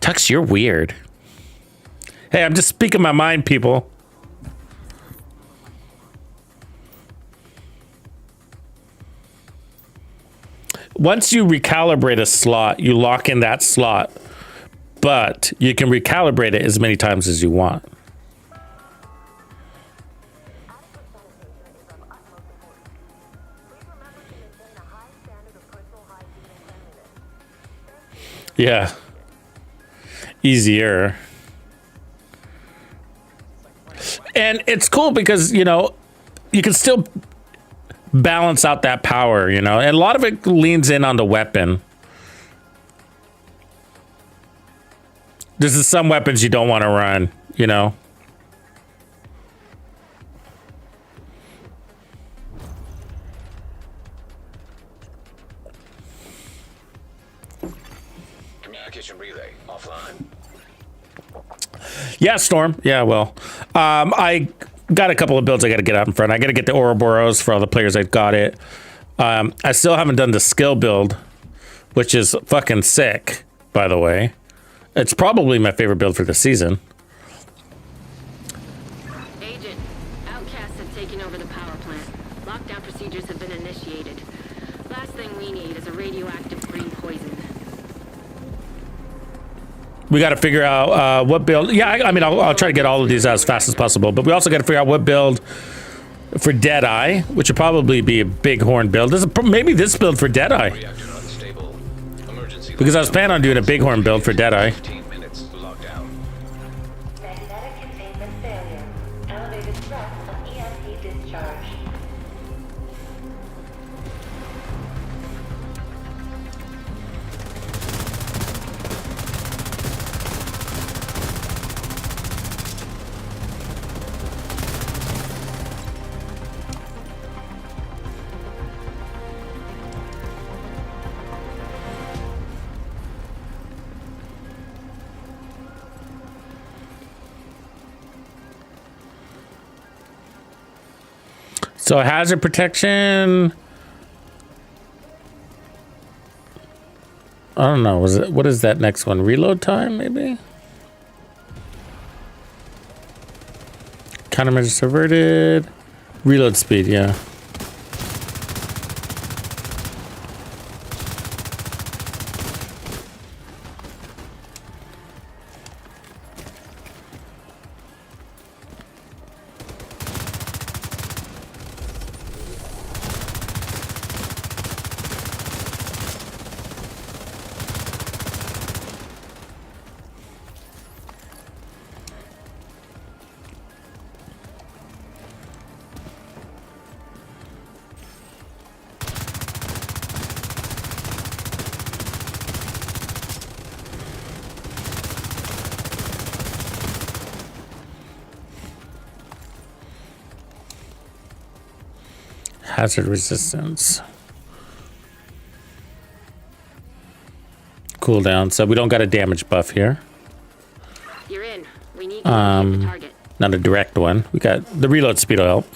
Tux, you're weird. Hey, I'm just speaking my mind, people. Once you recalibrate a slot, you lock in that slot, but you can recalibrate it as many times as you want. Yeah. Easier. And it's cool because, you know, you can still balance out that power, you know, and a lot of it leans in on the weapon. There's some weapons you don't want to run, you know. Communication relay offline. Yeah, Storm. Yeah, well, I got a couple of builds I got to get out in front. I got to get the Ouroboros for all the players that got it. I still haven't done the skill build, which is fucking sick, by the way. It's probably my favorite build for the season. Agent, outcasts have taken over the power plant. Lockdown procedures have been initiated. Last thing we need is a radioactive green poison. We got to figure out what build. Yeah, I mean, I'll try to get all of these out as fast as possible. But we also got to figure out what build for Deadeye, which would probably be a bighorn build. Maybe this build for Deadeye. Reactor unstable. Emergency. Because I was planning on doing a bighorn build for Deadeye. 15 minutes lockdown. Magnetic containment failure. Elevated threat of EMP discharge. So hazard protection. I don't know. What is that next one? Reload time, maybe? Countermeasures averted. Reload speed, yeah. Hazard resistance. Cooldown. So we don't got a damage buff here. You're in. We need to locate the target. Not a direct one. We got the reload speed will help.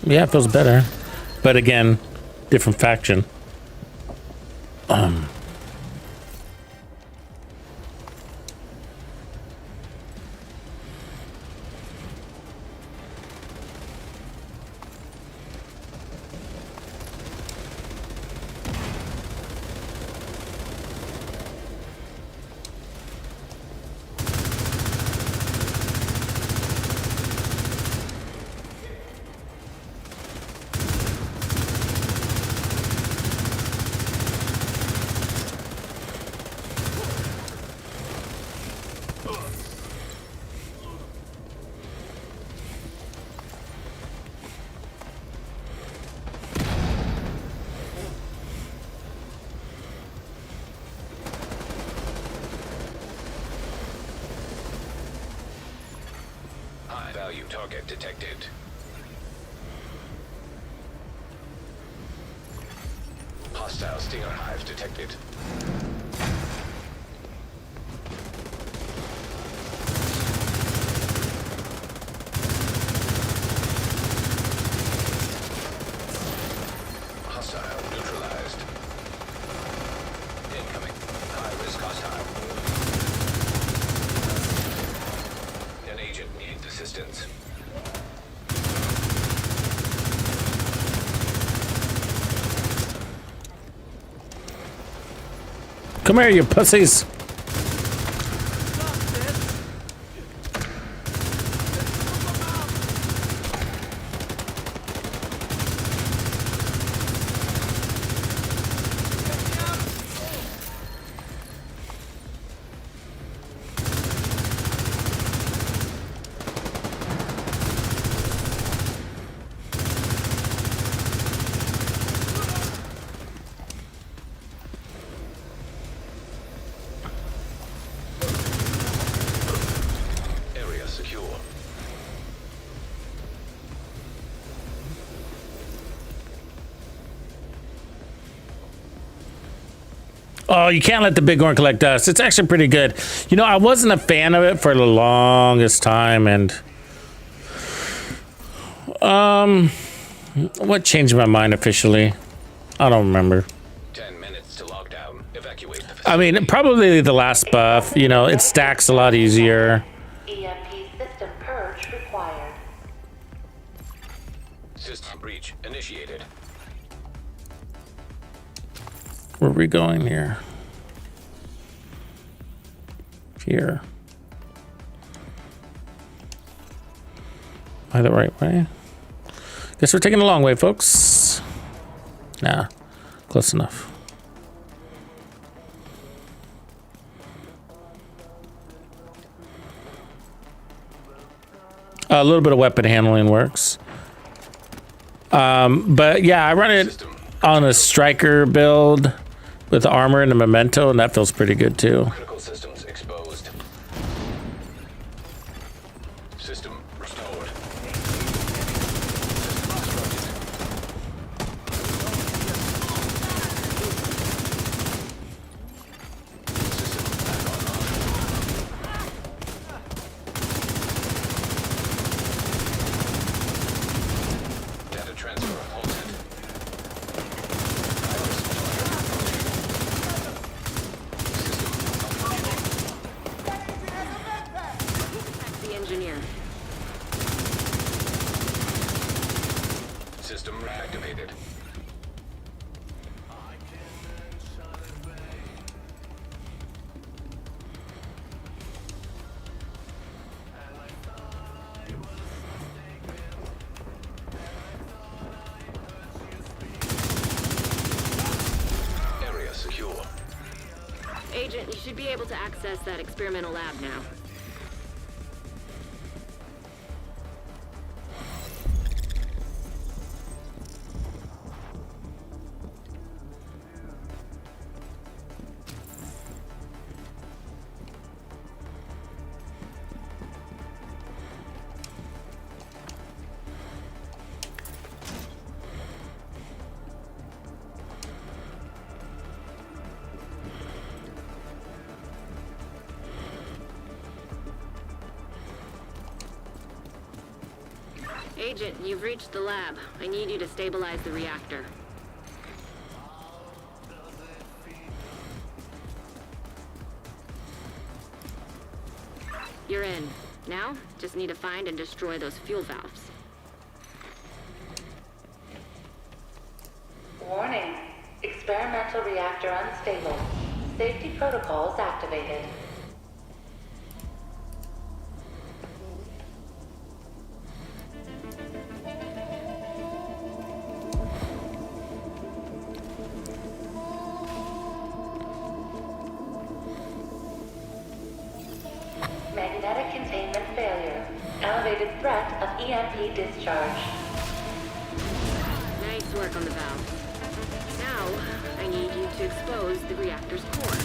Yeah, it feels better. But again, different faction. High value target detected. Hostile Stinger hive detected. Hostile neutralized. Incoming. High risk hostile. An agent needs assistance. Come here, you pussies. Area secure. Oh, you can't let the big horn collect dust. It's actually pretty good. You know, I wasn't a fan of it for the longest time, and what changed my mind officially? I don't remember. 10 minutes to lockdown. Evacuate the I facility. mean, probably the last buff. You know, it stacks a lot easier. EMP system purge required. System breach initiated. Where are we going here? Here. Am I the right way? Guess we're taking the long way, folks. Nah, close enough. A little bit of weapon handling works. But yeah, I run it on a striker build with the armor and the memento, and that feels pretty good too. Critical systems exposed. System restored. Data transfer halted. The engineer. System reactivated. Area secure. Agent, you should be able to access that experimental lab now. Agent, you've reached the lab. I need you to stabilize the reactor. You're in. Now, just need to find and destroy those fuel valves. Warning. Experimental reactor unstable. Safety protocols activated. Magnetic containment failure. Elevated threat of EMP discharge. Nice work on the valve. Now, I need you to expose the reactor's core.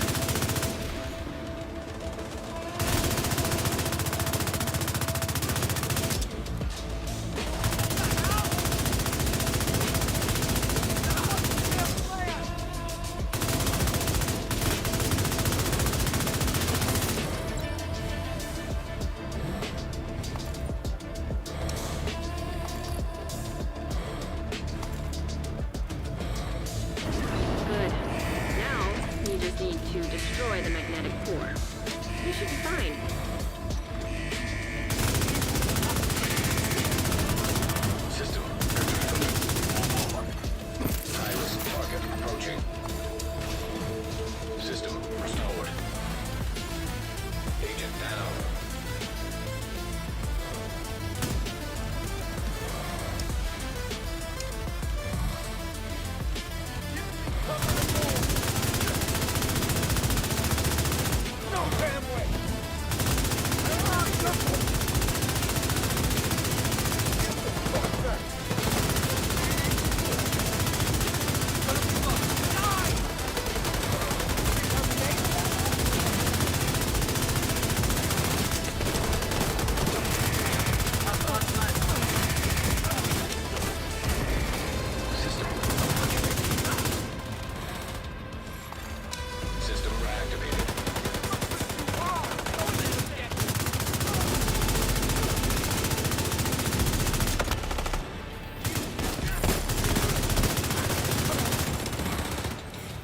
Destroy the magnetic core. You should be fine. System. Iris target approaching. System restored. Agent down.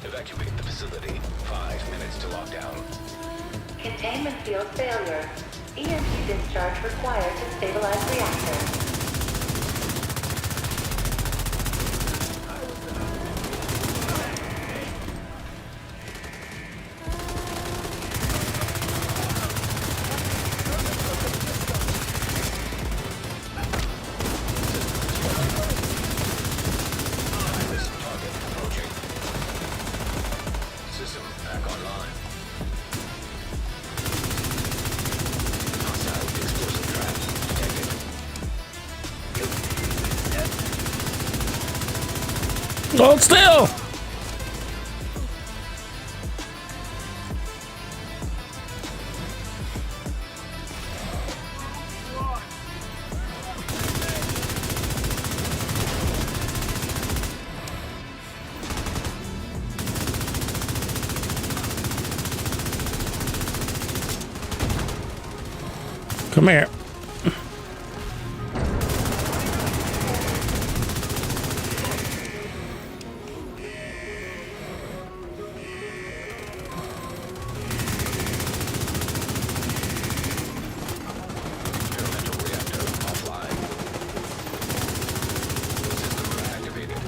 Evacuate the facility. 5 minutes to lockdown. Containment field failure. EMP discharge required to stabilize reactor. Iris target approaching. System back online. Hostile explosive trap detected. Hold still. Come here. Experimental reactor offline. System reactivated.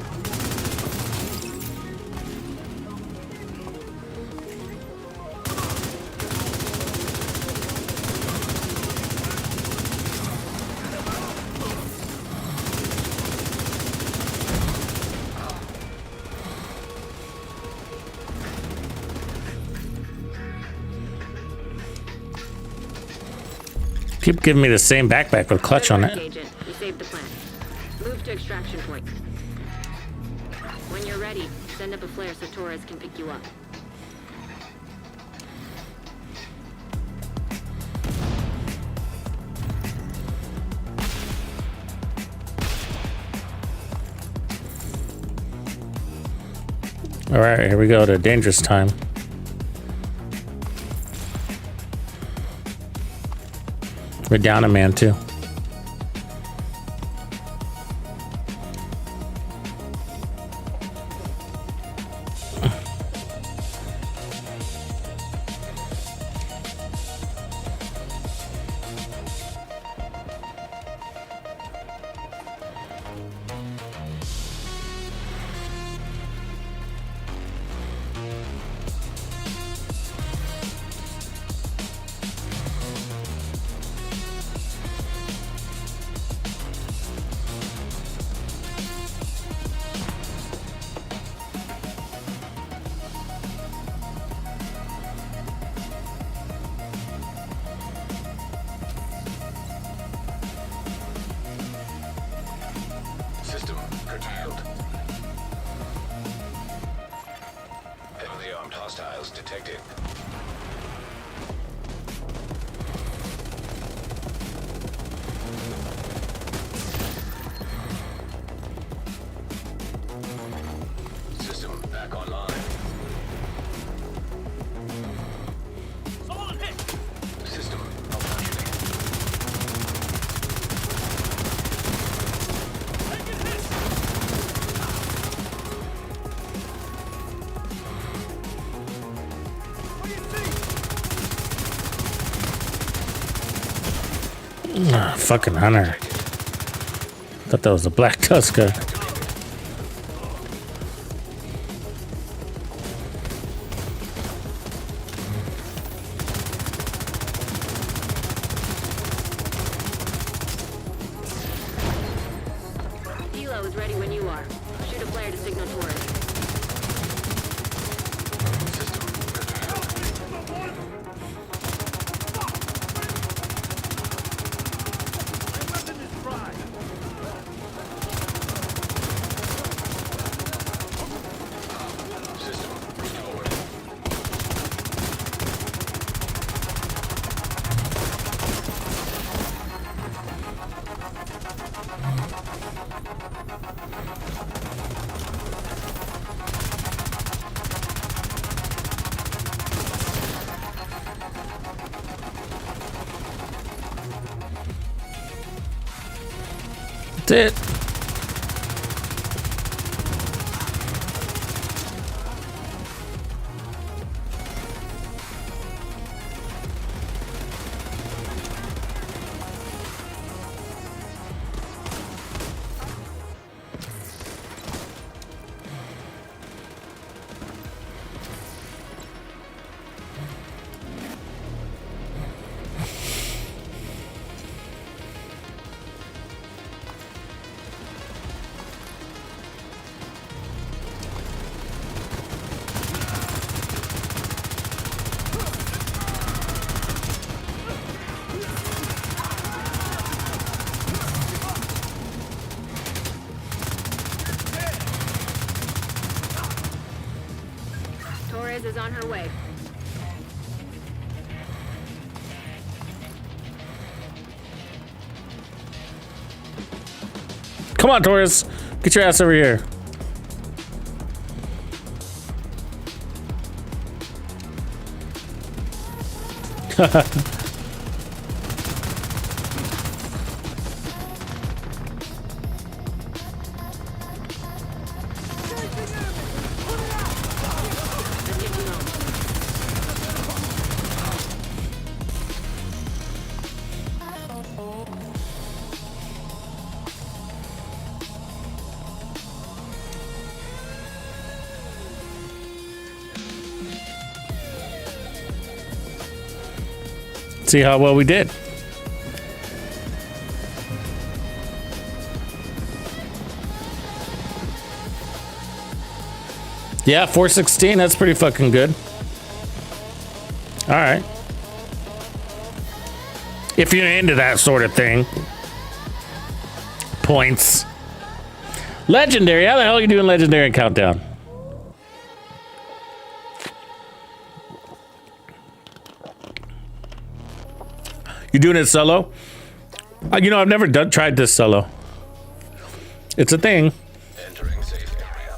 Keep giving me the same backpack with clutch Good on work, it. Agent. You saved the plant. Move to extraction point. When you're ready, send up a flare so Torres can pick you up. All right, here we go to dangerous time. We're down a man too. detected. System back online. Someone hit! System malfunctioning. Taking hits! What do you see? Ah, fucking hunter. Thought that was a black tusker. Helo is ready when you are. Shoot a flare to signal Torres. My weapon is dry. System restored. That's it. Torres is on her way. Come on, Torres. Get your ass over here. Let's get you home. See how well we did. Yeah, 416. That's pretty fucking good. All right. If you're into that sort of thing. Points. Legendary. How the hell are you doing legendary countdown? You doing it solo? You know, I've never tried this solo. It's a thing. Entering safe area.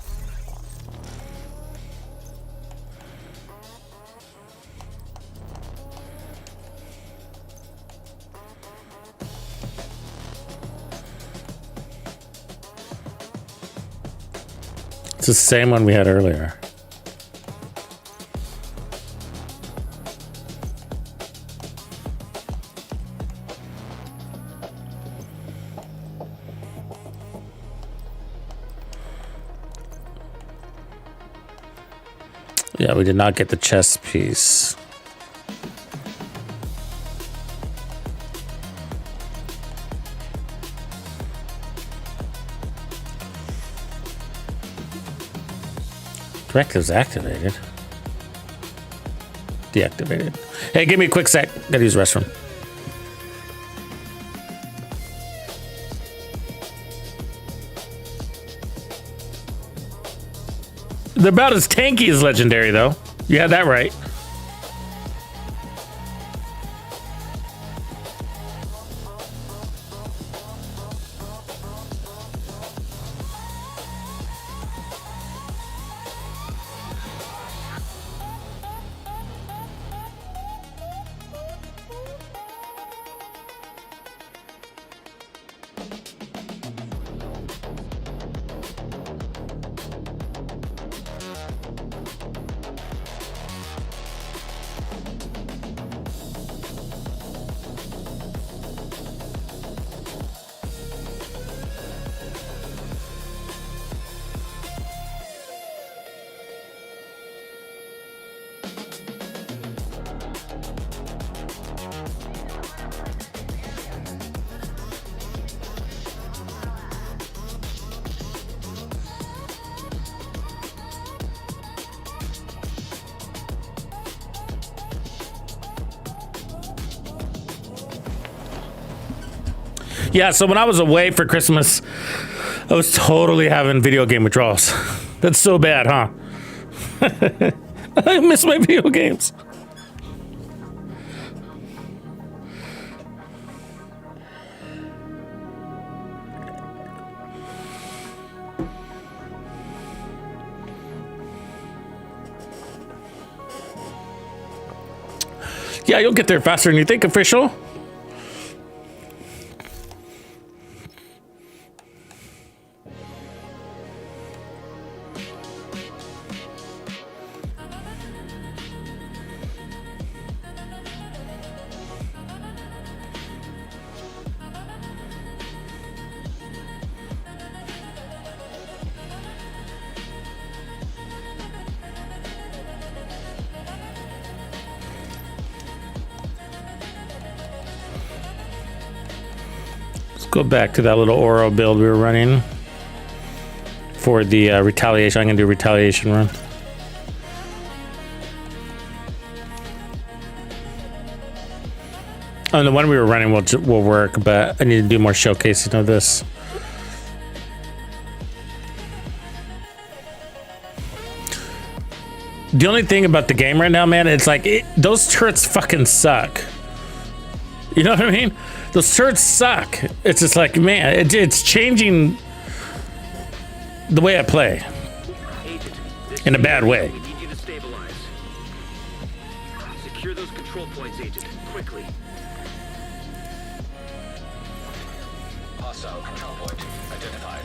It's the same one we had earlier. Yeah, we did not get the chess piece. Directives activated. Deactivated. Hey, give me a quick sec. Gotta use the restroom. They're about as tanky as legendary, though. You had that right. Yeah, so when I was away for Christmas, I was totally having video game withdrawals. That's so bad, huh? I miss my video games. Yeah, you'll get there faster than you think, official. Go back to that little Oro build we were running for the retaliation. I'm gonna do a retaliation run. Oh, the one we were running will work, but I need to do more showcasing of this. The only thing about the game right now, man, it's like those turrets fucking suck. You know what I mean? Those turrets suck. It's just like, man, it's changing the way I play in a bad way. We need you to stabilize. Secure those control points, Agent, quickly. Hostile control point identified.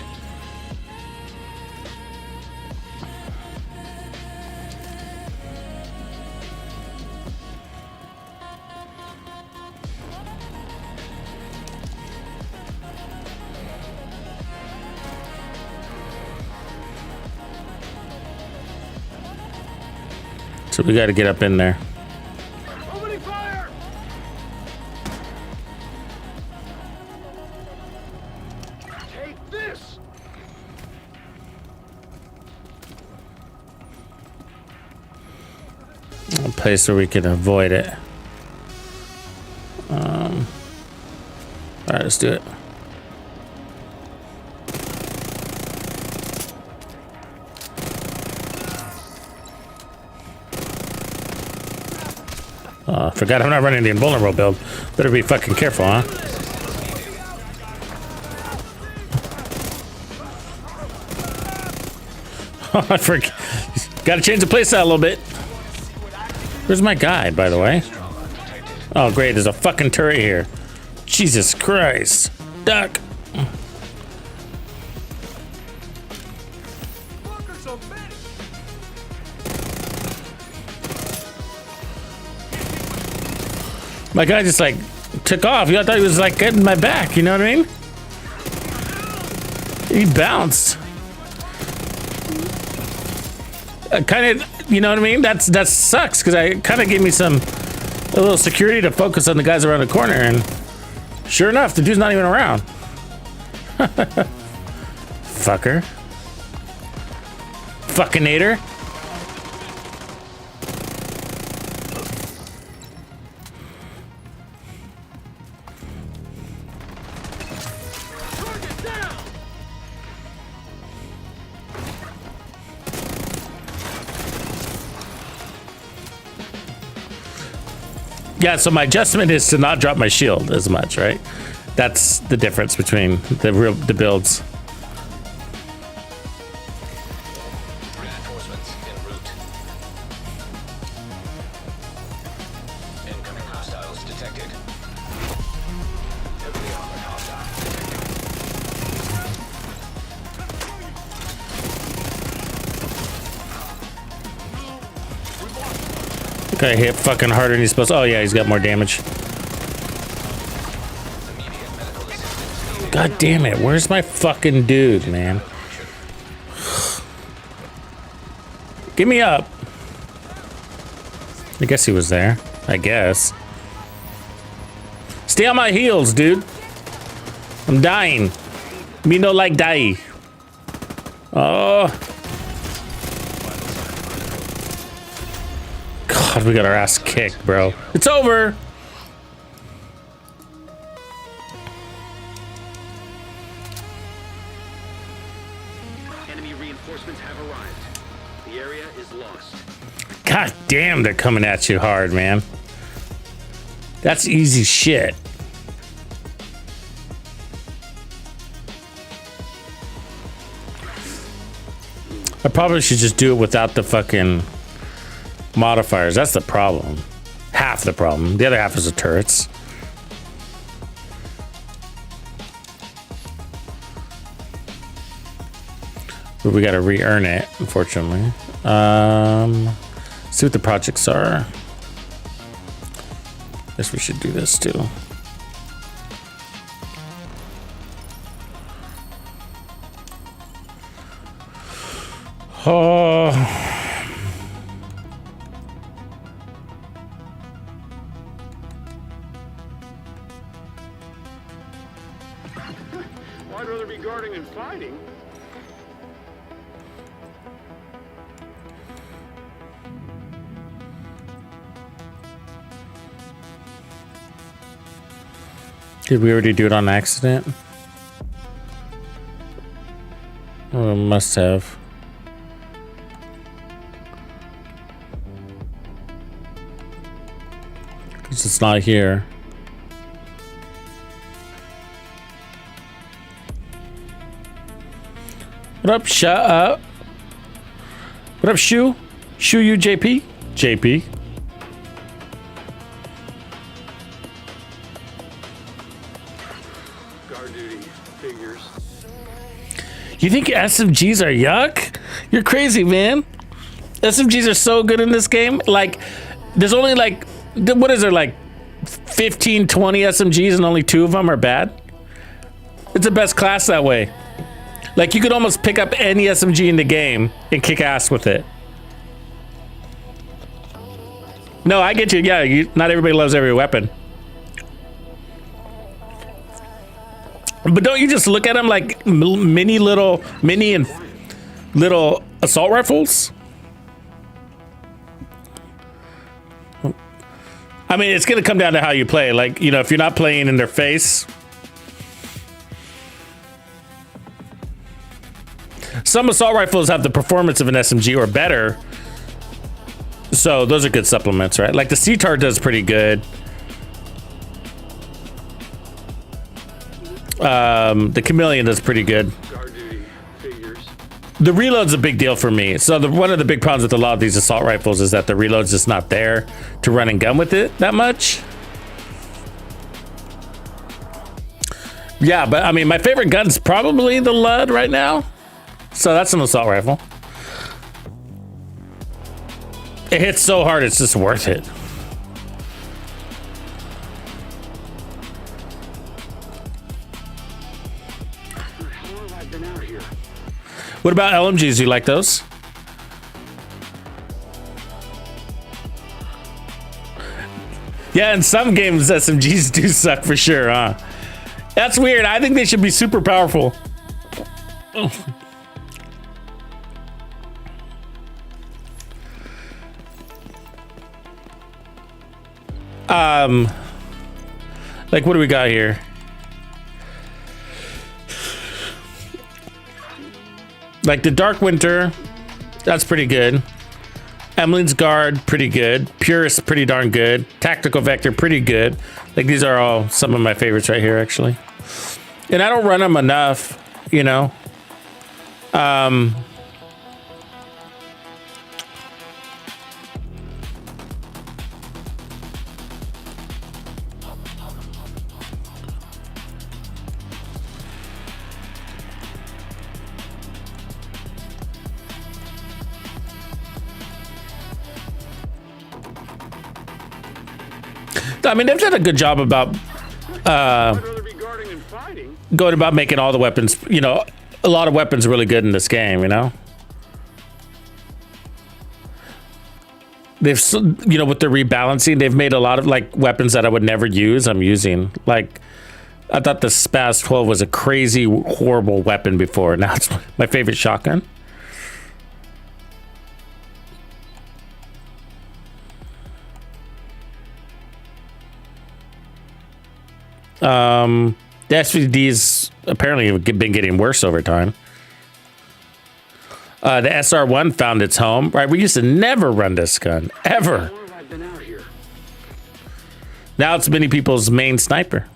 So we got to get up in there. Opening fire! Take this! A place where we can avoid it. All right, let's do it. Forgot I'm not running the invulnerable build. Better be fucking careful, huh? I forgot. Gotta change the playstyle a little bit. Where's my guide, by the way? Oh, great. There's a fucking turret here. Jesus Christ. Duck. My guy just like took off. I thought he was like getting my back. You know what I mean? He bounced. Kind of, you know what I mean? That sucks because I kind of gave me a little security to focus on the guys around the corner, and sure enough, the dude's not even around. Fucker. Fuckinator. Yeah, so my adjustment is to not drop my shield as much, right? That's the difference between the builds. Reinforcements en route. Incoming hostiles detected. Heavily armored hostile detected. Okay, hit fucking harder than he's supposed to. Oh yeah, he's got more damage. God damn it, where's my fucking dude, man? Get me up. I guess he was there. I guess. Stay on my heels, dude. I'm dying. Me no like die. Oh. God, we got our ass kicked, bro. It's over. Enemy reinforcements have arrived. The area is lost. God damn, they're coming at you hard, man. That's easy shit. I probably should just do it without the fucking modifiers. That's the problem. Half the problem. The other half is the turrets. But we gotta re-earn it, unfortunately. See what the projects are. Guess we should do this too. Oh. I'd rather be guarding and fighting. Did we already do it on accident? Oh, must have. Because it's not here. What up, shut up? What up, Shu? Shu, you JP? JP. Guard duty figures. You think SMGs are yuck? You're crazy, man. SMGs are so good in this game. Like, there's only like, what is there, like 15, 20 SMGs and only 2 of them are bad? It's the best class that way. Like, you could almost pick up any SMG in the game and kick ass with it. No, I get you. Yeah, not everybody loves every weapon. But don't you just look at them like mini and little assault rifles? I mean, it's going to come down to how you play. Like, you know, if you're not playing in their face. Some assault rifles have the performance of an SMG or better. So those are good supplements, right? Like the CTAR does pretty good. The Chameleon does pretty good. Guard duty figures. The reload's a big deal for me. So one of the big problems with a lot of these assault rifles is that the reload's just not there to run and gun with it that much. Yeah, but I mean, my favorite gun's probably the Lud right now. So that's an assault rifle. It hits so hard, it's just worth it. How long have I been out here? What about LMGs? You like those? Yeah, in some games, SMGs do suck for sure, huh? That's weird. I think they should be super powerful. Like, what do we got here? Like the Dark Winter, that's pretty good. Emmeline's Guard, pretty good. Purist, pretty darn good. Tactical Vector, pretty good. Like, these are all some of my favorites right here, actually. And I don't run them enough, you know. I mean, they've done a good job about I'd rather be guarding and fighting. going about making all the weapons, you know, a lot of weapons really good in this game, you know. They've, you know, with the rebalancing, they've made a lot of like weapons that I would never use, I'm using. Like, I thought the Spaz 12 was a crazy, horrible weapon before. Now it's my favorite shotgun. The SVDs apparently have been getting worse over time. The SR1 found its home, right? We used to never run this gun, ever. How long have I been out here? Now it's many people's main sniper.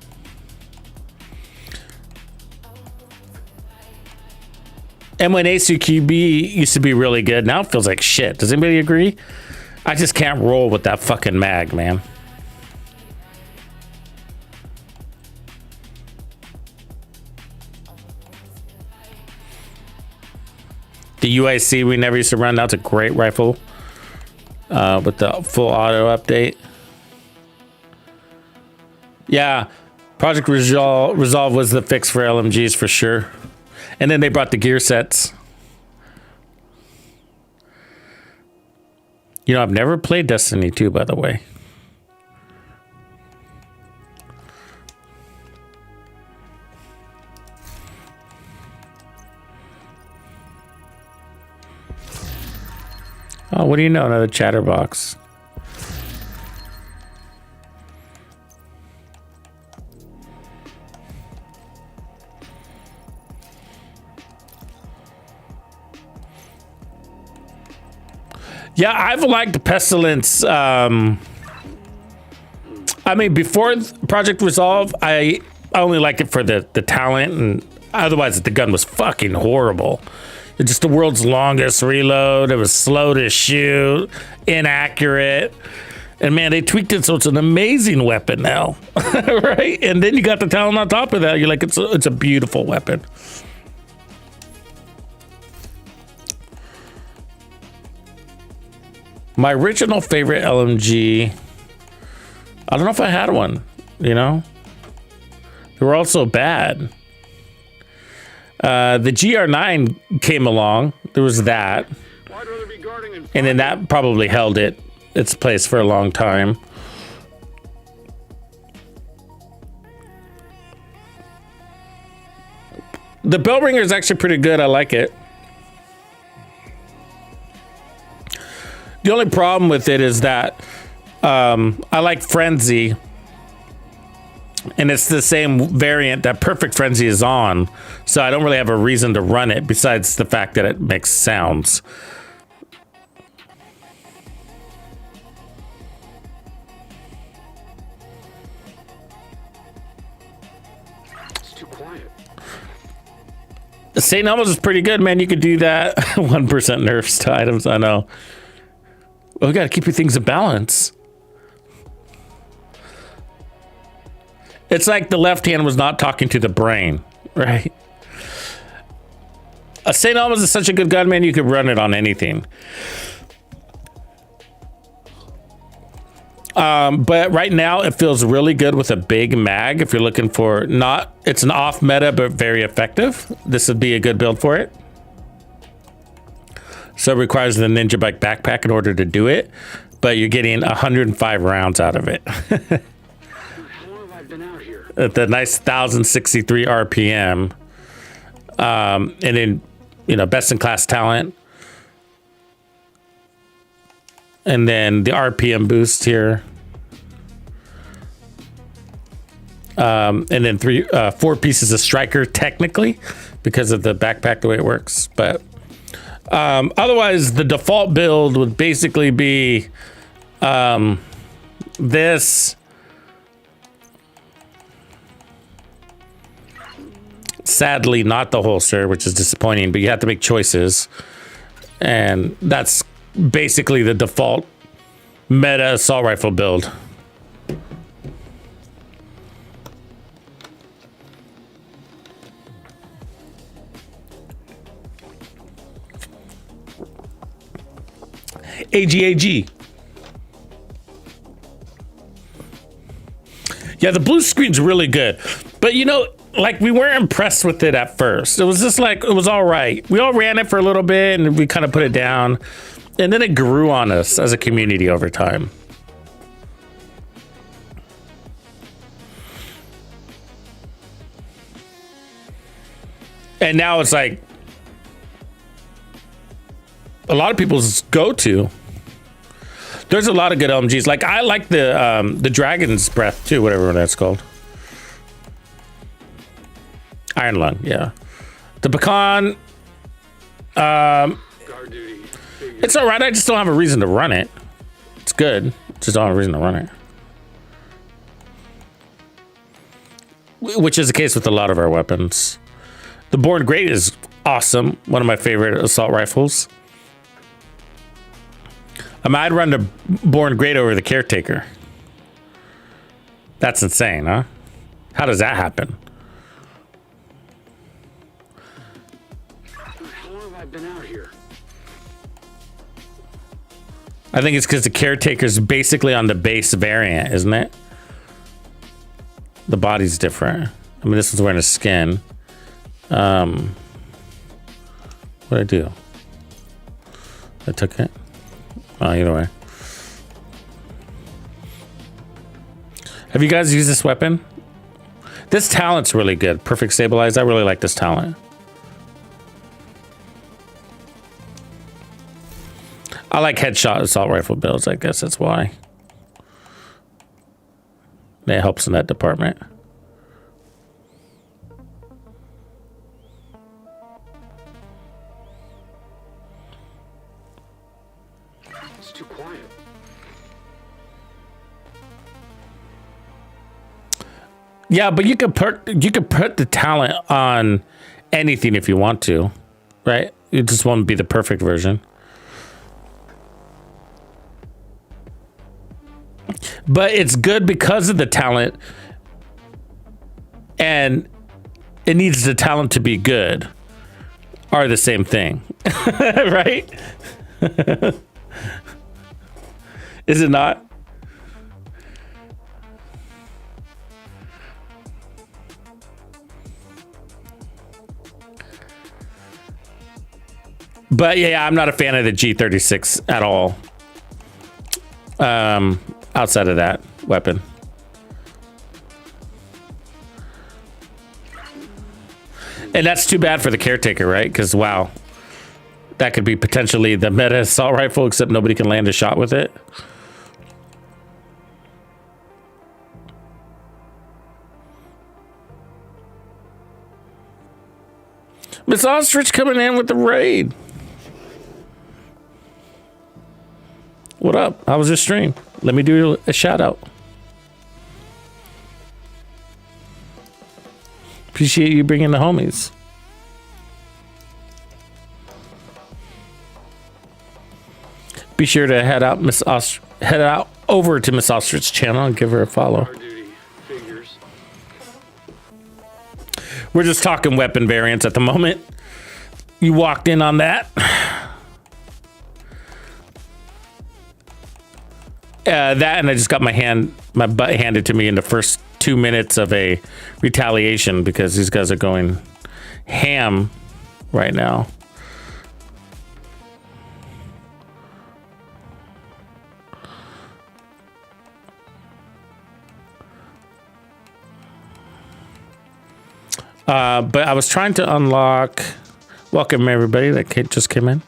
And when ACQB used to be really good, now it feels like shit. Does anybody agree? I just can't roll with that fucking mag, man. The UIC we never used to run. That's a great rifle with the full auto update. Yeah, Project Resolve was the fix for LMGs for sure. And then they brought the gear sets. You know, I've never played Destiny 2, by the way. Oh, what do you know? Another chatterbox. Yeah, I've liked Pestilence. I mean, before Project Resolve, I only liked it for the talent, and otherwise the gun was fucking horrible. It's just the world's longest reload. It was slow to shoot, inaccurate. And man, they tweaked it so it's an amazing weapon now, right? And then you got the talent on top of that. You're like, it's a beautiful weapon. My original favorite LMG, I don't know if I had one, you know? They were all so bad. The GR9 came along. There was that. And then that probably held its place for a long time. The Bellringer is actually pretty good. I like it. The only problem with it is that I like Frenzy, and it's the same variant that Perfect Frenzy is on, so I don't really have a reason to run it besides the fact that it makes sounds. It's too quiet. St. Elmo's is pretty good, man. You could do that. 1% nerfs to items, I know. Well, we got to keep your things in balance. It's like the left hand was not talking to the brain, right? A St. Elmo's is such a good gun, man. You could run it on anything. But right now it feels really good with a big mag. If you're looking for it's an off meta, but very effective. This would be a good build for it. So it requires the Ninja Bike backpack in order to do it, but you're getting 105 rounds out of it. How long have I been out here? At the nice 1063 RPM. And then, you know, best in class talent. And then the RPM boost here. And then 4 pieces of striker technically because of the backpack, the way it works. But otherwise, the default build would basically be this. Sadly, not the holster, which is disappointing, but you have to make choices. And that's basically the default meta assault rifle build. AGAG. Yeah, the blue screen's really good. But you know, like, we weren't impressed with it at first. It was just like, it was all right. We all ran it for a little bit and we kind of put it down. And then it grew on us as a community over time. And now it's like a lot of people's go-to. There's a lot of good LMGs. Like, I like the Dragon's Breath too, whatever that's called. Iron Lung, yeah. The Pecan Our duty. It's all right. I just don't have a reason to run it. It's good. Just don't have a reason to run it. Which is the case with a lot of our weapons. The Born Great is awesome. One of my favorite assault rifles. I'd run the Born Great over the Caretaker. That's insane, huh? How does that happen? How long have I been out here? I think it's because the Caretaker's basically on the base variant, isn't it? The body's different. I mean, this one's wearing a skin. What'd I do? I took it. Oh, either way. Have you guys used this weapon? This talent's really good. Perfect stabilize. I really like this talent. I like headshot assault rifle builds. I guess that's why. It helps in that department. It's too quiet. Yeah, but you could put the talent on anything if you want to, right? It just won't be the perfect version. But it's good because of the talent, and it needs the talent to be good, are the same thing, right? Is it not? But yeah, I'm not a fan of the G36 at all. Outside of that weapon. And that's too bad for the Caretaker, right? Because, wow, that could be potentially the meta assault rifle, except nobody can land a shot with it. Miss Ostrich coming in with the raid. What up? How was your stream? Let me do a shout out. Appreciate you bringing the homies. Be sure to head out over to Miss Ostrich's channel and give her a follow. Our duty. Figures. We're just talking weapon variants at the moment. You walked in on that. That, and I just got my butt handed to me in the first 2 minutes of a retaliation because these guys are going ham right now. But I was trying to unlock. Welcome everybody that just came in.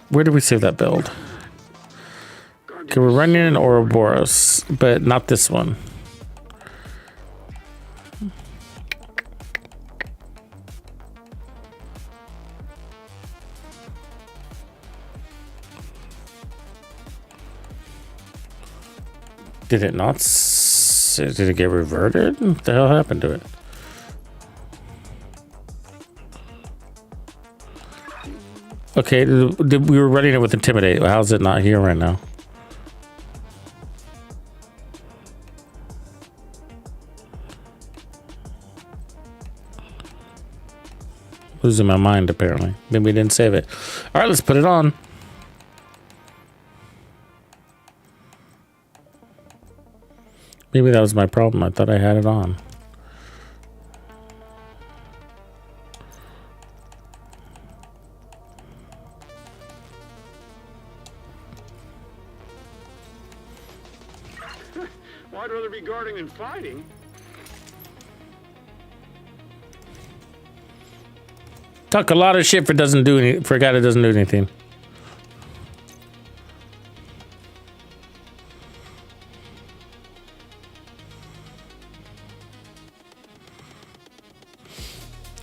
Where did we save that build? Okay, we're running an Ouroboros, but not this one. Did it not? Did it get reverted? What the hell happened to it? Okay, we were running it with Intimidate. How's it not here right now? Losing my mind, apparently. Maybe we didn't save it. All right, let's put it on. Maybe that was my problem. I thought I had it on. Well, I'd rather be guarding than fighting. Talk a lot of shit for a guy that doesn't do anything.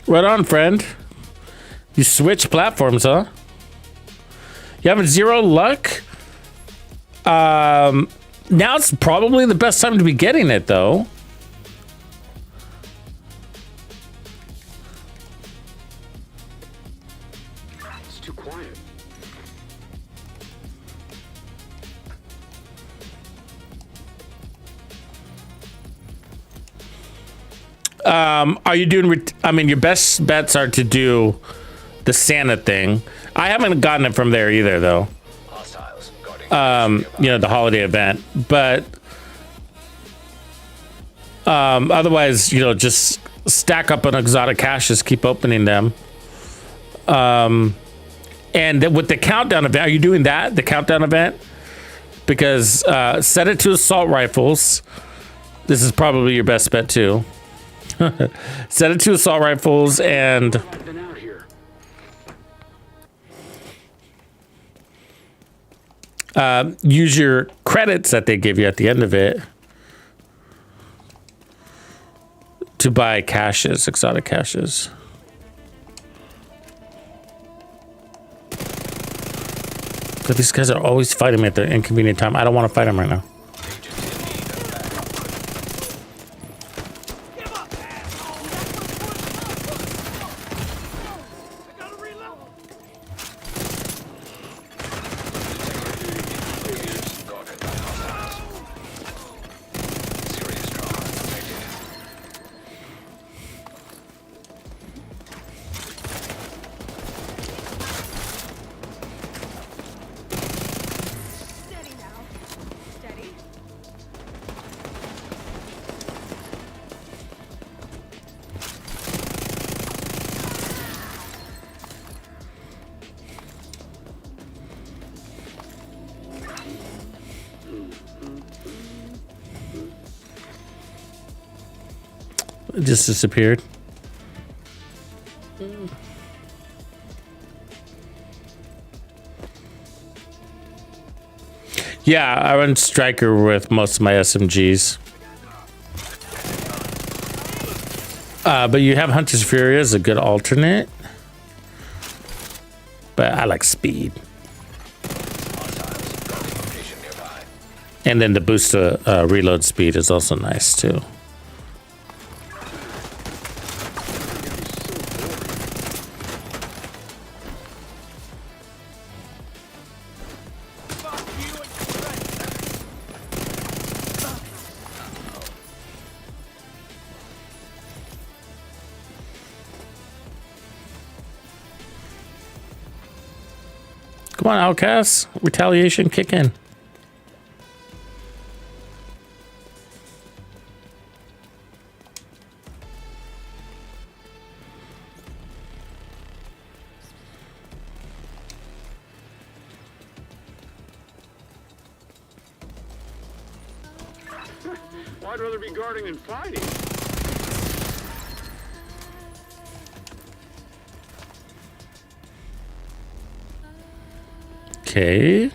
Right on, friend. You switch platforms, huh? You having 0 luck? Now it's probably the best time to be getting it, though. It's too quiet. Are you doing? I mean, your best bets are to do the Santa thing. I haven't gotten it from there either, though. Hostiles guarding You know, the holiday event, but otherwise, you know, just stack up on exotic caches, keep opening them. And with the countdown event, are you doing that? The countdown event? Because set it to assault rifles. This is probably your best bet too. Set it to assault rifles and I've been out here. use your credits that they give you at the end of it to buy caches, exotic caches. But these guys are always fighting me at their inconvenient time. I don't want to fight them right now. It just disappeared. Yeah, I run Striker with most of my SMGs. But you have Hunter's Fury as a good alternate. But I like speed. And then the boost to reload speed is also nice too. Come on, Outcast. Retaliation, kick in. I'd rather be guarding than fighting. Okay.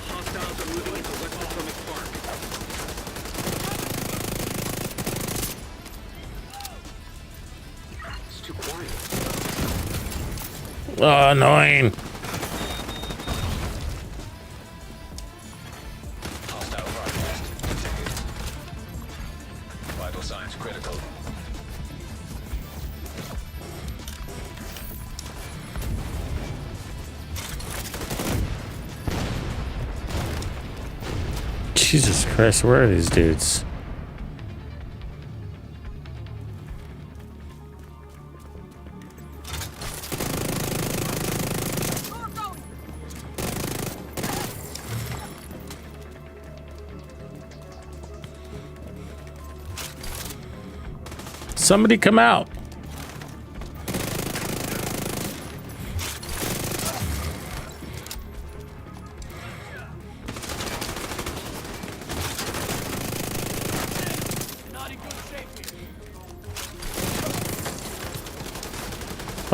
Hostiles are moving into West Potomac Park. It's too quiet. Oh, annoying. hostile broadcast continued. Vital signs critical. Jesus Christ, where are these dudes? Somebody come out.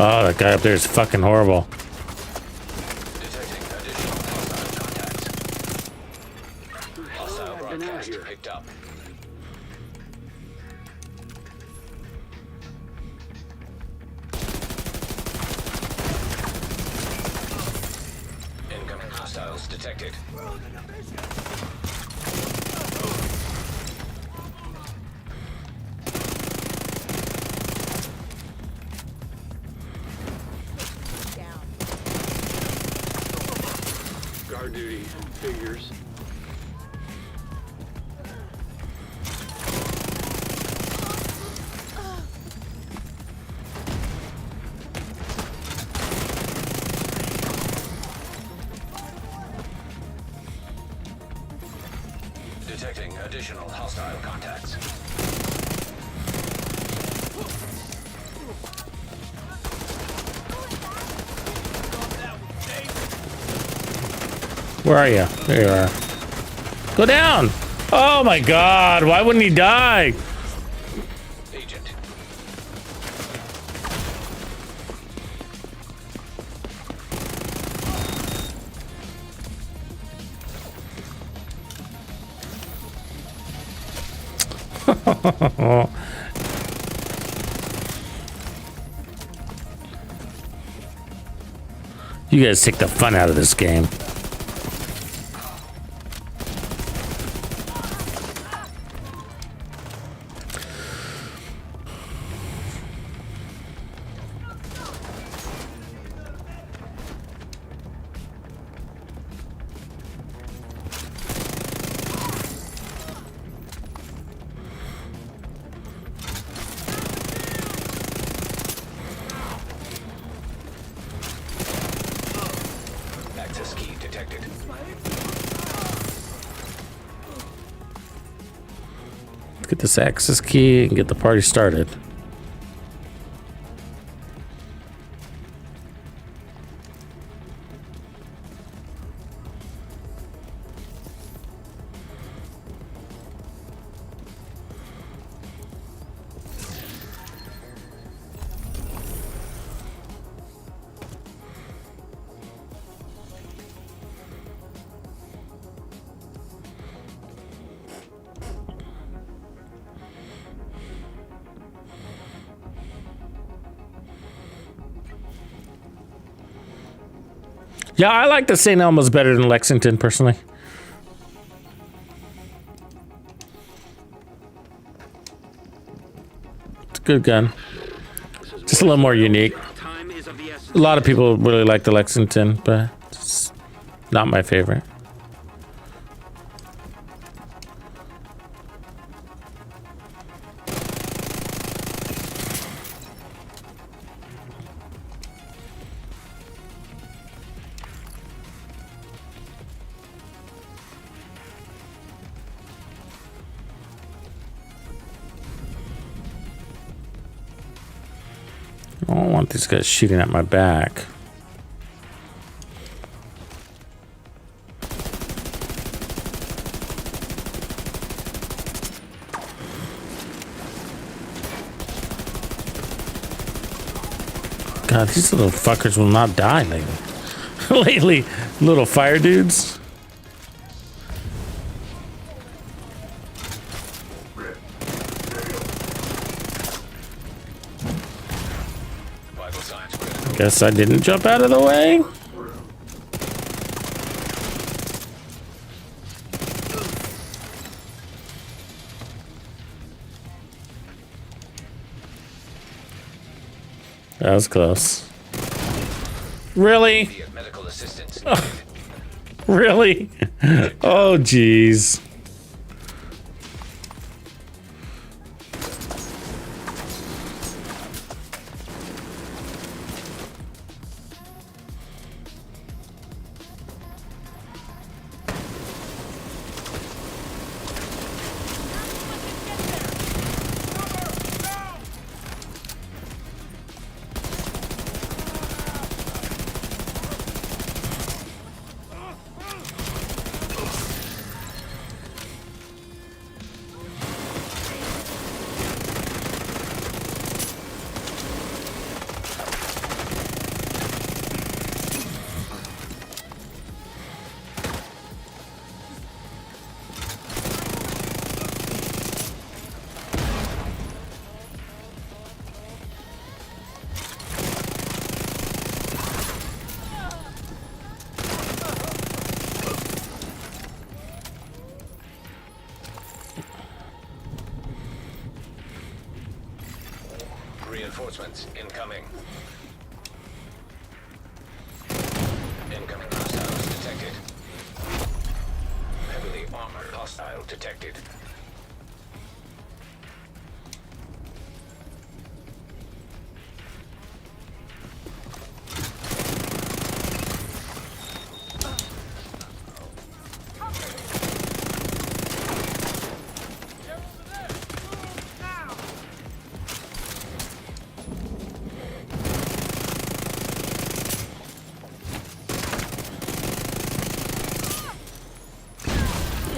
Oh, that guy up there is fucking horrible. Detecting detected. Guard duty. Figures. Detecting additional hostile contacts. Where are you? There you are. Go down! Oh my god, why wouldn't he die? Agent. You guys take the fun out of this game. Access key detected. Get this access key and get the party started. Yeah, I like the St. Elmo's better than Lexington, personally. It's a good gun. Just a little more unique. Time is of the essence. A lot of people really like the Lexington, but it's not my favorite. I don't want these guys shooting at my back. God, these little fuckers will not die lately. Lately, little fire dudes. Vital signs critical. Guess I didn't jump out of the way. That was close. Really? Immediate medical assistance. Really? Oh, jeez. Reinforcements incoming. Incoming hostiles detected. Heavily armored hostile detected.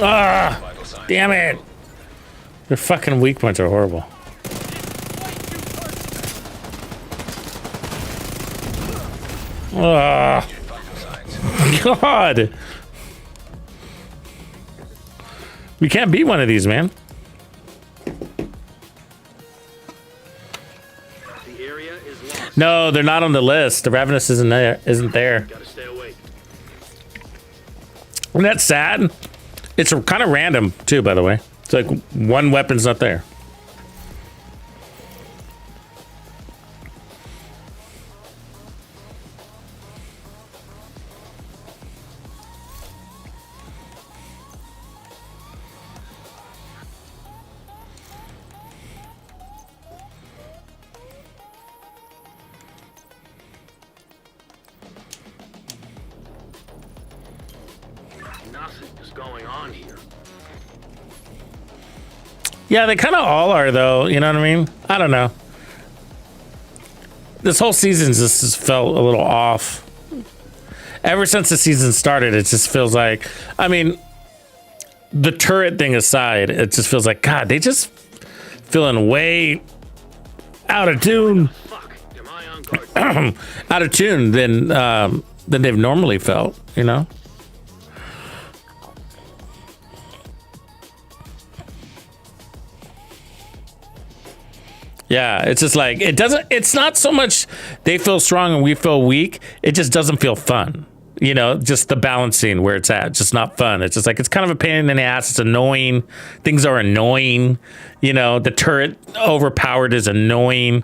Ah, Vital signs. damn it. Their fucking weak points are horrible. Ah, Vital signs. God. We can't beat one of these, man. The area is lost. No, they're not on the list. The Ravenous isn't there. Gotta stay awake. Isn't that sad? It's kind of random, too, by the way. It's like one weapon's not there. Nothing is going on here. Yeah, they kind of all are, though. You know what I mean? I don't know. This whole season just felt a little off. Ever since the season started, it just feels like... I mean, the turret thing aside, it just feels like, God, they just feeling way out of tune. Fuck. Am I on guard? Out of tune than they've normally felt, you know? Yeah, it's just like, it's not so much they feel strong and we feel weak. It just doesn't feel fun. You know, just the balancing where it's at, just not fun. It's just like, it's kind of a pain in the ass. It's annoying. Things are annoying. You know, the turret overpowered is annoying.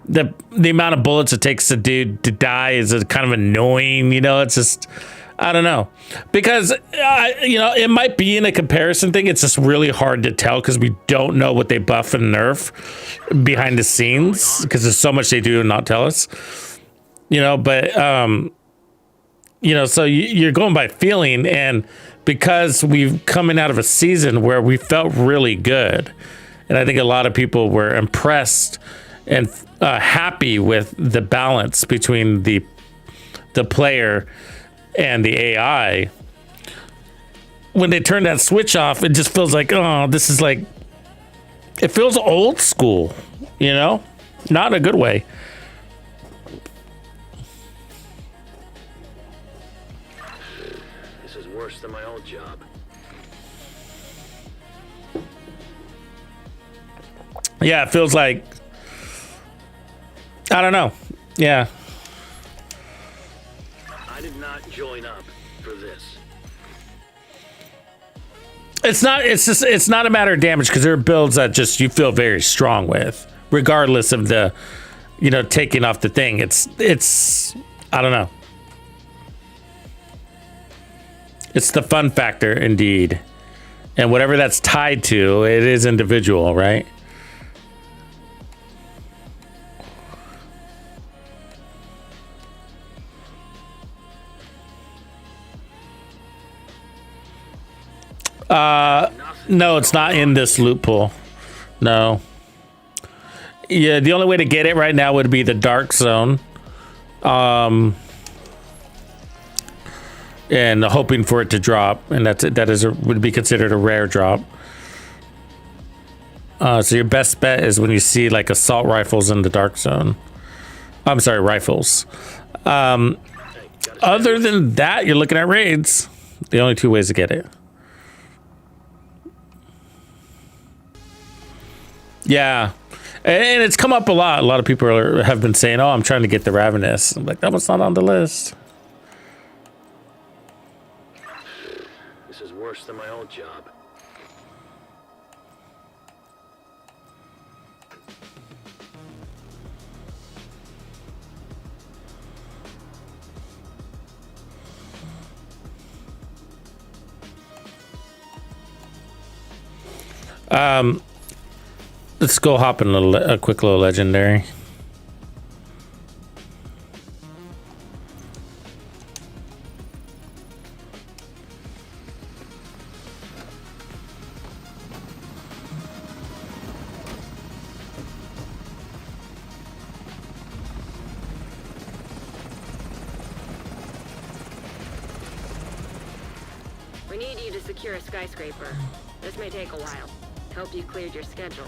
The amount of bullets it takes a dude to die is kind of annoying. You know, it's just, I don't know. Because, you know, it might be in a comparison thing. It's just really hard to tell because we don't know what they buff and nerf behind the scenes because there's so much they do and not tell us. You know, but, you know, so you're going by feeling. And because we've coming out of a season where we felt really good, and I think a lot of people were impressed and happy with the balance between the player and the AI. When they turn that switch off, it just feels like, oh, this is like, it feels old school, you know, not in a good way. This is worse than my old job. Yeah, it feels like, I don't know. Yeah. I did not join up for this. It's not a matter of damage because there are builds that just you feel very strong with, regardless of the, you know, taking off the thing. It's I don't know. It's the fun factor indeed. And whatever that's tied to, it is individual, right? No, it's not in this loot pool. No. Yeah, the only way to get it right now would be the dark zone. And hoping for it to drop, and would be considered a rare drop. So your best bet is when you see like assault rifles in the dark zone. I'm sorry, rifles. Other than that, you're looking at raids. The only two ways to get it. Yeah, and it's come up a lot. A lot of people have been saying, "Oh, I'm trying to get the Ravenous." I'm like, that was not on the list. This is worse than my old job. Let's go hop in a quick little legendary. We need you to secure a skyscraper. This may take a while. Hope you cleared your schedule.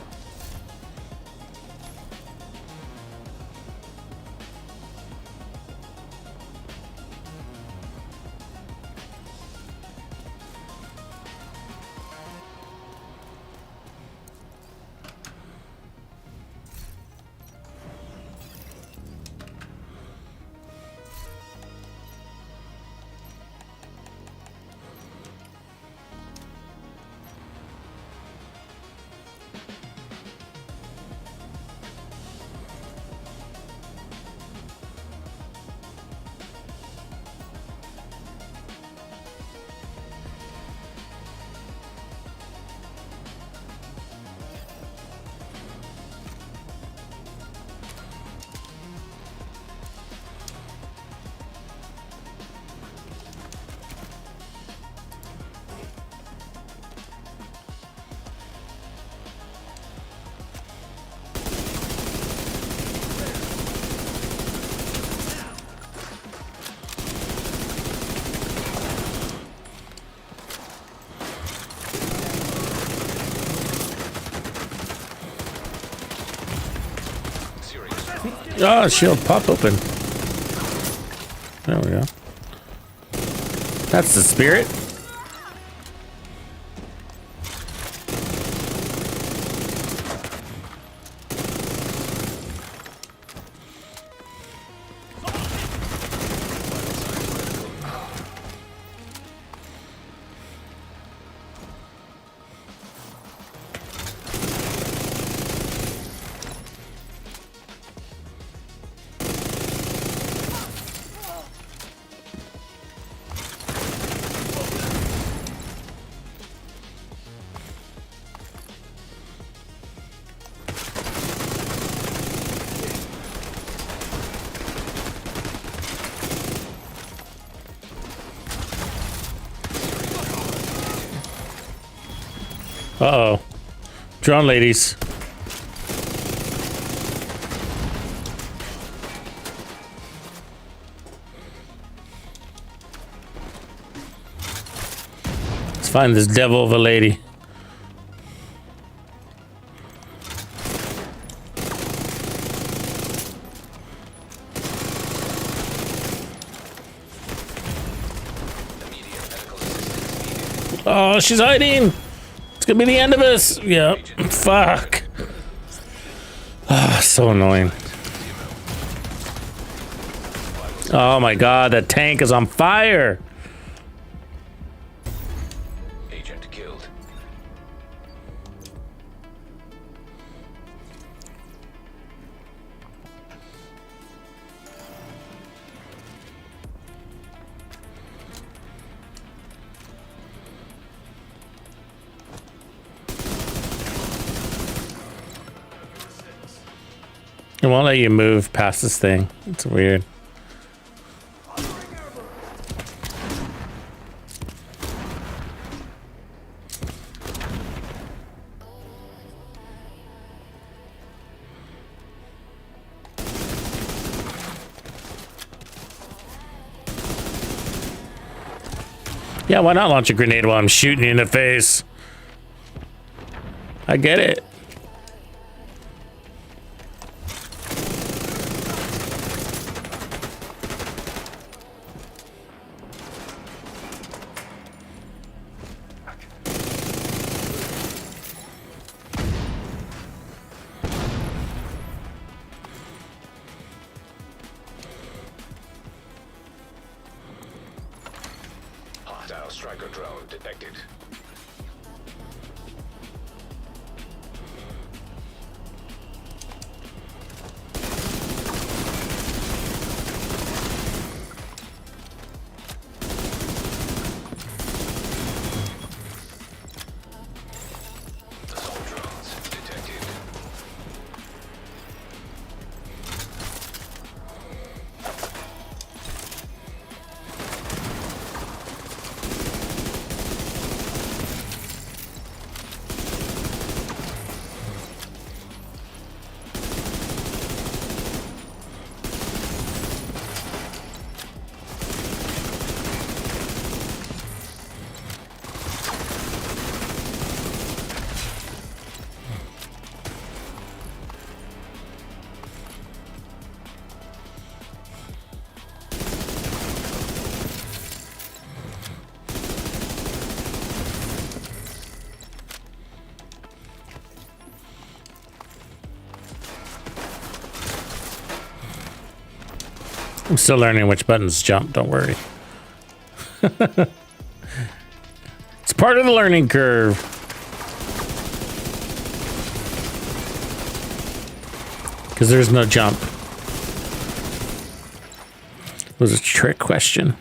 Oh, shield pop open. There we go. That's the spirit. Uh-oh. Drone ladies. Let's find this devil of a lady. Oh, she's hiding! It's gonna be the end of us! Yeah, fuck. Ah, so annoying. Oh my god, that tank is on fire! Agent killed. It won't let you move past this thing. It's weird. Yeah, why not launch a grenade while I'm shooting you in the face? I get it. Hostile striker drone detected. Assault I'm still learning which buttons jump, don't worry. It's part of the learning curve. Because there's no jump. It was a trick question.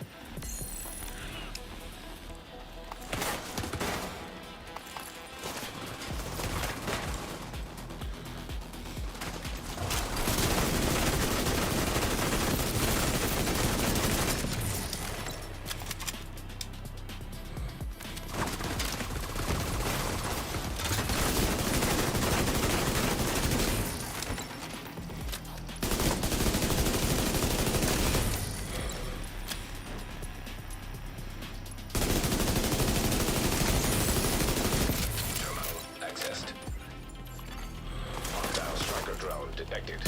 Accessed. Hostile striker drone detected.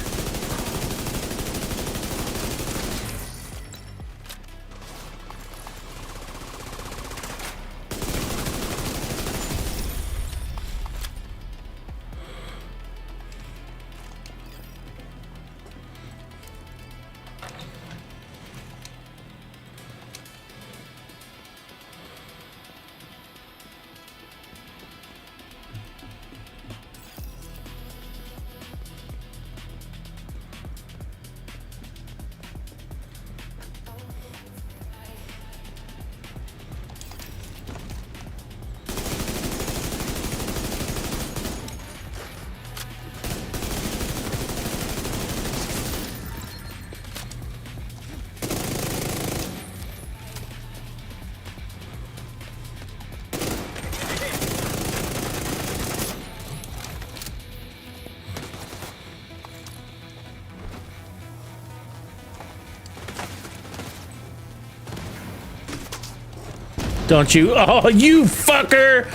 Don't you? Oh, you fucker!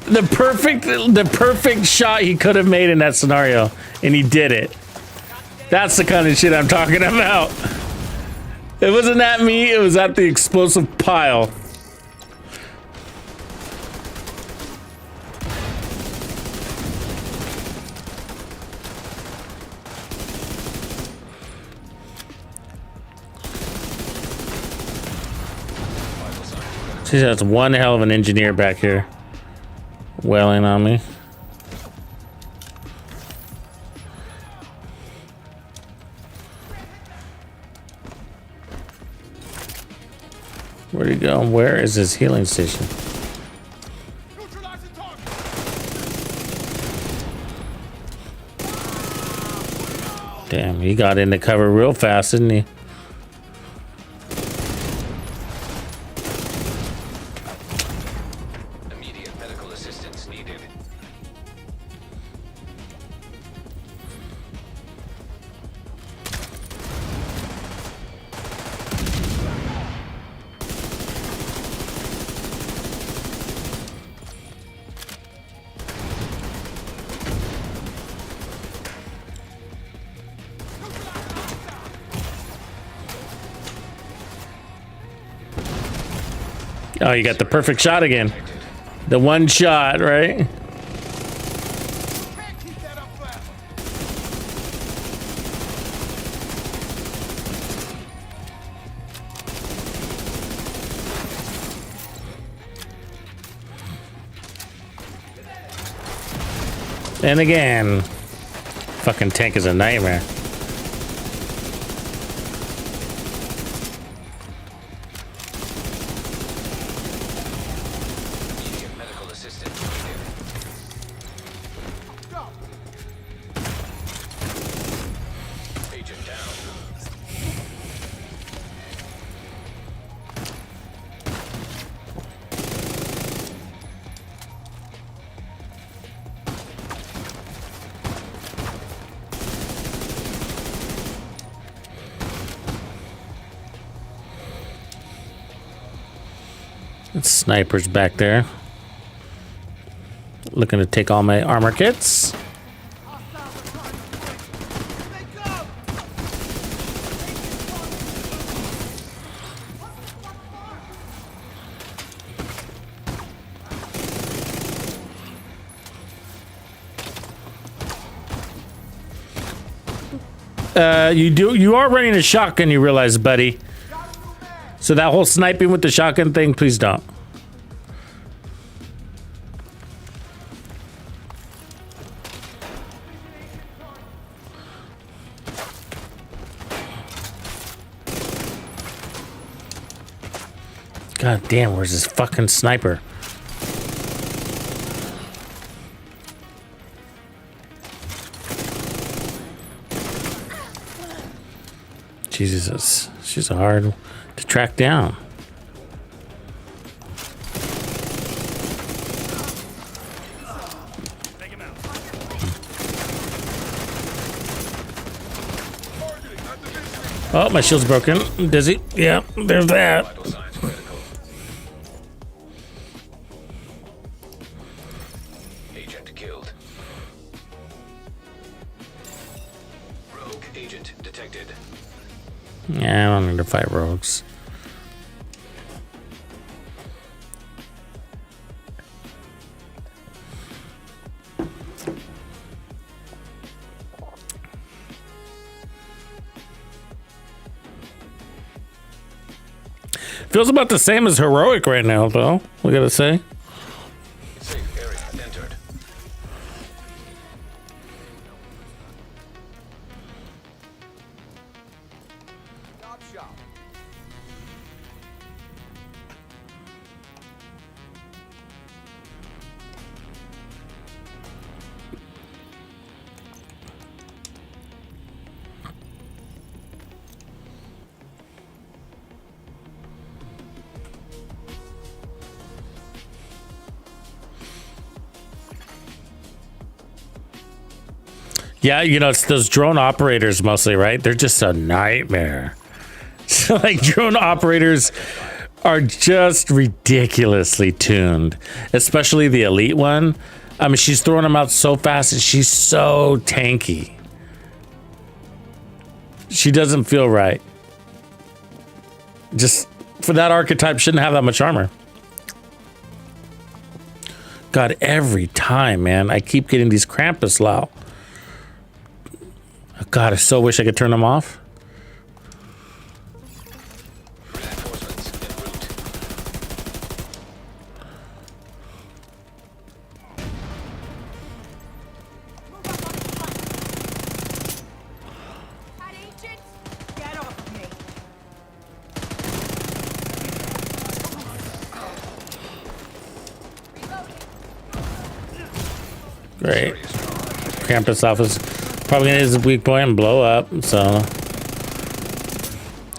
The perfect shot he could have made in that scenario, and he did it. That's the kind of shit I'm talking about. It wasn't at me, it was at the explosive pile. Geez, that's one hell of an engineer back here wailing on me. Where'd he go? Where is his healing station? Damn, he got into cover real fast, didn't he? Oh, you got the perfect shot again. The one shot, right? And again. Fucking tank is a nightmare. Snipers back there. Looking to take all my armor kits. You are running a shotgun, you realize, buddy. So that whole sniping with the shotgun thing, please don't. God damn, where's this fucking sniper? Jesus, she's hard to track down. Oh, my shield's broken. I'm dizzy. Yeah, there's that. Vital signs critical. Agent killed. Rogue agent detected. Yeah, I don't need to fight rogues. Feels about the same as heroic right now, though. We gotta say. Safe area entered. Stop shop. Yeah, you know, it's those drone operators mostly, right? They're just a nightmare. So, like, drone operators are just ridiculously tuned, especially the elite one. I mean, she's throwing them out so fast and she's so tanky. She doesn't feel right. Just for that archetype, shouldn't have that much armor. God, every time, man, I keep getting these Krampus low. God, I so wish I could turn them off. Reinforcements en route. That agent? Get off of me. Great. Krampus off is probably gonna hit his weak point and blow up, so. Well,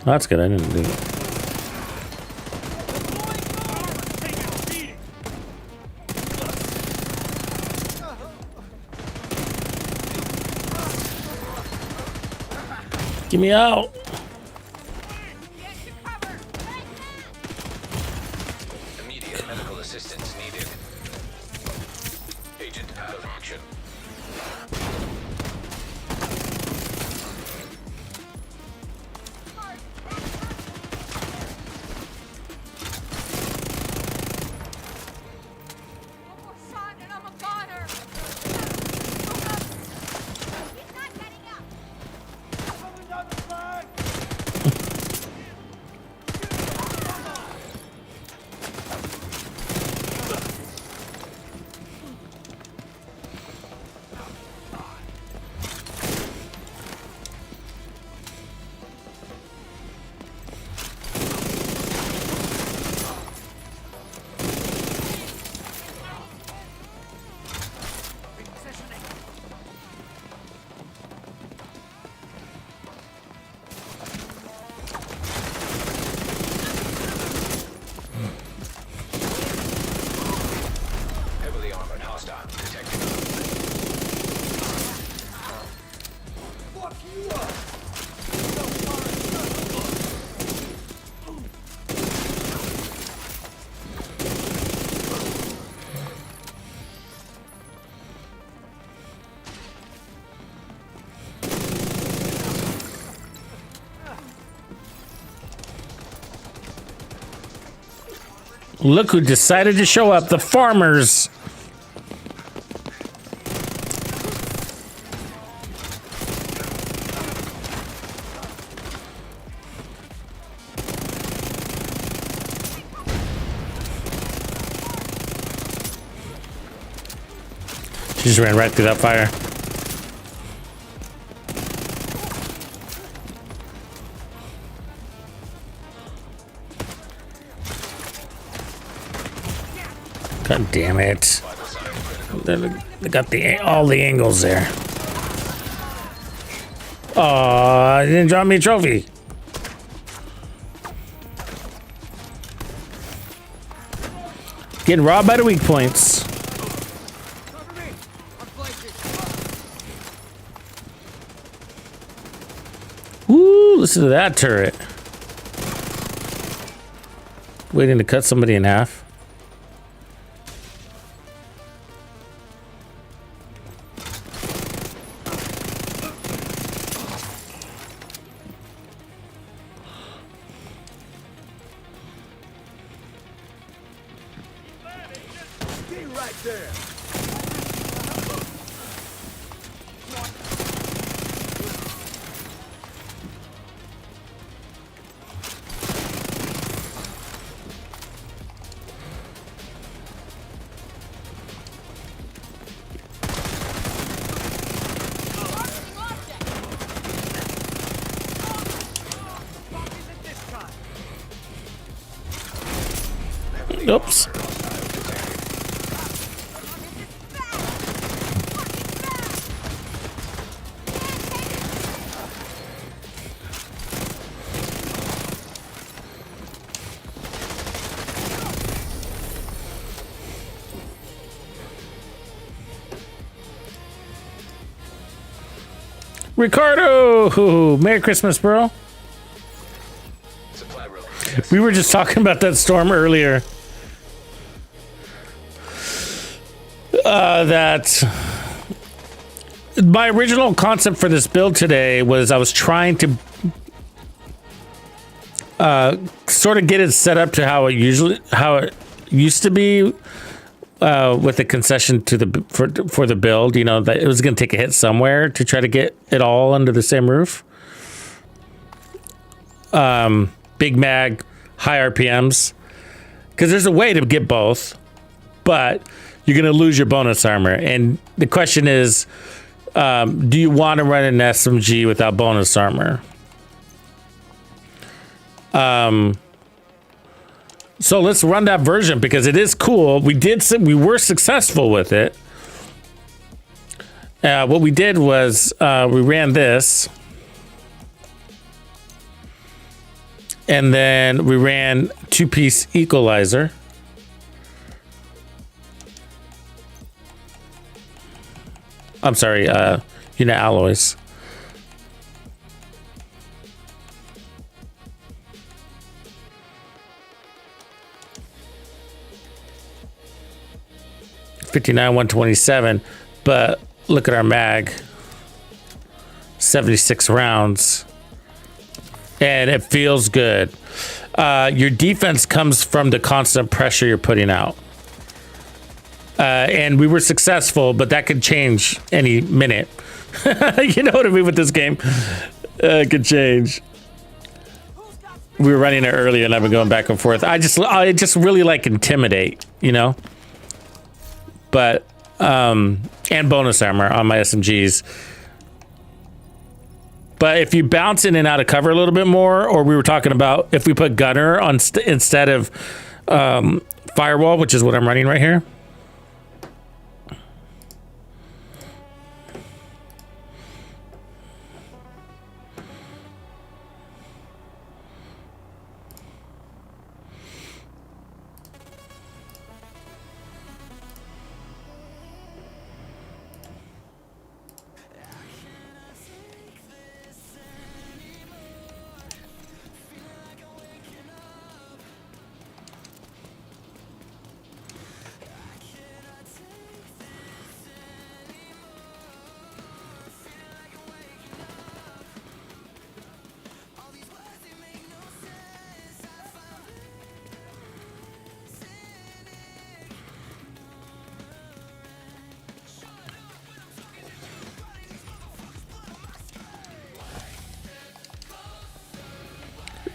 that's good, I didn't do it. Get me out. Immediate medical assistance needed. Agent out of action. One more shot and I'm a goner. He's not getting up. Heavily armored hostile detected. Look who decided to show up, the farmers. Just ran right through that fire. God damn it. They got all the angles there. Oh, you didn't drop me a trophy. Getting robbed by the weak points. Cover me. I'm flanking. Woo, listen to that turret. Waiting to cut somebody in half. Stay right there. Oops. Ricardo! Merry Christmas, bro. Supply room. We were just talking about that storm earlier. That my original concept for this build today was I was trying to sort of get it set up to how it used to be with the concession to the for the build. You know, that it was going to take a hit somewhere to try to get it all under the same roof. Big mag, high RPMs, because there's a way to get both, but you're going to lose your bonus armor. And the question is, do you want to run an SMG without bonus armor? So let's run that version because it is cool. We were successful with it. What we did was we ran this. And then we ran 2-piece equalizer. I'm sorry, unit alloys. $59, $127, but look at our mag. 76 rounds. And it feels good. Your defense comes from the constant pressure you're putting out. And we were successful, but that could change any minute. You know what I mean with this game? It could change. We were running it earlier, and I've been going back and forth. I just really like Intimidate, you know? But, and bonus armor on my SMGs. But if you bounce in and out of cover a little bit more, or we were talking about if we put gunner on instead of firewall, which is what I'm running right here.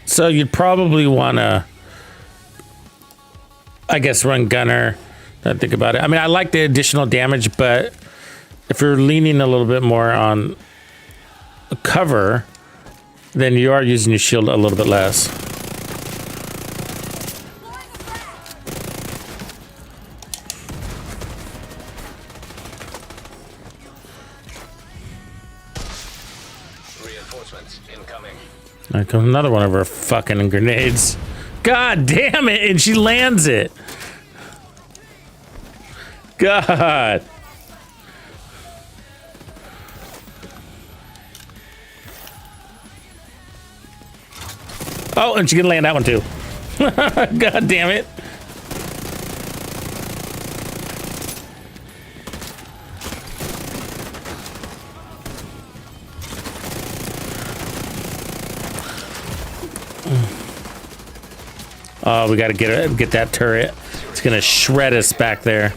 So you'd probably want to, I guess, run gunner. I think about it. I mean, I like the additional damage, but if you're leaning a little bit more on cover, then you are using your shield a little bit less. Reinforcements incoming. Like another one of her fucking grenades. God damn it! And she lands it. God. Oh, and she can land that one too. God damn it. Oh, we gotta get that turret. It's gonna shred us back there.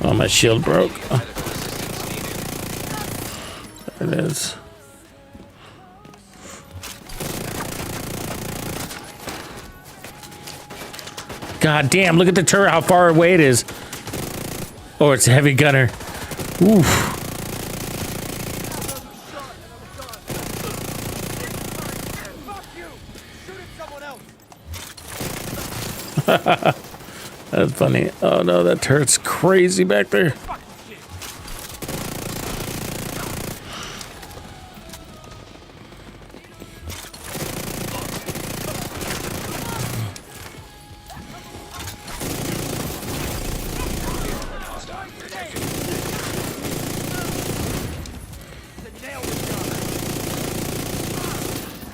Oh, my shield broke. Oh. There it is. God damn, look at the turret, how far away it is. Oh, it's a heavy gunner. Oof. That's funny. Oh no, that turret's crazy back there.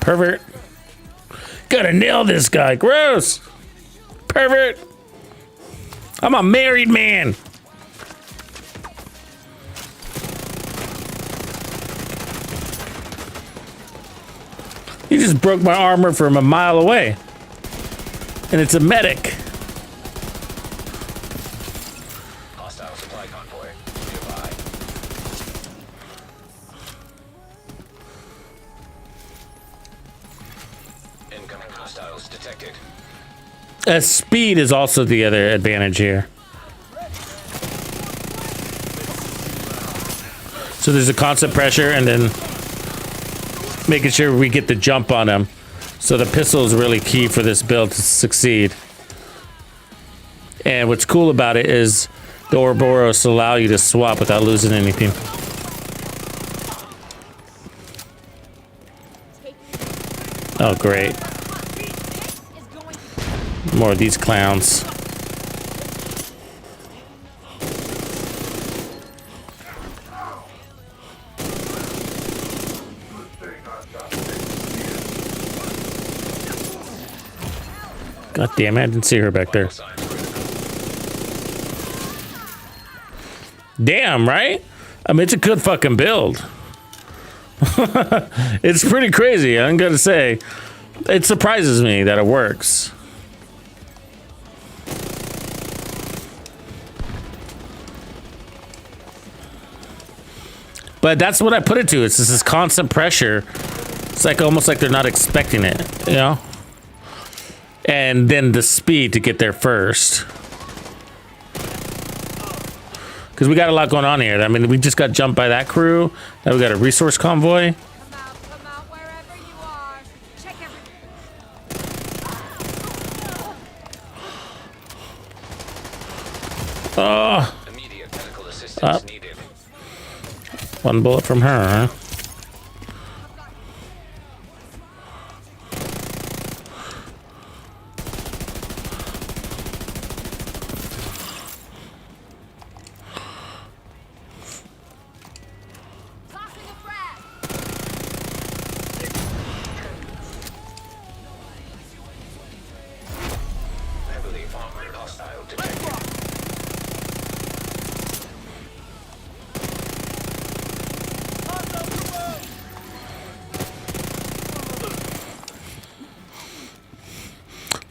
Pervert. Gotta nail this guy. Gross. Pervert. I'm a married man. You just broke my armor from a mile away. And it's a medic. Hostile supply convoy nearby. Incoming hostiles detected. Speed is also the other advantage here. So there's a constant pressure and then making sure we get the jump on them. So the pistol is really key for this build to succeed. And what's cool about it is the Ouroboros allow you to swap without losing anything. Oh, great. More of these clowns. God damn it, I didn't see her back there. Damn, right? I mean, it's a good fucking build. It's pretty crazy, I'm gonna say. It surprises me that it works. But that's what I put it to. It's just this constant pressure. It's like almost like they're not expecting it, you know? And then the speed to get there first. Because we got a lot going on here. I mean, we just got jumped by that crew. Now we got a resource convoy. Come out, wherever you are. Check everything. Oh. Immediate medical assistance needed. One bullet from her, huh? Heavily armored hostile detected.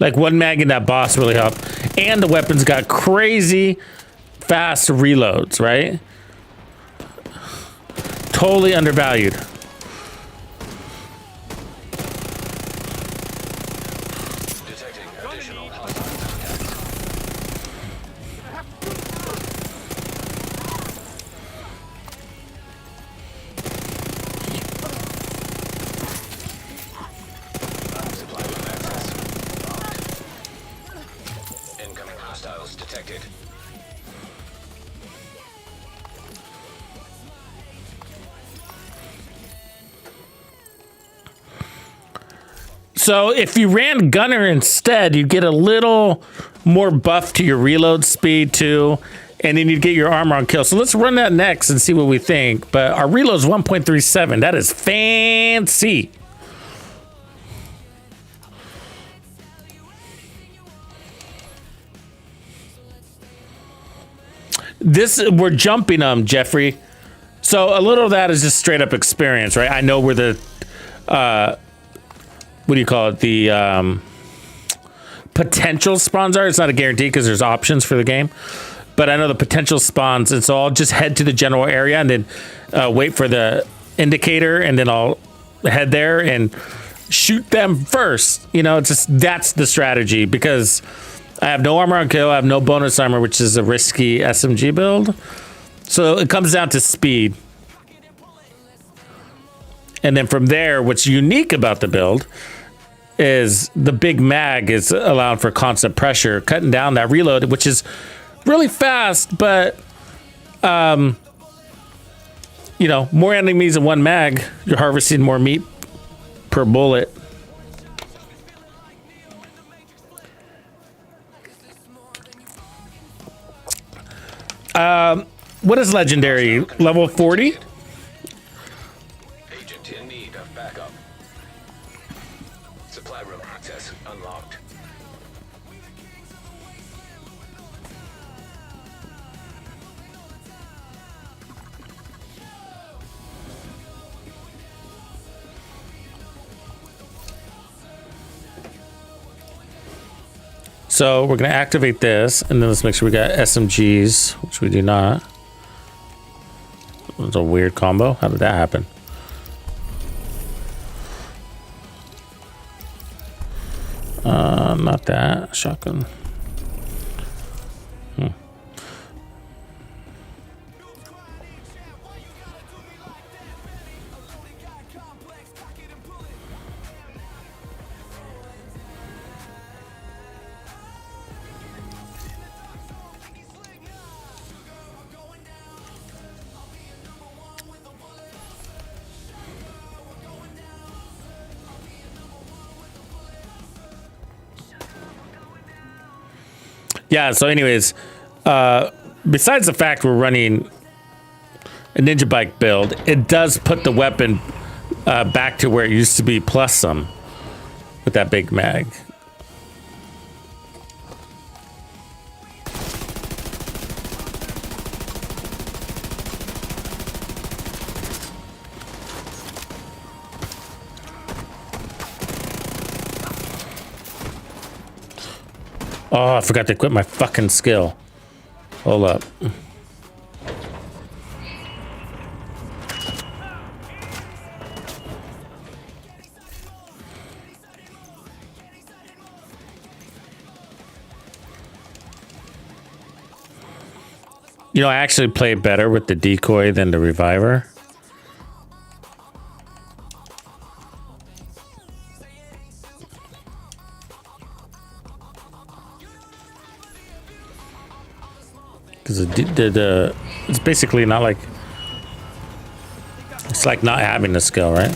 Like one mag in that boss really helped. And the weapons got crazy fast reloads, right? Totally undervalued. So if you ran gunner instead, you'd get a little more buff to your reload speed too, and then you'd get your armor on kill. So let's run that next and see what we think. But our reload is 1.37. That is fancy. We're jumping them, Jeffrey. So a little of that is just straight up experience, right? I know where the what do you call it? The potential spawns are. It's not a guarantee because there's options for the game, but I know the potential spawns, and so I'll just head to the general area and then wait for the indicator, and then I'll head there and shoot them first. You know, it's just that's the strategy because I have no armor on kill. I have no bonus armor, which is a risky SMG build. So it comes down to speed. And then from there, what's unique about the build is the big mag is allowing for constant pressure, cutting down that reload, which is really fast, but you know, more enemies in one mag, you're harvesting more meat per bullet. What is legendary? Level 40? Agent in need of backup. Supply room access unlocked. So we're going to activate this, and then let's make sure we got SMGs, which we do not. That was a weird combo. How did that happen? Not that. Shotgun. Yeah, so anyways, besides the fact we're running a ninja bike build, it does put the weapon back to where it used to be plus some with that big mag. Oh, I forgot to equip my fucking skill. Hold up. You know, I actually play better with the decoy than the reviver. Because it's basically not like... It's like not having the skill, right?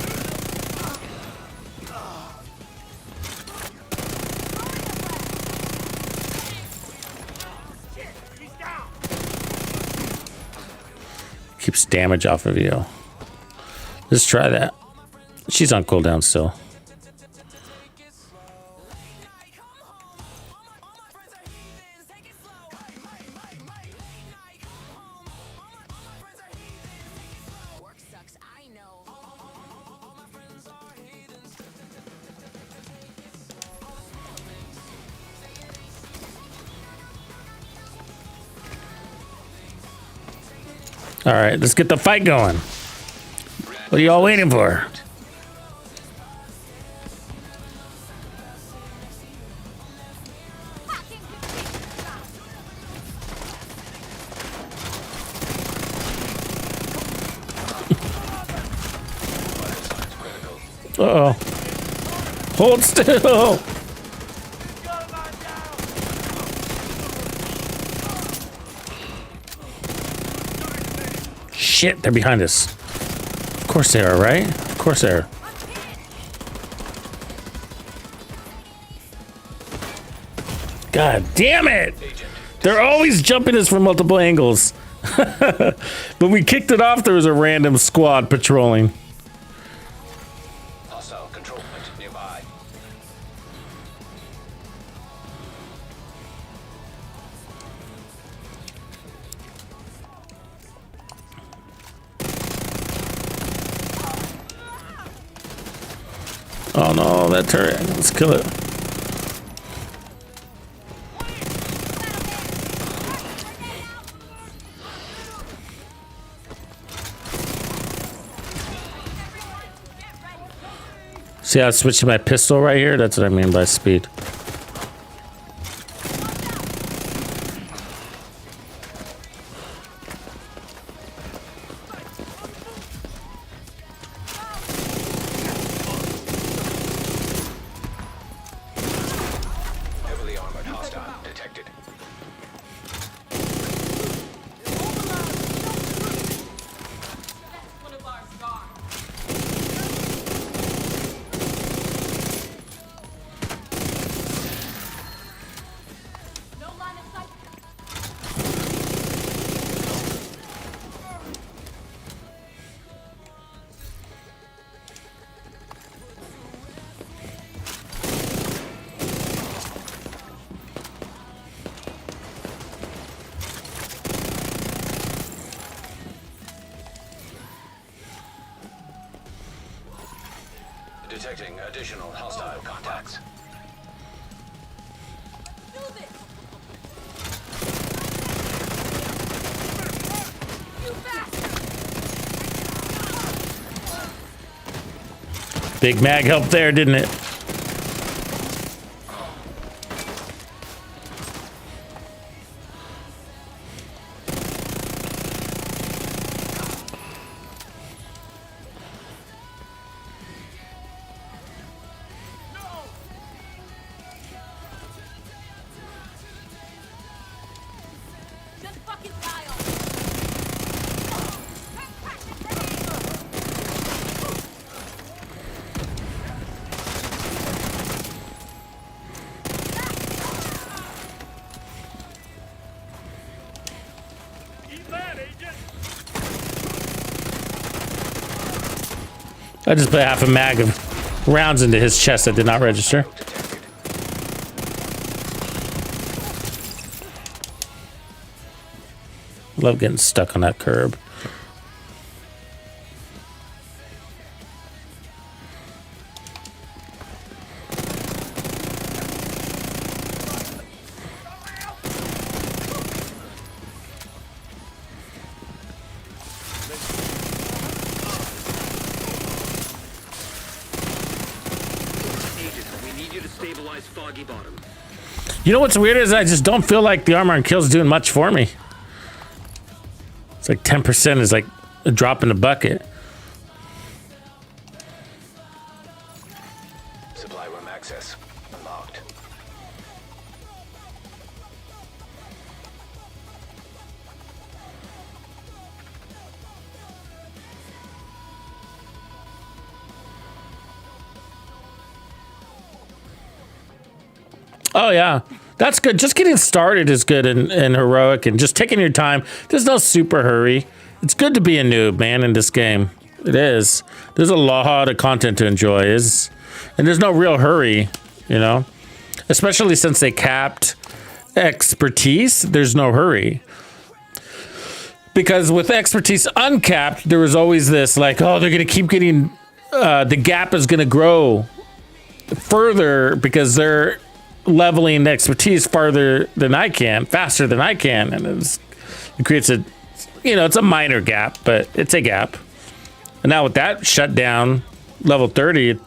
Keeps damage off of you. Let's try that. She's on cooldown still. All right, let's get the fight going. What are y'all waiting for? Uh-oh. Hold still. Shit, they're behind us. Of course they are, right? Of course they are. God damn it! They're always jumping us from multiple angles. But we kicked it off, there was a random squad patrolling. Hostile control point nearby. Oh no, that turret. Let's kill it. See how I switched to my pistol right here? That's what I mean by speed. Heavily armored hostile detected. One of our stars. No line of sight. Detecting additional hostile contacts. Do this. You bastard. Big mag helped there, didn't it? Just fucking die on. I just put half a mag of rounds into his chest that did not register. Love getting stuck on that curb. We need you to stabilize Foggy Bottom. You know what's weird is I just don't feel like the armor and kills doing much for me. It's like 10% is like a drop in the bucket. Supply room access unlocked. Oh yeah, that's good. Just getting started is good and heroic, and just taking your time. There's no super hurry. It's good to be a noob, man, in this game. It is. There's a lot of content to enjoy, and there's no real hurry, you know. Especially since they capped expertise, there's no hurry. Because with expertise uncapped, there was always this like, oh, they're gonna keep getting, the gap is gonna grow further because they're leveling expertise farther than I can, faster than I can, and it creates a, you know, it's a minor gap, but it's a gap. And now with that shut down, level 30,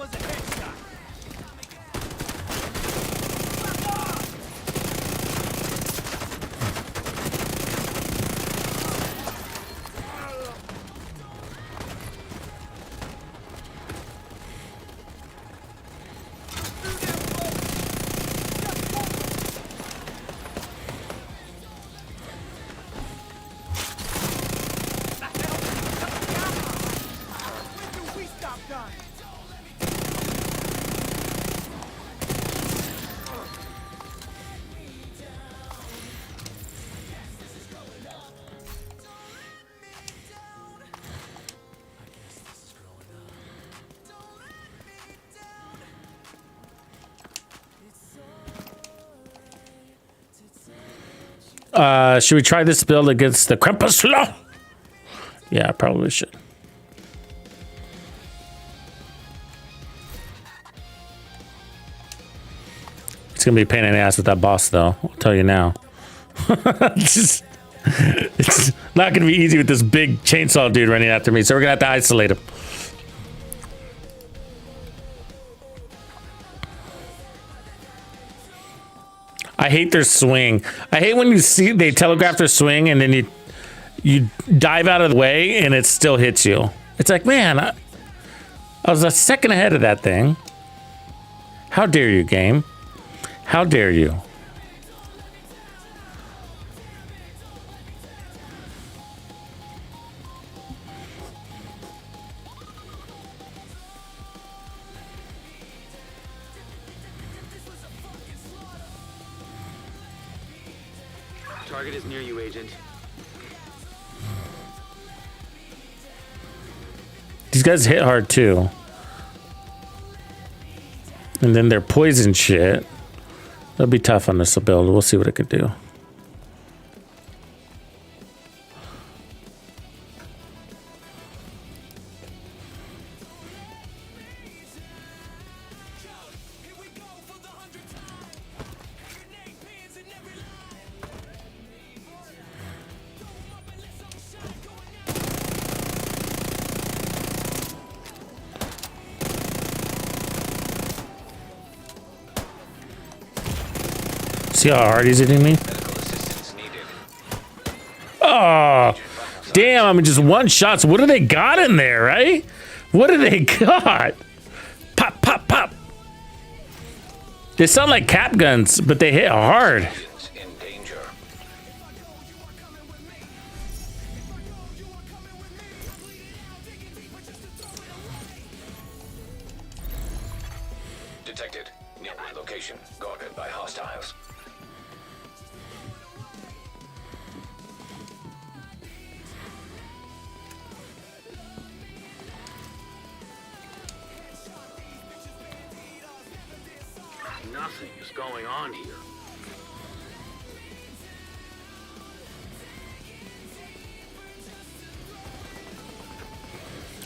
was a headshot. When do we stop dying? Should we try this build against the Krampusler? Yeah, I probably should. It's gonna be a pain in the ass with that boss, though. I'll tell you now. it's not gonna be easy with this big chainsaw dude running after me, so we're gonna have to isolate him. I hate their swing. I hate when you see they telegraph their swing and then you dive out of the way and it still hits you. It's like, man, I was a second ahead of that thing. How dare you, game? How dare you? Target is near you, Agent. These guys hit hard too. And then they're poison shit. That'll be tough on this build. We'll see what it could do. See how hard he's hitting me? Medical assistance needed. Oh, damn, I'm just one shots. What do they got in there, right? What do they got? Pop, pop, pop. They sound like cap guns, but they hit hard. Agents in danger. Detected. Nearby location. Guarded by hostiles. Nothing is going on here.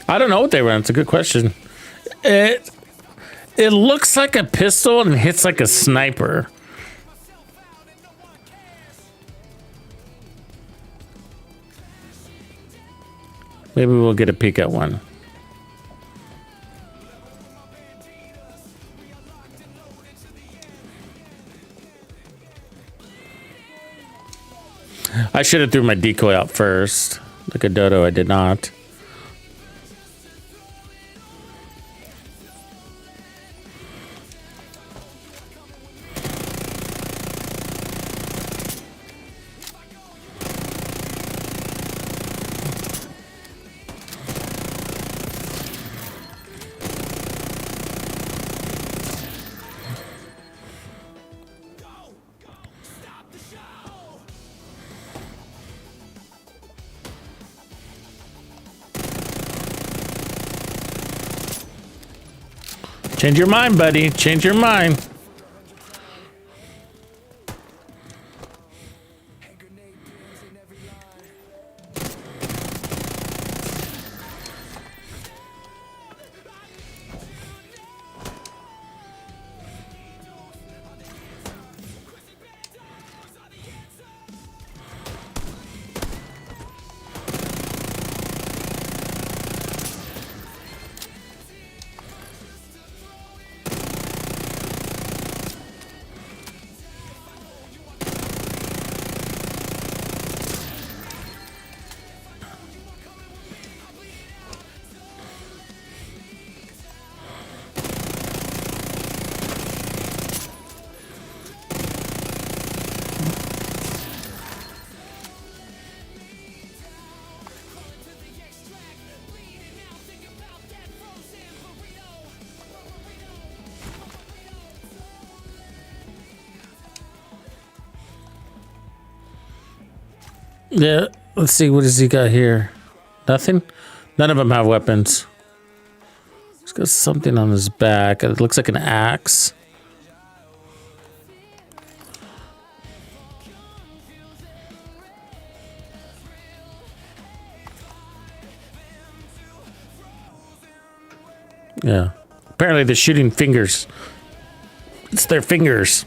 I don't know what they run. It's a good question. It looks like a pistol and hits like a sniper. Maybe we'll get a peek at one. I should have threw my decoy out first. Like a dodo, I did not. Change your mind, buddy. Change your mind. Yeah, let's see. What does he got here? Nothing? None of them have weapons. He's got something on his back. It looks like an axe. Yeah. Apparently they're shooting fingers. It's their fingers.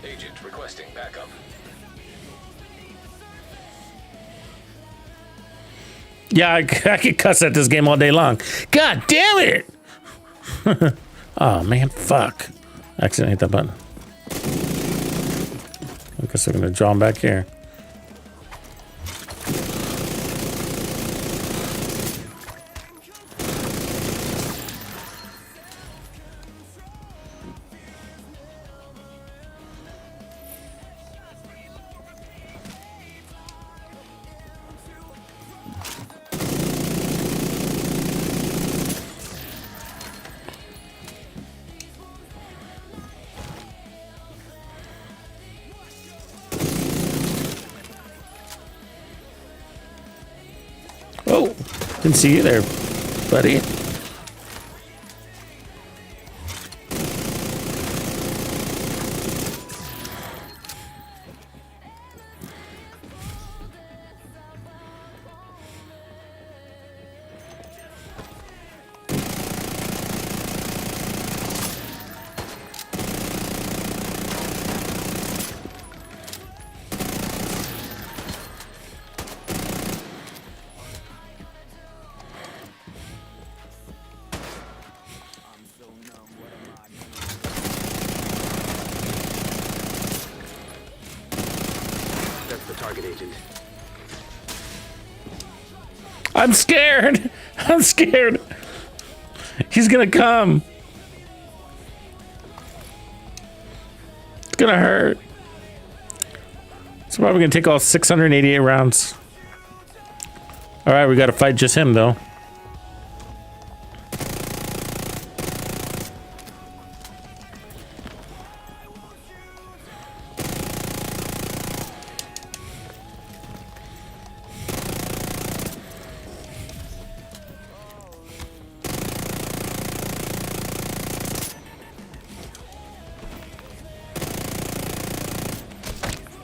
Agent requesting backup. Yeah, I could cuss at this game all day long. God damn it! Oh, man, fuck. I accidentally hit that button. I guess I'm gonna draw him back here. Oh, didn't see you there, buddy. That's the target, Agent. I'm scared. I'm scared. He's gonna come. It's gonna hurt. It's probably gonna take all 688 rounds. All right, we gotta fight just him though.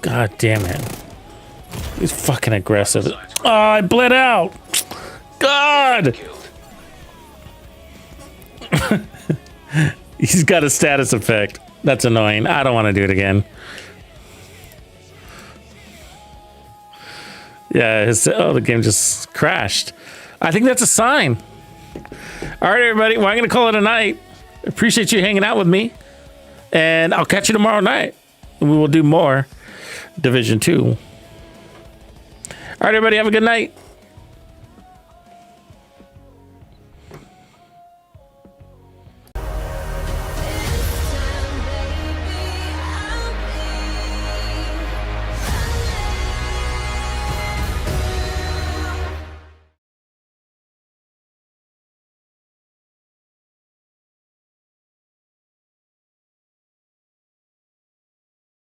God damn it. He's fucking aggressive. Oh, I bled out. God. Killed. He's got a status effect. That's annoying. I don't want to do it again. Yeah, the game just crashed. I think that's a sign. All right, everybody. Well, I'm going to call it a night. Appreciate you hanging out with me. And I'll catch you tomorrow night. We will do more Division 2. All right, everybody. Have a good night.